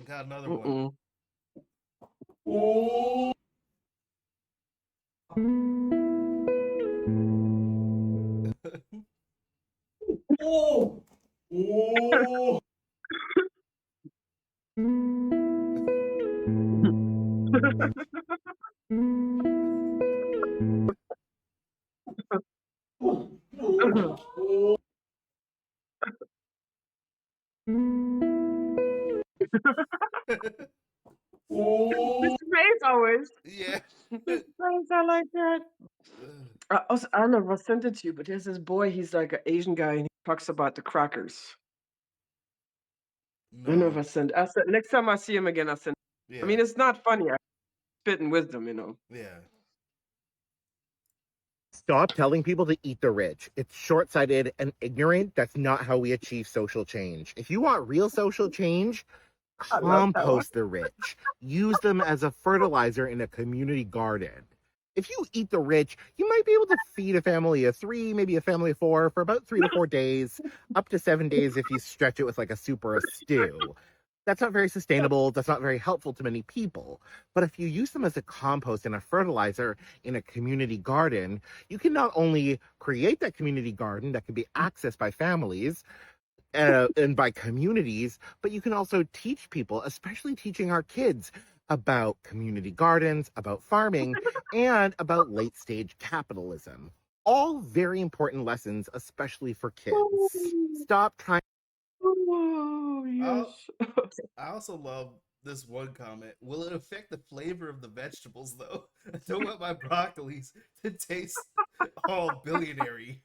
Speaker 2: Got another one.
Speaker 3: Oh! Oh!
Speaker 1: His face always.
Speaker 2: Yeah.
Speaker 1: His face, I like that. Also, I don't know if I sent it to you, but there's this boy. He's like an Asian guy, and he talks about the crackers. I don't know if
Speaker 2: No.
Speaker 1: I send next time I see him again. I send.
Speaker 2: Yeah.
Speaker 1: I mean, it's not funny. I spit in wisdom, you know.
Speaker 2: Yeah.
Speaker 6: Stop telling people to eat the rich. It's short-sighted and ignorant. That's not how we achieve social change. If you want real social change,
Speaker 1: I love that one.
Speaker 6: compost the rich. Use them as a fertilizer in a community garden. If you eat the rich, you might be able to feed a family of 3, maybe a family of 4 for about 3 to 4 days, up to 7 days if you stretch it with like a soup or a stew. That's not very sustainable. That's not very helpful to many people. But if you use them as a compost and a fertilizer in a community garden, you can not only create that community garden that can be accessed by families and by communities, but you can also teach people, especially teaching our kids, about community gardens, about farming, and about late-stage capitalism. All very important lessons, especially for kids. Stop trying.
Speaker 1: Oh yes.
Speaker 2: I also love this one comment. Will it affect the flavor of the vegetables though? I don't want my broccolis to taste all billionaire-y.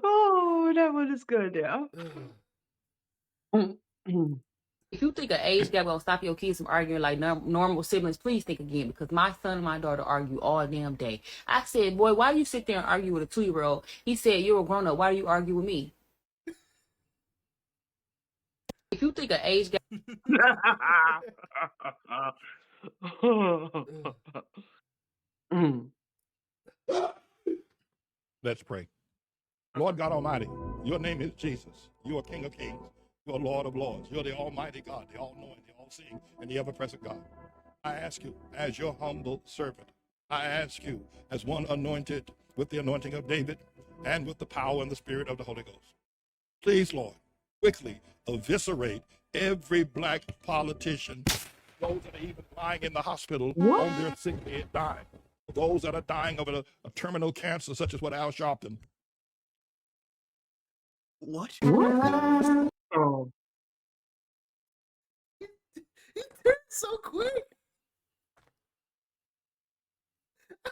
Speaker 1: Oh, that one is good. Yeah.
Speaker 7: If you think an age gap will stop your kids from arguing like normal siblings, please think again, because my son and my daughter argue all damn day. I said, boy, why do you sit there and argue with a 2-year-old? He said, you're a grown up. Why do you argue with me? If you think an age gap.
Speaker 8: Let's pray. Lord God Almighty, your name is Jesus. You are King of Kings. You are Lord of Lords. You're the Almighty God, the all-knowing, the all-seeing, and the ever-present God. I ask you, as your humble servant, I ask you, as one anointed with the anointing of David and with the power and the spirit of the Holy Ghost, please, Lord, quickly eviscerate every black politician, those that are even lying in the hospital on their sick bed dying, those that are dying of a terminal cancer such as what Al Sharpton.
Speaker 2: What?
Speaker 1: Oh.
Speaker 2: He turned so quick.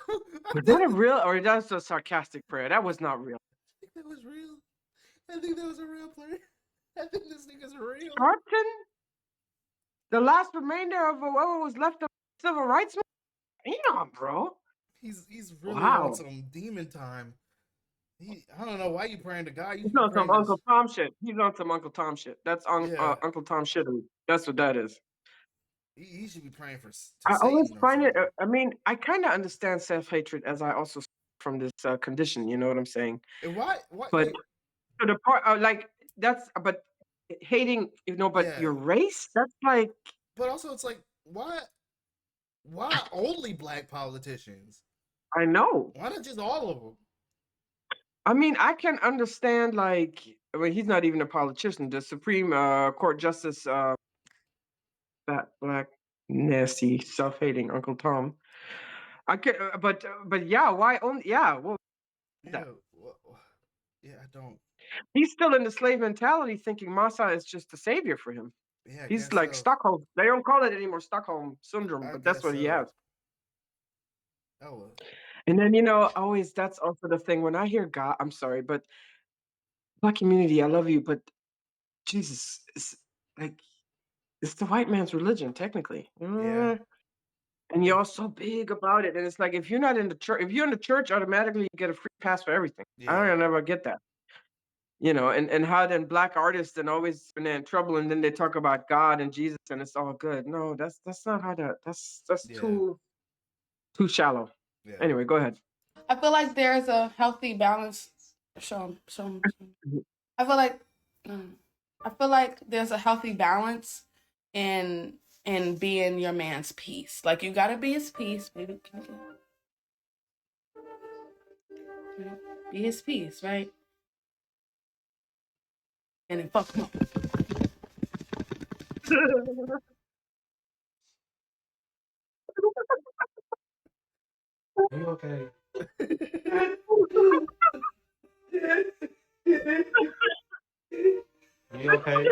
Speaker 1: Was that a real or that was a sarcastic prayer? That was not real.
Speaker 2: I think that was real. I think that was a real player. I think this nigga's real.
Speaker 1: Sharpton? The last remainder of whoever was left of civil rights movement? Damn, bro.
Speaker 2: He's really
Speaker 1: Wow.
Speaker 2: on some demon time. I don't know why you praying to God. You
Speaker 1: He's
Speaker 2: should be
Speaker 1: on some
Speaker 2: praying
Speaker 1: Uncle Tom shit. He's on some Uncle Tom shit. That's on
Speaker 2: Yeah.
Speaker 1: Uncle Tom shit. That's what that is.
Speaker 2: He should be praying for.
Speaker 1: I always
Speaker 2: Satan or
Speaker 1: find it.
Speaker 2: something.
Speaker 1: I mean, I kind of understand self-hatred as I also from this condition. You know what I'm saying?
Speaker 2: And why?
Speaker 1: But
Speaker 2: Wait,
Speaker 1: to the part, like that's. But hating, but
Speaker 2: Yeah.
Speaker 1: your race. That's like.
Speaker 2: but also it's like why only black politicians?
Speaker 1: I know.
Speaker 2: Why not just all of them?
Speaker 1: I mean, I can understand. Like, I mean, he's not even a politician. The Supreme Court Justice, that black, nasty, self-hating Uncle Tom. I can, but yeah, why only? Yeah, well,
Speaker 2: Yeah, yeah, I don't.
Speaker 1: he's still in the slave mentality, thinking Massa is just a savior for him.
Speaker 2: Yeah, I
Speaker 1: He's
Speaker 2: guess
Speaker 1: like
Speaker 2: so.
Speaker 1: Stockholm. They don't call it anymore Stockholm syndrome,
Speaker 2: I
Speaker 1: but that's
Speaker 2: guess
Speaker 1: what he
Speaker 2: so.
Speaker 1: has.
Speaker 2: Oh, well.
Speaker 1: And then always that's also the thing when I hear God. I'm sorry, but black community, I love you, but Jesus, it's like it's the white man's religion, technically.
Speaker 2: Yeah.
Speaker 1: And you're all so big about it, and it's like if you're not in the church, if you're in the church, automatically you get a free pass for everything. I
Speaker 2: Yeah.
Speaker 1: don't never get that. And how then black artists and always when they're in trouble, and then they talk about God and Jesus, and it's all good. No, that's not how that's
Speaker 2: Yeah.
Speaker 1: too shallow.
Speaker 2: Yeah.
Speaker 1: Anyway, go ahead.
Speaker 9: I feel like there's a healthy balance. I feel like there's a healthy balance in being your man's peace. Like you gotta be his peace. Maybe can I get You know, be his peace, right? And then fuck him up.
Speaker 3: Are you okay? Are you okay?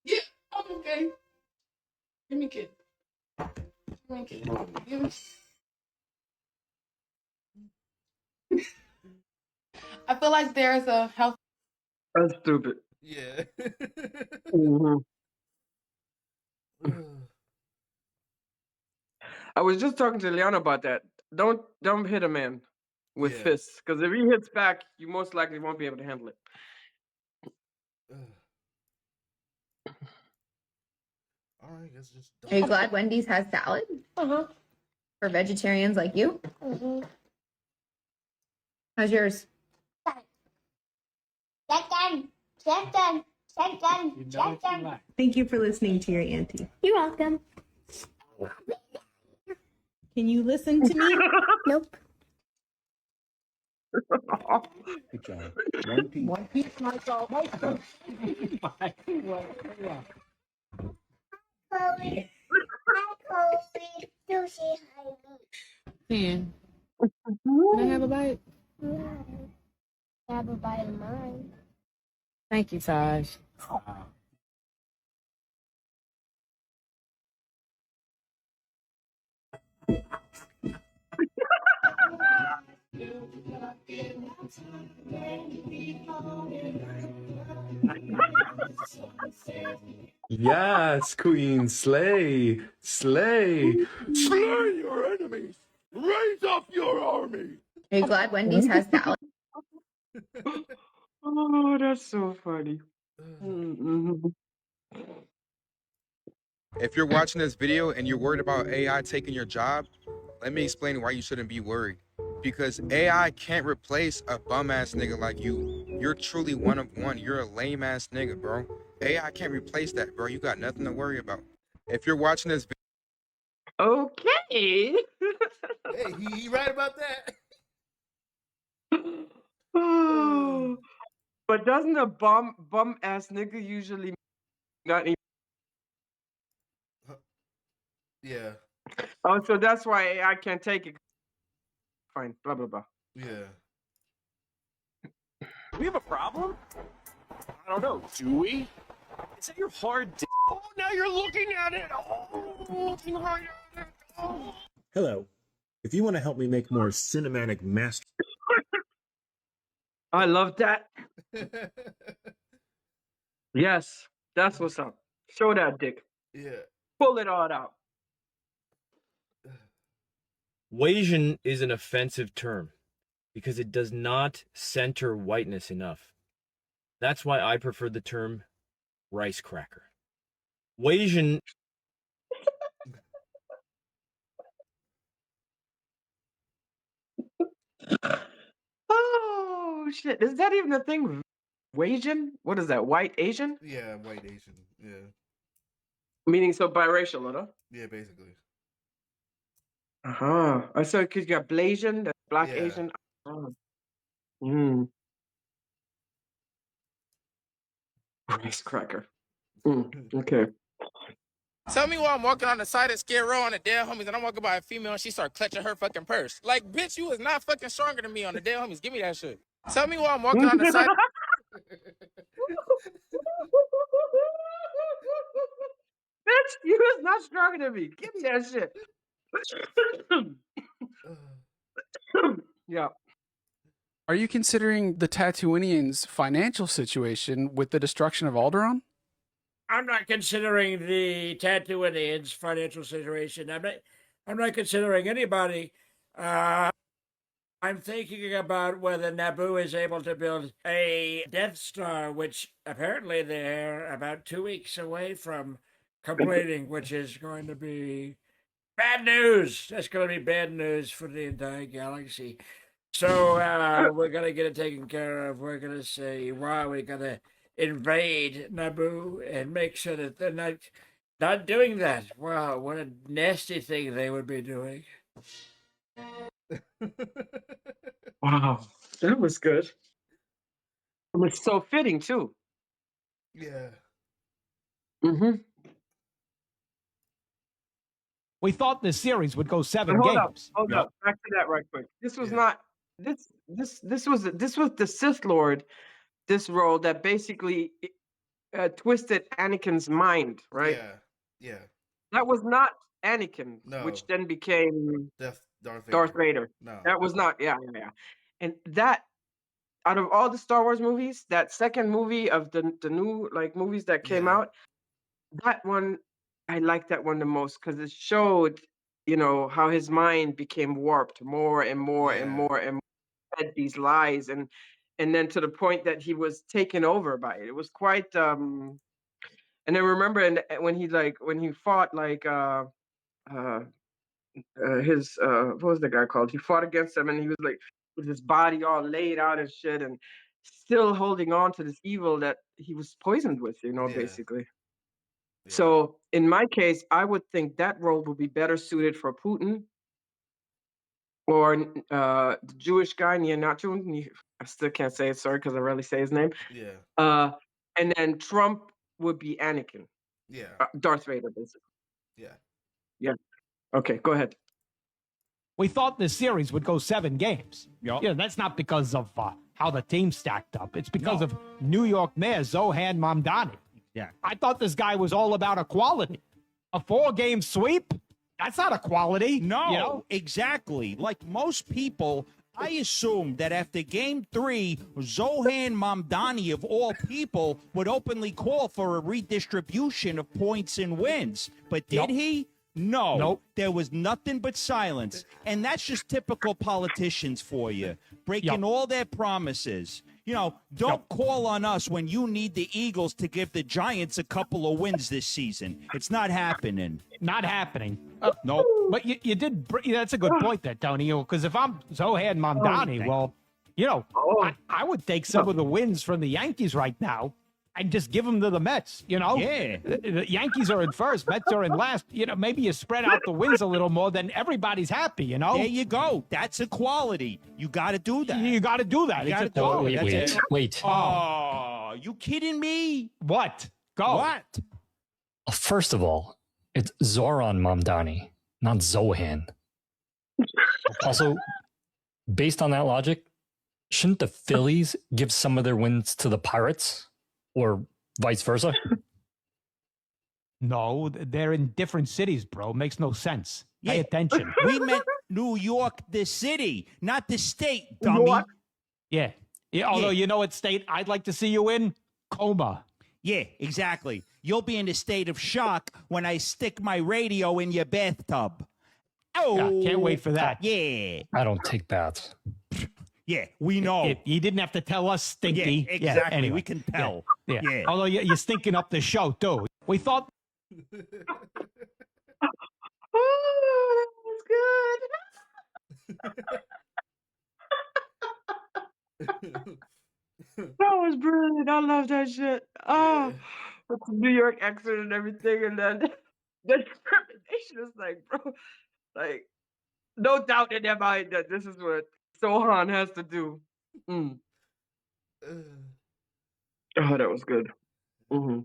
Speaker 9: Yeah, I'm okay. Give me a kid. Give me a kid. Give me... I feel like there's a health.
Speaker 1: That's stupid.
Speaker 2: Yeah.
Speaker 1: Mhm. I was just talking to Liana about that. Don't hit a man with
Speaker 2: Yeah.
Speaker 1: fists, because if he hits back, you most likely won't be able to handle it.
Speaker 2: All right, guess just don't.
Speaker 10: Are you glad Wendy's has salad
Speaker 9: Uh-huh.
Speaker 10: for vegetarians like you? How's yours? Thank you for listening to your auntie.
Speaker 11: You're welcome.
Speaker 10: Can you listen to me?
Speaker 11: Nope.
Speaker 8: Good job. One piece.
Speaker 11: One piece myself. Chloe. Hi, Chloe. Do say hi.
Speaker 9: Can I have a bite?
Speaker 11: Have a bite of mine.
Speaker 9: Thank you, Taj.
Speaker 12: Yes, Queen, slay, slay.
Speaker 8: Slay your enemies. Raise up your army.
Speaker 10: Are you glad Wendy's has salad?
Speaker 1: Oh, that's so funny. Mhm.
Speaker 4: If you're watching this video and you're worried about AI taking your job, let me explain why you shouldn't be worried. Because AI can't replace a bum ass nigga like you. You're truly one of one. You're a lame ass nigga, bro. AI can't replace that, bro. You got nothing to worry about. If you're watching this
Speaker 1: Okay.
Speaker 2: Hey, he right about that.
Speaker 1: Oh, but doesn't a bum ass nigga usually not even?
Speaker 2: Yeah.
Speaker 1: Oh, so that's why AI can't take it. Fine. Blah blah blah.
Speaker 2: Yeah.
Speaker 13: We have a problem? I don't know. Do we? Is that your hard dick? Oh, now you're looking at it. Oh, looking hard at it. Oh.
Speaker 14: Hello. If you want to help me make more cinematic master.
Speaker 1: I love that. Yes, that's what's up. Show that dick.
Speaker 2: Yeah.
Speaker 1: Pull it all out.
Speaker 13: Wasian is an offensive term because it does not center whiteness enough. That's why I prefer the term rice cracker. Wasian.
Speaker 1: Oh shit! Is that even a thing? Asian? What is that? White Asian?
Speaker 2: Yeah, white Asian. Yeah.
Speaker 1: Meaning so biracial, huh?
Speaker 2: Yeah, basically.
Speaker 1: I saw because you got Blasian, that's black
Speaker 2: Yeah.
Speaker 1: Asian. Oh. Mm. Rice cracker. Okay.
Speaker 4: Tell me why I'm walking on the side of Skid Row on the dead homies and I'm walking by a female and she start clutching her fucking purse. Like, bitch, you is not fucking stronger than me on the dead homies. Give me that shit. Tell me why I'm walking on the side.
Speaker 1: Bitch, you is not stronger than me. Give me that shit. Yeah.
Speaker 15: Are you considering the Tatooinians' financial situation with the destruction of Alderaan?
Speaker 16: I'm not considering the Tatooinians' financial situation. I'm not considering anybody. I'm thinking about whether Naboo is able to build a Death Star, which apparently they're about 2 weeks away from completing, which is going to be bad news. That's going to be bad news for the entire galaxy. So we're going to get it taken care of. We're going to say, wow, we're going to invade Naboo and make sure that they're not doing that. Wow, what a nasty thing they would be doing.
Speaker 1: Wow. That was good. It was so fitting too.
Speaker 2: Yeah.
Speaker 1: Mm-hmm.
Speaker 17: We thought the series would go 7
Speaker 1: Hold
Speaker 17: games.
Speaker 1: up. Back to that right quick. This was not this was the Sith Lord, this role that basically twisted Anakin's mind, right?
Speaker 2: Yeah. Yeah.
Speaker 1: That was not Anakin,
Speaker 2: No.
Speaker 1: which then became
Speaker 2: Darth Vader.
Speaker 1: Darth Vader.
Speaker 2: No.
Speaker 1: That was not, yeah. And that, out of all the Star Wars movies, that second movie of the new like movies that came out, that one, I liked that one the most because it showed, how his mind became warped more and more and more and more, fed these lies and then to the point that he was taken over by it. It was quite and then remember when he fought uh his what was the guy called? He fought against him and he was like with his body all laid out and shit and still holding on to this evil that he was poisoned with, basically. So in my case, I would think that role would be better suited for Putin or the Jewish guy, Nianatu. I still can't say it, sorry, because I rarely say his name.
Speaker 2: Yeah.
Speaker 1: And then Trump would be Anakin.
Speaker 2: Yeah.
Speaker 1: Darth Vader, basically.
Speaker 2: Yeah.
Speaker 1: Yeah. Okay, go ahead.
Speaker 17: We thought the series would go 7 games. Yeah, that's not because of how the team stacked up. It's because of New York Mayor Zohan Mamdani.
Speaker 18: Yeah.
Speaker 17: I thought this guy was all about equality. A 4-game sweep? That's not equality.
Speaker 18: No, exactly. Like most people, I assumed that after game 3, Zohan Mamdani, of all people, would openly call for a redistribution of points and wins. But did he? No.
Speaker 17: Nope.
Speaker 18: There was nothing but silence. And that's just typical politicians for you, breaking all their promises. Don't call on us when you need the Eagles to give the Giants a couple of wins this season. It's not happening.
Speaker 17: Not happening.
Speaker 18: Nope.
Speaker 17: But you did. That's a good point there, Tony. Because if I'm Zohan Mamdani, I would take some of the wins from the Yankees right now and just give them to the Mets.
Speaker 18: Yeah.
Speaker 17: The Yankees are in first, Mets are in last. Maybe you spread out the wins a little more, then everybody's happy.
Speaker 18: There you go. That's equality. You got to do that.
Speaker 17: You got to do that.
Speaker 18: You
Speaker 17: It's
Speaker 18: gotta do
Speaker 17: equality.
Speaker 18: it.
Speaker 19: Wait.
Speaker 18: Oh, you kidding me?
Speaker 17: What? Go.
Speaker 18: What?
Speaker 19: First of all, it's Zoran Mamdani, not Zohan. Also, based on that logic, shouldn't the Phillies give some of their wins to the Pirates? Or vice versa?
Speaker 17: No, they're in different cities, bro. Makes no sense. Pay attention.
Speaker 18: We meant New York, the city, not the state, dummy.
Speaker 17: Yeah. Although, you know what state I'd like to see you in? Coma.
Speaker 18: Yeah, exactly. You'll be in a state of shock when I stick my radio in your bathtub. Oh,
Speaker 17: Yeah, can't wait for that.
Speaker 18: Yeah.
Speaker 19: I don't take baths.
Speaker 18: Yeah, we know.
Speaker 17: You didn't have to tell us, Stinky.
Speaker 18: Yeah, exactly.
Speaker 17: Anyway.
Speaker 18: We can tell.
Speaker 17: Yeah. Although you're stinking up the show, too. We thought...
Speaker 1: Oh, that was good. That was brilliant. I love that shit. Oh, with the New York accent and everything, and then the determination is like, bro, like, no doubt in their mind that this is what Sohan has to do. Mm. Oh, that was good. Mm-hmm.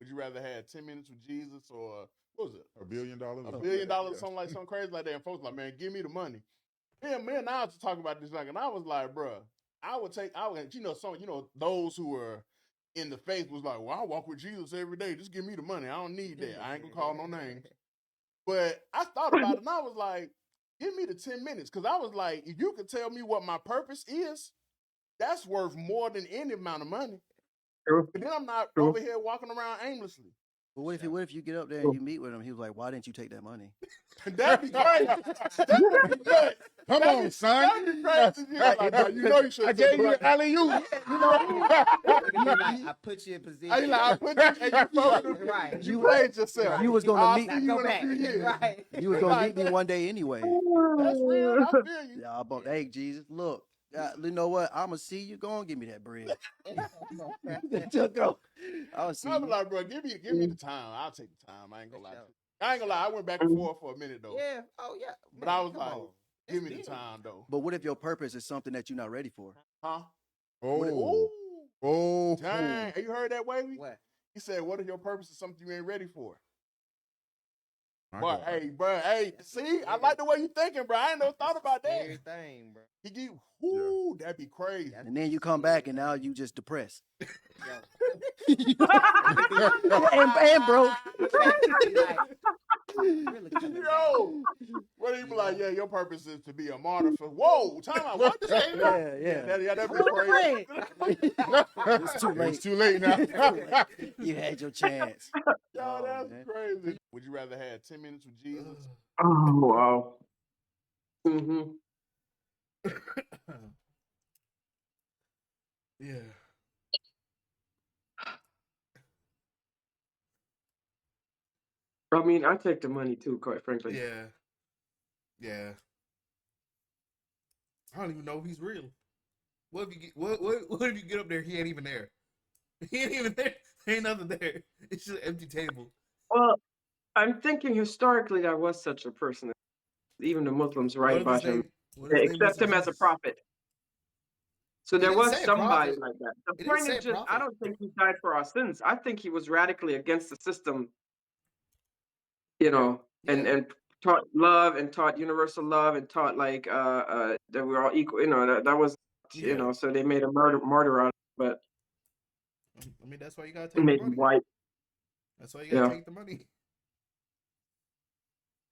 Speaker 20: Would you rather have 10 minutes with Jesus or what was it?
Speaker 8: $1 billion.
Speaker 20: $1 billion, something crazy like that. And folks like, man, give me the money. Me and I was talking about this, and I was like, bro, those who were in the faith was like, well, I walk with Jesus every day. Just give me the money. I don't need that. I ain't gonna call no names. But I thought about it, and I was like, give me the 10 minutes. Because I was like, if you could tell me what my purpose is, that's worth more than any amount of money. But then I'm not over here walking around aimlessly.
Speaker 21: But what if you get up there and you meet with him? He was like, "Why didn't you take that money?"
Speaker 20: That'd be crazy. That'd be crazy.
Speaker 8: Come on, son.
Speaker 20: That'd be crazy. You know you should.
Speaker 8: I gave you an alley-oop.
Speaker 21: I put you in position.
Speaker 20: I put you and you played yourself.
Speaker 21: You was gonna meet
Speaker 20: me in a few years.
Speaker 21: Right. You was gonna meet me one day anyway.
Speaker 20: That's real. I feel you.
Speaker 21: Yeah, but hey, Jesus, look. You know what? I'm gonna see you. Go on, give me that bread. I'll see.
Speaker 20: I'm like, bro, give me the time. I'll take the time. I ain't gonna lie. I went back and forth for a minute though.
Speaker 21: Yeah. Oh yeah.
Speaker 20: But I was like, Give me the time though.
Speaker 21: But what if your purpose is something that you're not ready for?
Speaker 20: Huh?
Speaker 2: Oh. Oh.
Speaker 20: Dang. Hey, you heard that, Wavy?
Speaker 21: What?
Speaker 20: He said, what if your purpose is something you ain't ready for?
Speaker 2: My
Speaker 20: But
Speaker 2: God.
Speaker 20: hey, bro, hey, see, I like the way you thinking, bro. I ain't never thought about that.
Speaker 21: Everything, bro.
Speaker 20: He give, whoo, that'd be crazy.
Speaker 21: And then you come back and now you just depressed. and broke.
Speaker 20: Yo, what do you be like? Yeah, your purpose is to be a martyr for. Whoa, time out. What? This ain't that'd be crazy.
Speaker 21: It's too late.
Speaker 20: It's too late now.
Speaker 21: You had your chance.
Speaker 20: Yo, that's crazy. Would you rather have 10 minutes with Jesus?
Speaker 1: Oh wow. Mm-hmm.
Speaker 2: Yeah.
Speaker 1: I mean, I take the money too, quite frankly.
Speaker 2: Yeah. Yeah. I don't even know if he's real. What if you get what if you get up there? He ain't even there. He ain't even there. There ain't nothing there. It's just an empty table.
Speaker 1: Well, I'm thinking historically there was such a person. Even the Muslims write about him. They accept him as a prophet. So there
Speaker 2: didn't
Speaker 1: was
Speaker 2: say a
Speaker 1: somebody
Speaker 2: prophet.
Speaker 1: like that. The
Speaker 2: It didn't
Speaker 1: point
Speaker 2: say
Speaker 1: is
Speaker 2: a
Speaker 1: just, I
Speaker 2: prophet.
Speaker 1: don't think he died for our sins. I think he was radically against the system, you know, and taught love and taught universal love and taught like that we're all equal. You know, that was you know. So they made a martyr out of it, but
Speaker 2: I mean, that's why you gotta take
Speaker 1: made
Speaker 2: the
Speaker 1: him
Speaker 2: money.
Speaker 1: white.
Speaker 2: That's why you gotta
Speaker 1: Yeah.
Speaker 2: take the money.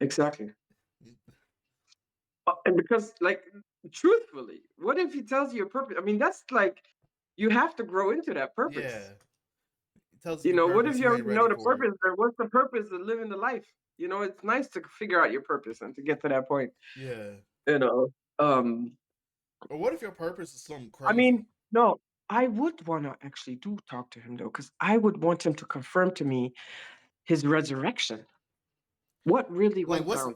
Speaker 1: Exactly. And because, like, truthfully, what if he tells you your purpose? I mean, that's like, you have to grow into that purpose.
Speaker 2: Yeah. It tells
Speaker 1: You
Speaker 2: you
Speaker 1: know, what
Speaker 2: purpose,
Speaker 1: if
Speaker 2: you
Speaker 1: you
Speaker 2: ain't
Speaker 1: already know
Speaker 2: ready
Speaker 1: the
Speaker 2: for it.
Speaker 1: purpose? Then what's the purpose of living the life? You know, it's nice to figure out your purpose and to get to that point.
Speaker 2: Yeah.
Speaker 1: You know,
Speaker 2: Or what if your purpose is something
Speaker 1: I
Speaker 2: crazy?
Speaker 1: mean, no, I would want to actually do talk to him though, because I would want him to confirm to me his resurrection. What really
Speaker 2: Like,
Speaker 1: went
Speaker 2: what's
Speaker 1: down?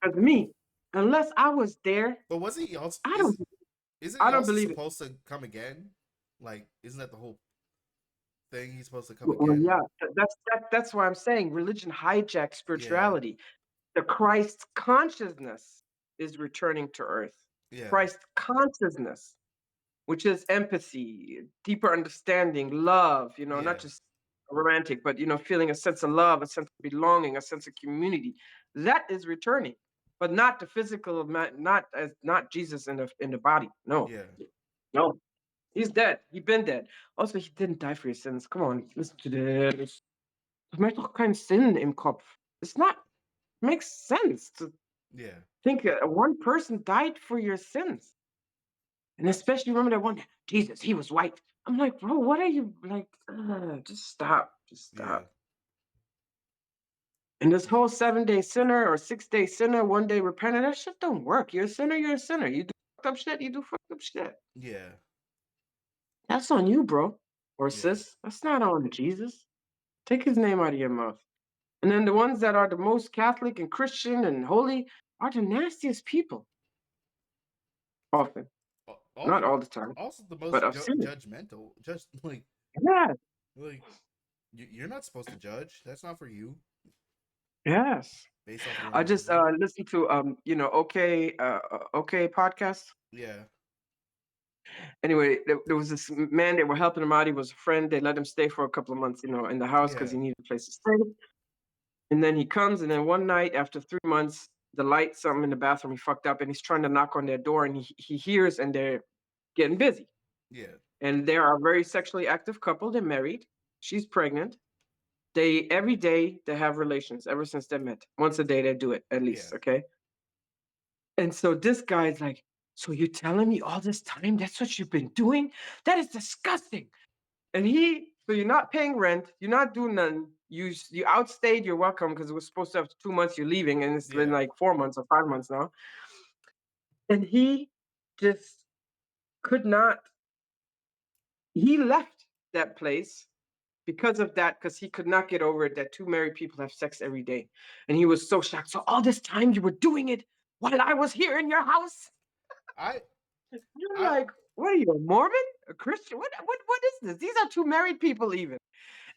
Speaker 1: Because me, unless I was there,
Speaker 2: but wasn't he also
Speaker 1: I don't
Speaker 2: isn't
Speaker 1: I
Speaker 2: he
Speaker 1: don't
Speaker 2: also
Speaker 1: believe it.
Speaker 2: supposed to come again? Like, isn't that the whole thing? He's supposed to come
Speaker 1: Well,
Speaker 2: again.
Speaker 1: yeah, that's why I'm saying religion hijacks spirituality. The Christ consciousness is returning to earth.
Speaker 2: Yeah.
Speaker 1: Christ consciousness, which is empathy, deeper understanding, love, you know, not just romantic, but, you know, feeling a sense of love, a sense of belonging, a sense of community. That is returning, but not the physical, not Jesus in the body. No,
Speaker 2: Yeah.
Speaker 1: no, he's dead. He's been dead. Also, he didn't die for your sins. Come on, listen to this. Es macht doch keinen Sinn im Kopf. It's not makes sense to
Speaker 2: Yeah.
Speaker 1: think one person died for your sins. And especially remember that one, Jesus, he was white. I'm like, bro, what are you like? Just stop. Just stop. And this whole 7-day sinner or 6-day sinner, 1-day repenter, that shit don't work. You're a sinner, you're a sinner. You do fucked up shit, you do fucked up shit.
Speaker 2: Yeah.
Speaker 1: That's on you, bro. Or sis. That's not on Jesus. Take his name out of your mouth. And then the ones that are the most Catholic and Christian and holy are the nastiest people. Often. Not all the time.
Speaker 2: Also, the most
Speaker 1: But I've seen it.
Speaker 2: judgmental. Just like
Speaker 1: Yeah.
Speaker 2: like you're not supposed to judge. That's not for you.
Speaker 1: Yes.
Speaker 2: Based off your
Speaker 1: I
Speaker 2: own
Speaker 1: just
Speaker 2: religion.
Speaker 1: listened to you know, okay podcast.
Speaker 2: Yeah.
Speaker 1: Anyway, there was this man, they were helping him out. He was a friend. They let him stay for a couple of months, you know, in the house because he needed a place to stay. And then he comes, and then one night after 3 months, the light, something in the bathroom, he fucked up, and he's trying to knock on their door, and he hears, and they're getting busy.
Speaker 2: Yeah.
Speaker 1: And they are a very sexually active couple. They're married. She's pregnant. They every day they have relations ever since they met. Once a day they do it at least. Okay. And so this guy's like, so you're telling me all this time that's what you've been doing? That is disgusting. And so you're not paying rent, you're not doing nothing. You outstayed your welcome because it was supposed to have 2 months. You're leaving, and it's been like 4 months or 5 months now. And he just could not. He left that place because of that, because he could not get over it that two married people have sex every day. And he was so shocked. So all this time you were doing it while I was here in your house? You're like, what are you, a Mormon? A Christian? What is this? These are two married people even.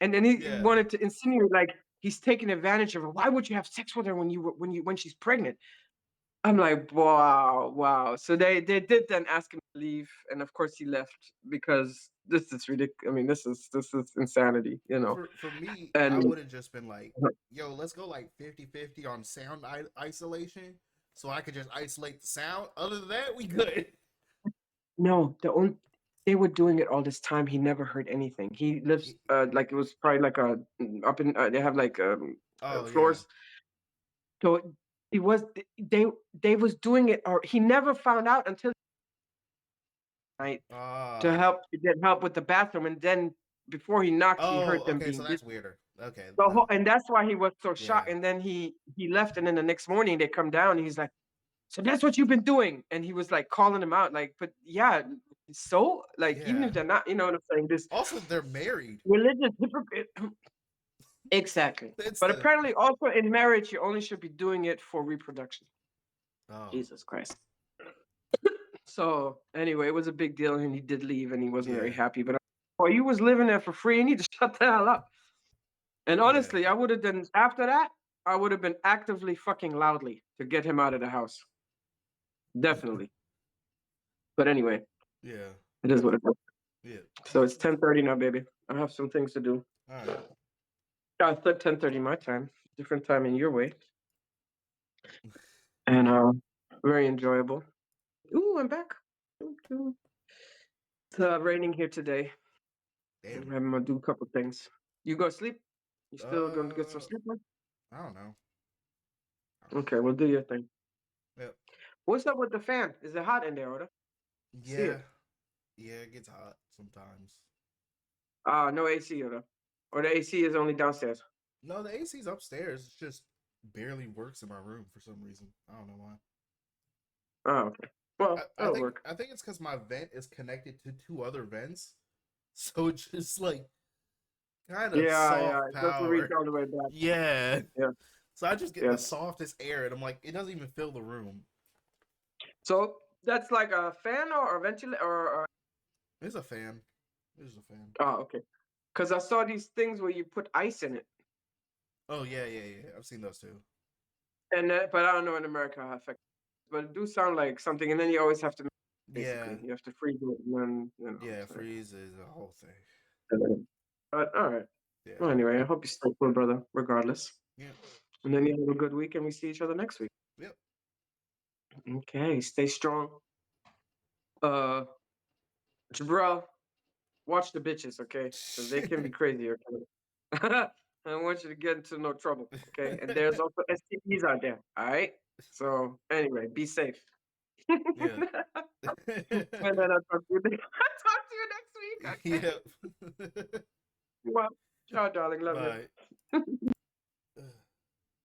Speaker 1: And then he wanted to insinuate like he's taking advantage of her. Why would you have sex with her when she's pregnant? I'm like, wow. So they did then ask him to leave, and of course he left because this is ridiculous. I mean, this is insanity, you know.
Speaker 2: For me,
Speaker 1: And
Speaker 2: I would have just been like, yo, let's go like 50-50 on sound isolation, so I could just isolate the sound. Other than that, we good.
Speaker 1: no, they were doing it all this time. He never heard anything. He lives like it was probably like a up in they have like
Speaker 2: Oh
Speaker 1: floors. So it was they was doing it, or he never found out until night to get help with the bathroom, and then before he knocked, he heard them
Speaker 2: okay,
Speaker 1: being
Speaker 2: so
Speaker 1: busy.
Speaker 2: that's weirder. Okay,
Speaker 1: And that's why he was so shocked. And then he left, and then the next morning they come down, and he's like, "So that's what you've been doing?" And he was like calling him out, like, "But yeah, so like even if they're not, you know what I'm saying? This
Speaker 2: also they're married,
Speaker 1: religious hypocrite." Exactly. But apparently, also in marriage, you only should be doing it for reproduction.
Speaker 2: Oh.
Speaker 1: Jesus Christ. So anyway, it was a big deal, and he did leave, and he wasn't very happy. But well, you was living there for free, and you just shut the hell up. And honestly, I would have done after that. I would have been actively fucking loudly to get him out of the house. Definitely. But anyway,
Speaker 2: Yeah.
Speaker 1: it is what it is.
Speaker 2: Yeah.
Speaker 1: So it's 10:30 now, baby. I have some things to do.
Speaker 2: All right.
Speaker 1: I thought 10:30 my time, different time in your way, and very enjoyable. Ooh, I'm back. It's raining here today. I'm gonna do a couple things. You go sleep? You still gonna get some sleep? Man?
Speaker 2: I don't know.
Speaker 1: Okay, well do your thing.
Speaker 2: Yep.
Speaker 1: What's up with the fan? Is it hot in there, Oda?
Speaker 2: Yeah. Yeah, it gets hot sometimes.
Speaker 1: No AC, Oda. Or the AC is only downstairs.
Speaker 2: No, the AC's upstairs. It just barely works in my room for some reason. I don't know why.
Speaker 1: Oh, okay. Well,
Speaker 2: I think it's because my vent is connected to two other vents, so it's just like kind of soft
Speaker 1: it doesn't reach
Speaker 2: power.
Speaker 1: all the way back.
Speaker 2: Yeah.
Speaker 1: Yeah.
Speaker 2: So I just get the softest air, and I'm like, it doesn't even fill the room.
Speaker 1: So that's like a fan or a ventilator, or
Speaker 2: it's a fan. It's a fan.
Speaker 1: Oh, okay. Because I saw these things where you put ice in it.
Speaker 2: Oh yeah. I've seen those too.
Speaker 1: And but I don't know in America how effective. But it do sound like something, and then you always have to
Speaker 2: Yeah.
Speaker 1: you have to freeze it, and then
Speaker 2: Yeah, freeze is a whole thing.
Speaker 1: But all right.
Speaker 2: Yeah.
Speaker 1: Well, anyway, I hope you stay cool, brother. Regardless.
Speaker 2: Yeah.
Speaker 1: And then you have a good week, and we see each other next week.
Speaker 2: Yep.
Speaker 1: Okay. Stay strong. Jabril, watch the bitches, okay? Because they can be crazy. Okay. I don't want you to get into no trouble, okay? And there's also STDs out there. All right. So anyway, be safe.
Speaker 2: Yeah.
Speaker 1: And then I'll talk to you next week. Okay?
Speaker 2: Yep.
Speaker 1: Well, ciao, darling. Love you.